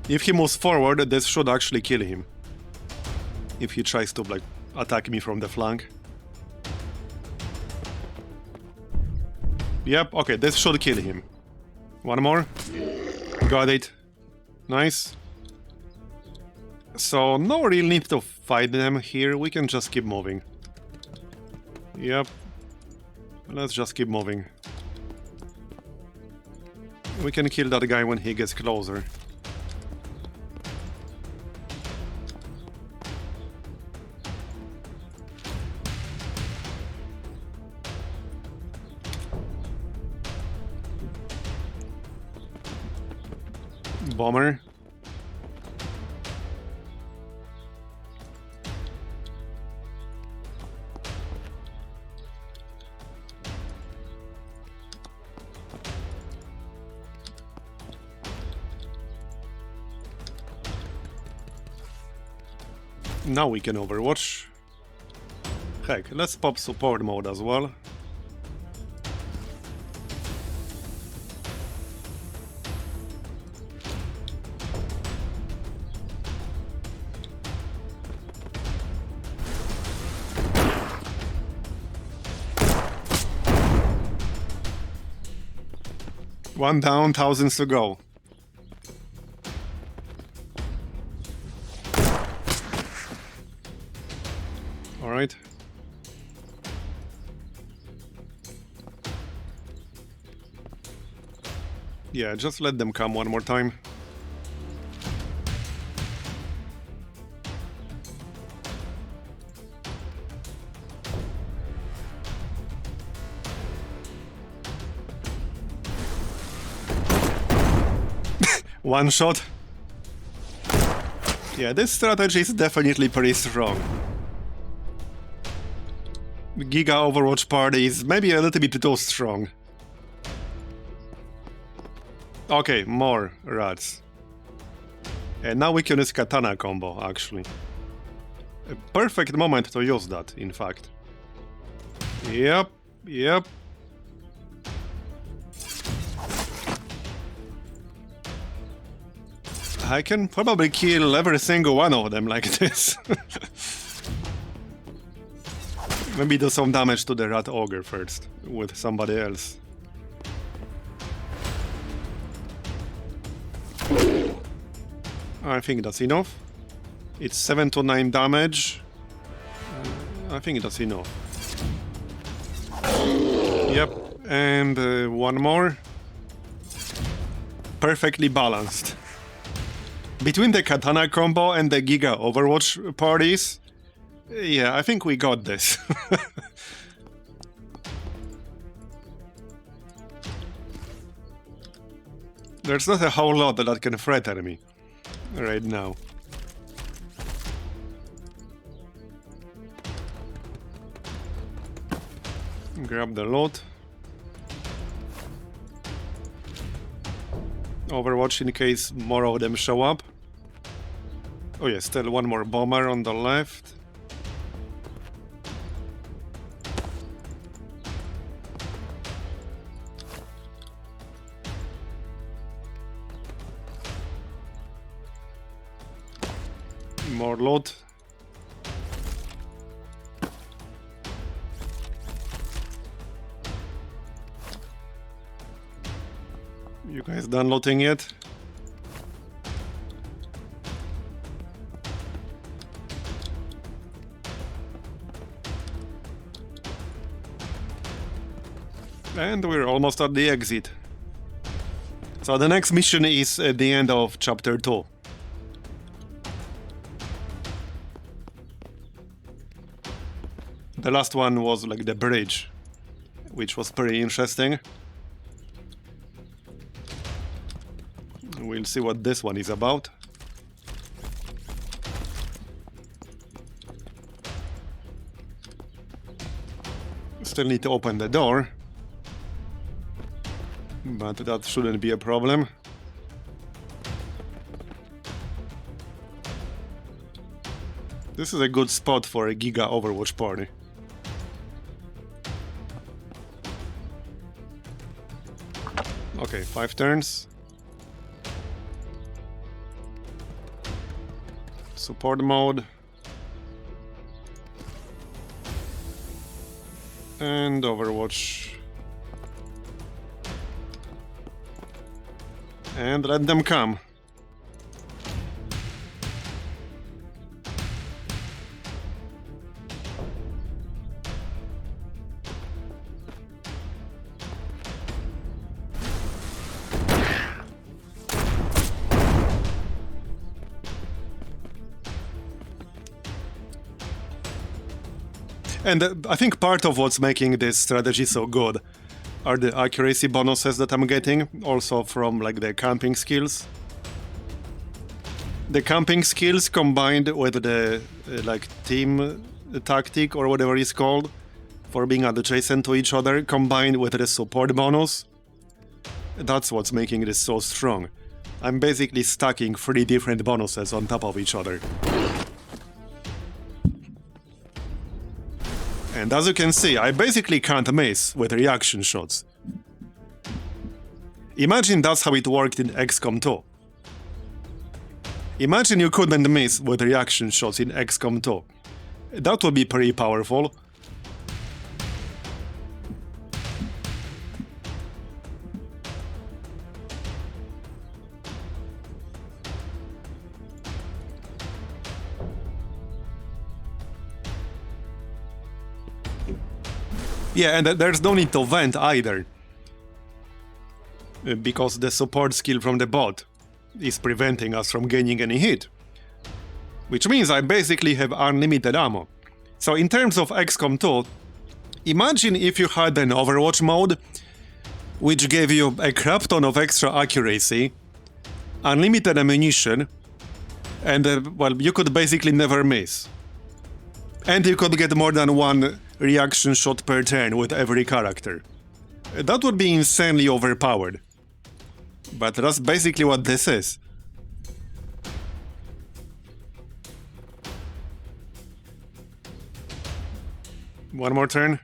If he moves forward, this should actually kill him. If he tries to, like, attack me from the flank. Yep, okay, this should kill him. One more. Got it. Nice. So, no real need to fight them here, we can just keep moving. Yep. Let's just keep moving. We can kill that guy when he gets closer. Bomber. Now we can Overwatch. Heck, let's pop support mode as well. One down, thousands to go. Alright. Yeah, just let them come one more time. One shot. Yeah, this strategy is definitely pretty strong. Giga Overwatch party is maybe a little bit too strong. Okay, more rats. And now we can use katana combo, actually. A perfect moment to use that, in fact. Yep, yep. I can probably kill every single one of them like this. Maybe do some damage to the rat ogre first, with somebody else. I think that's enough. It's 7 to 9 damage. I think that's enough. Yep, and one more. Perfectly balanced. Between the katana combo and the Giga Overwatch parties, yeah, I think we got this. There's not a whole lot that can threaten me right now. Grab the loot. Overwatch in case more of them show up. Oh yeah, still one more bomber on the left. More loot. You guys done looting yet? And we're almost at the exit. So the next mission is at the end of chapter 2. The last one was like the bridge, which was pretty interesting. We'll see what this one is about. Still need to open the door, but that shouldn't be a problem. This is a good spot for a Giga Overwatch party. Okay, 5 turns. Support mode. And Overwatch. And let them come. And I think part of what's making this strategy so good are the accuracy bonuses that I'm getting, also from like the camping skills. The camping skills combined with the like team tactic or whatever it's called, for being adjacent to each other, combined with the support bonus. That's what's making this so strong. I'm basically stacking 3 different bonuses on top of each other. And as you can see, I basically can't miss with reaction shots. Imagine that's how it worked in XCOM 2. Imagine you couldn't miss with reaction shots in XCOM 2. That would be pretty powerful. Yeah, and there's no need to vent either. Because the support skill from the bot is preventing us from gaining any hit. Which means I basically have unlimited ammo. So in terms of XCOM 2, imagine if you had an Overwatch mode, which gave you a crap ton of extra accuracy, unlimited ammunition, and well, you could basically never miss. And you could get more than one reaction shot per turn with every character. That would be insanely overpowered. But that's basically what this is. One more turn.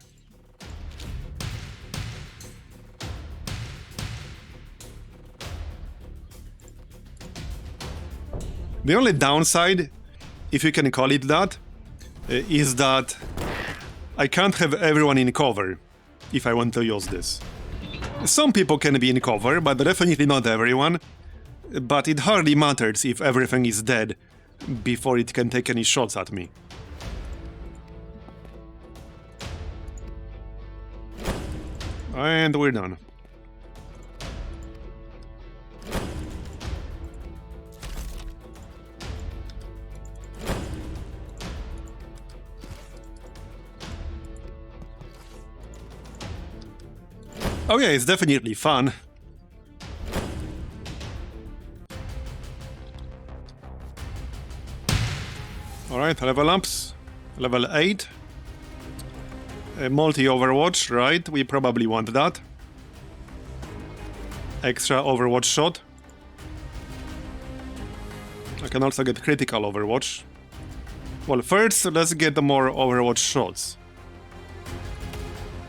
The only downside, if you can call it that, is that I can't have everyone in cover if I want to use this. Some people can be in cover, but definitely not everyone. But it hardly matters if everything is dead before it can take any shots at me. And we're done. Oh yeah, it's definitely fun. Alright, level ups. Level 8. Multi-Overwatch, right? We probably want that. Extra Overwatch shot. I can also get critical Overwatch. Well, first, let's get the more Overwatch shots.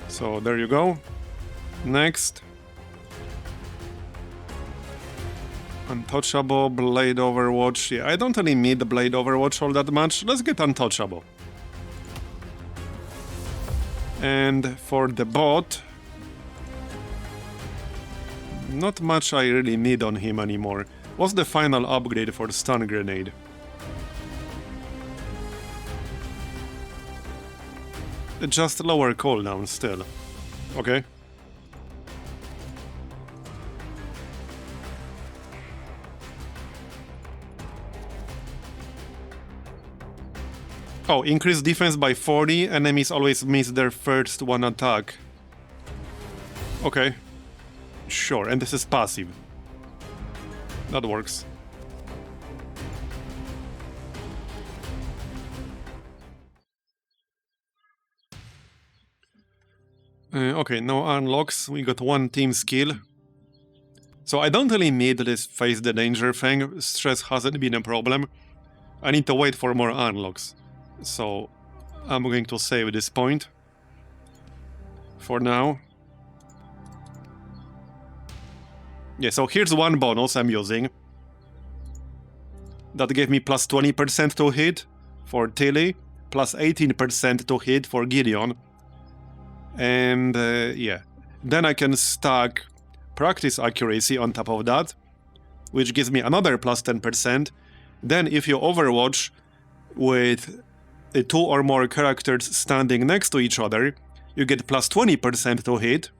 So, there you go. Next. Untouchable, Blade Overwatch. Yeah, I don't really need the Blade Overwatch all that much. Let's get Untouchable. And for the bot, not much I really need on him anymore. What's the final upgrade for the stun grenade? Just lower cooldown still. Okay. Oh, increase defense by 40, enemies always miss their first one attack. Okay. Sure, and this is passive. That works. Okay, no unlocks, we got one team skill. So I don't really need this face the danger thing, stress hasn't been a problem. I need to wait for more unlocks. So, I'm going to save this point for now. Yeah, so here's one bonus I'm using. That gave me plus 20% to hit for Tilly, plus 18% to hit for Gideon. And yeah, then I can stack practice accuracy on top of that, which gives me another plus 10%. Then if you Overwatch with 2 or more characters standing next to each other, you get plus 20% to hit.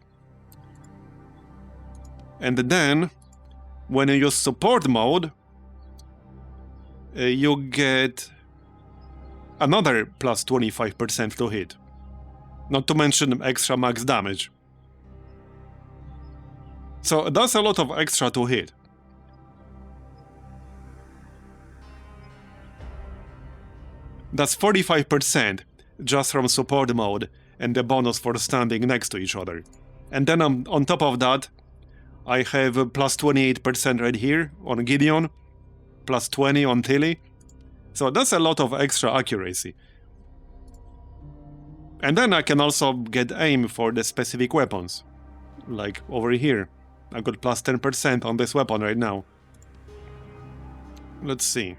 And then, when you use support mode, you get another plus 25% to hit. Not to mention extra max damage. So that's a lot of extra to hit. That's 45% just from support mode and the bonus for standing next to each other. And then on top of that, I have plus 28% right here on Gideon, plus 20 on Tilly. So that's a lot of extra accuracy. And then I can also get aim for the specific weapons. Like over here. I've got plus 10% on this weapon right now. Let's see.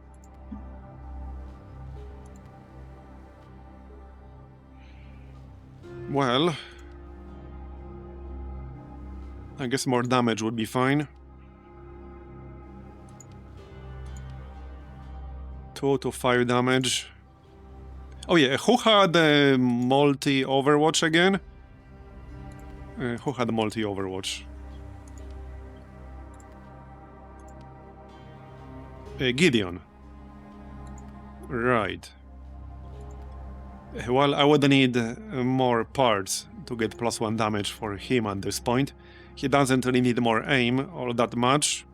Well, I guess more damage would be fine. 2 to 5 damage. Oh yeah, who had multi-Overwatch again? Who had multi-Overwatch? Gideon. Right. Well, I would need more parts to get +1 damage for him at this point. He doesn't really need more aim all that much.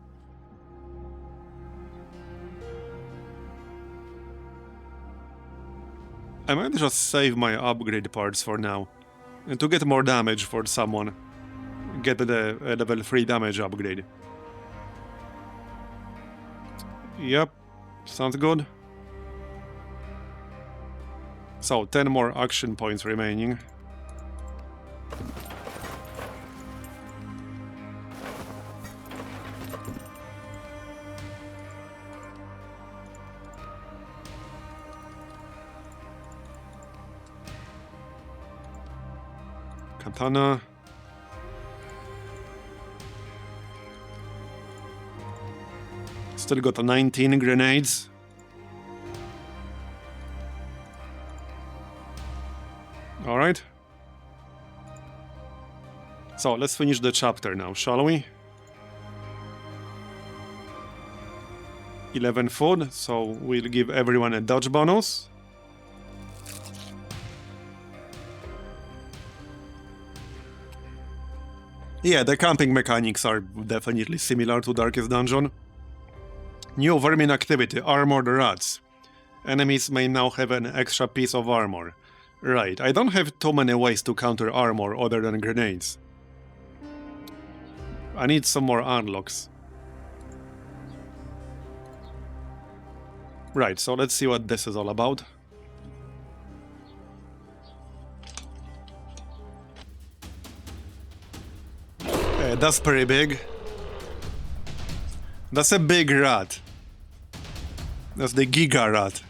I might just save my upgrade parts for now. And to get more damage for someone. Get the level 3 damage upgrade. Yep, sounds good. So, 10 more action points remaining. Katana. Still got 19 grenades. Alright. So, let's finish the chapter now, shall we? 11 food, so we'll give everyone a dodge bonus. Yeah, the camping mechanics are definitely similar to Darkest Dungeon. New vermin activity, Armored Rats. Enemies may now have an extra piece of armor. Right, I don't have too many ways to counter armor other than grenades. I need some more unlocks. Right, so let's see what this is all about. That's pretty big. That's a big rat. That's the Giga rat.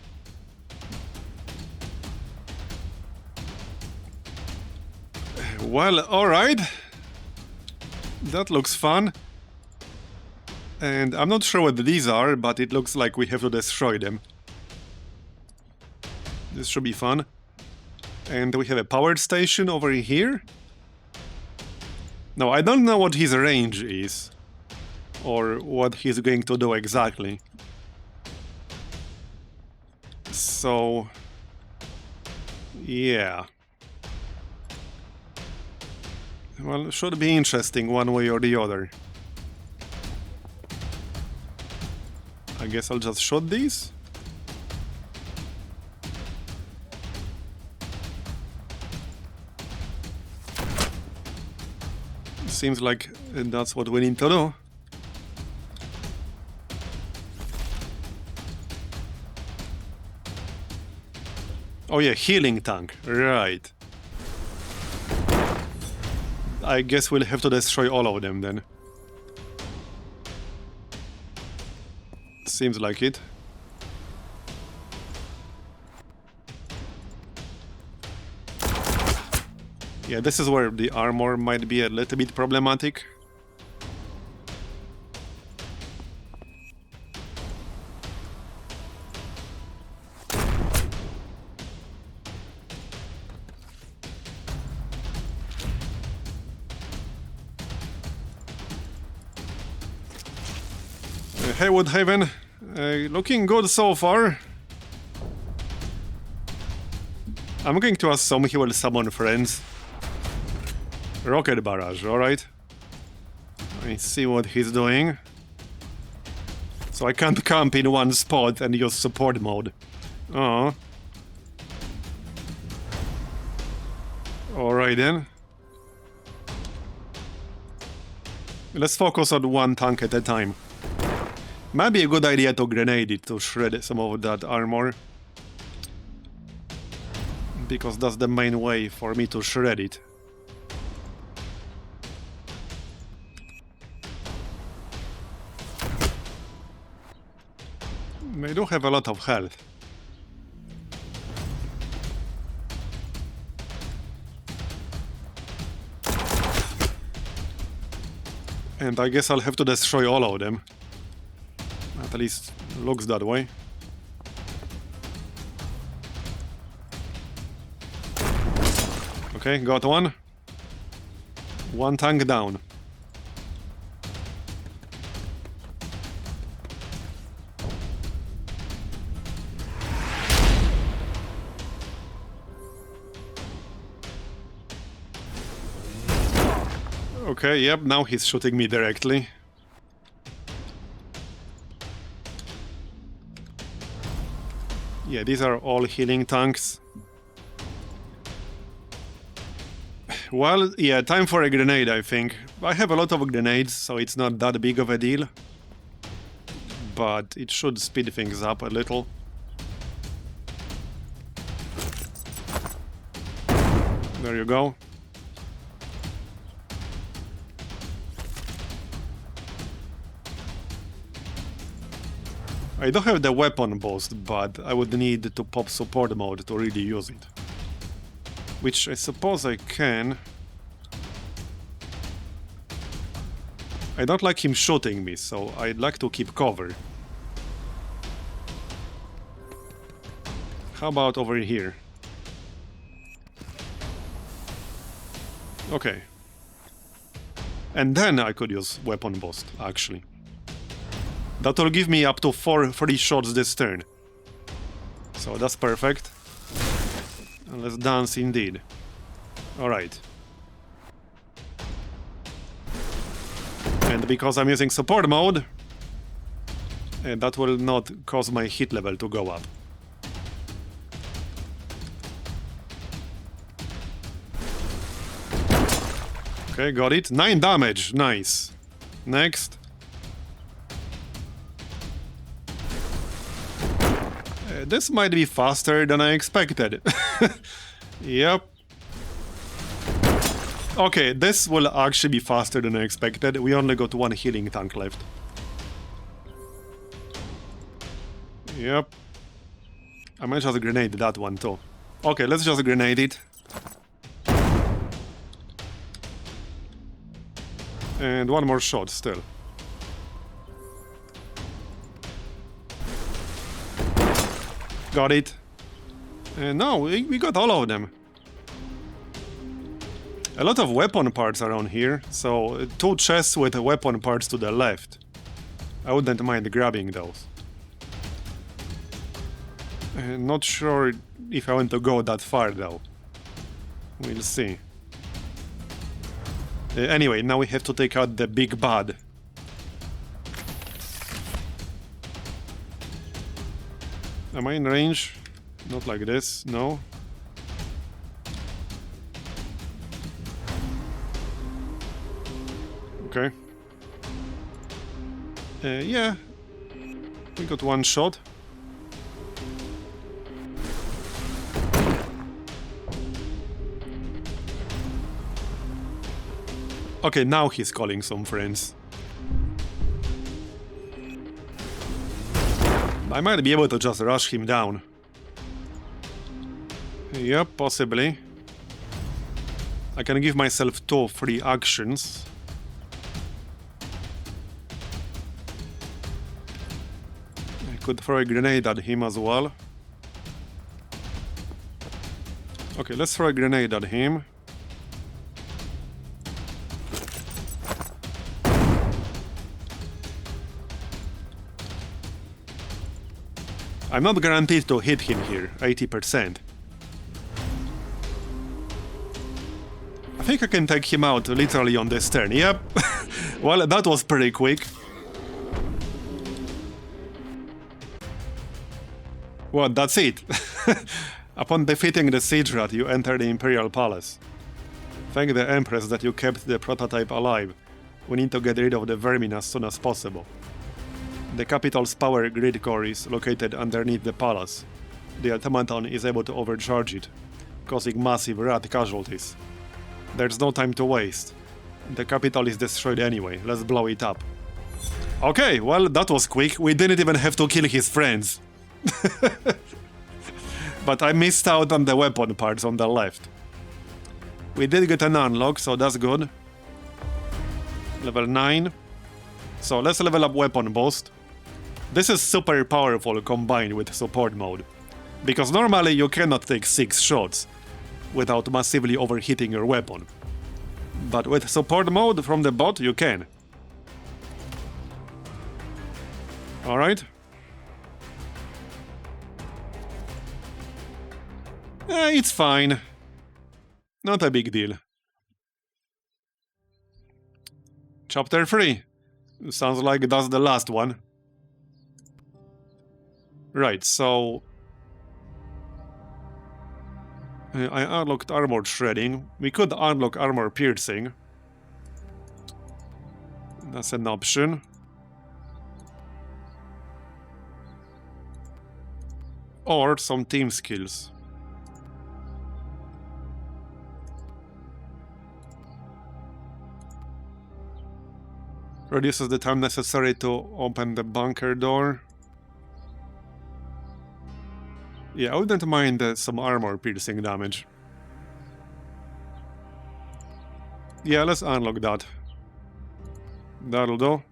Well, alright. That looks fun. And I'm not sure what these are, but it looks like we have to destroy them. This should be fun. And we have a power station over here. Now, I don't know what his range is. Or what he's going to do exactly. So... yeah. Well, should be interesting one way or the other. I guess I'll just shoot these. Seems like that's what we need to do. Oh yeah, healing tank, right. I guess we'll have to destroy all of them then. Seems like it. Yeah, this is where the armor might be a little bit problematic. Hey, Woodhaven. Looking good so far. I'm going to assume he will summon friends. Rocket barrage, alright. Let's see what he's doing. So I can't camp in one spot and use support mode. Oh. Alright then. Let's focus on one tank at a time. Might be a good idea to grenade it to shred some of that armor. because that's the main way for me to shred it. They do have a lot of health. And I guess I'll have to destroy all of them. At least looks that way. Okay, got one. One tank down. Okay, yep, now he's shooting me directly. Yeah, these are all healing tanks. Well, yeah, time for a grenade, I think. I have a lot of grenades, so it's not that big of a deal. But it should speed things up a little. There you go. I don't have the weapon boost, but I would need to pop support mode to really use it. Which I suppose I can. I don't like him shooting me, so I'd like to keep cover. How about over here? Okay. And then I could use weapon boost, actually. That will give me up to 4 free shots this turn. So that's perfect. And let's dance indeed. Alright. And because I'm using support mode, that will not cause my hit level to go up. Okay, got it. 9 damage. Nice. Next. This might be faster than I expected. Yep. Okay, this will actually be faster than I expected. We only got one healing tank left. Yep. I might just grenade that one too. Okay, let's just grenade it. And one more shot still. Got it. And now we got all of them. A lot of weapon parts around here, so 2 chests with weapon parts to the left. I wouldn't mind grabbing those. Not sure if I want to go that far though. We'll see. Anyway, now we have to take out the big bad. Am I in range? Not like this, no. Okay. Yeah. We got one shot. Okay, now he's calling some friends. I might be able to just rush him down. Yep, possibly. I can give myself 2 free actions. I could throw a grenade at him as well. Okay, let's throw a grenade at him. I'm not guaranteed to hit him here, 80%. I think I can take him out literally on this turn, yep. Well, that was pretty quick. Well, that's it. Upon defeating the siege rat, you enter the Imperial Palace. Thank the Empress that you kept the prototype alive. We need to get rid of the vermin as soon as possible. The capital's power grid core is located underneath the palace. The automaton is able to overcharge it. causing massive rat casualties. There's no time to waste. The capital is destroyed anyway, let's blow it up. Okay, well, that was quick. We didn't even have to kill his friends. But I missed out on the weapon parts on the left. We did get an unlock, so that's good. Level 9. So let's level up weapon boost. This is super powerful combined with support mode. Because normally you cannot take 6 shots without massively overheating your weapon. But with support mode from the bot you can. Alright. It's fine. Not a big deal. Chapter 3. Sounds like that's the last one. Right, so... I unlocked armor shredding. We could unlock armor piercing. That's an option. Or some team skills. Reduces the time necessary to open the bunker door. Yeah, I wouldn't mind some armor piercing damage. Yeah, let's unlock that. That'll do.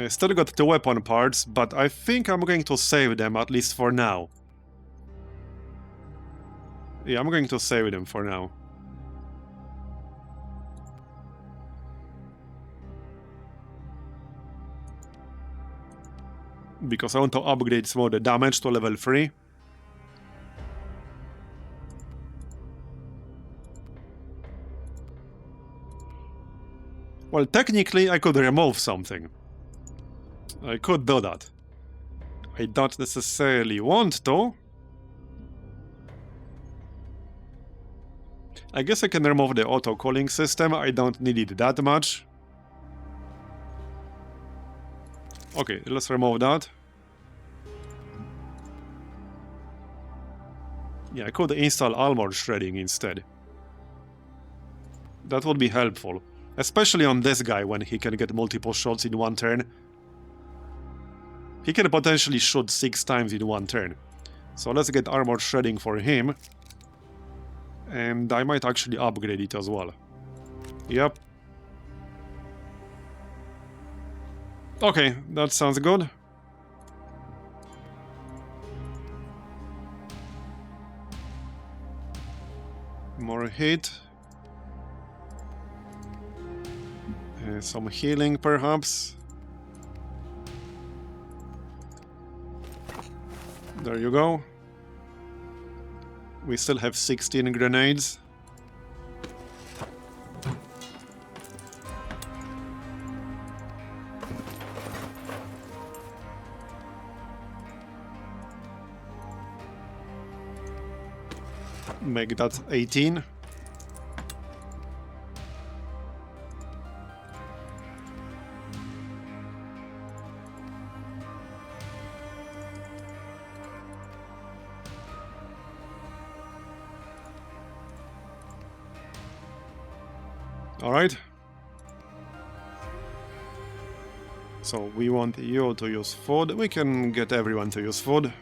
Still got 2 weapon parts, but I think I'm going to save them, at least for now. Yeah, I'm going to save them for now. Because I want to upgrade some of the damage to level 3. Well, technically I could remove something. I could do that. I don't necessarily want to. I guess I can remove the auto-calling system, I don't need it that much. Okay, let's remove that. Yeah, I could install armor shredding instead. That would be helpful. Especially on this guy when he can get multiple shots in one turn. He can potentially shoot 6 times in one turn. So let's get armor shredding for him. And I might actually upgrade it as well. Yep. Okay, that sounds good. More hit. Some healing, perhaps. There you go. We still have 16 grenades. Make that 18. Alright. So we want you to use food. We can get everyone to use food.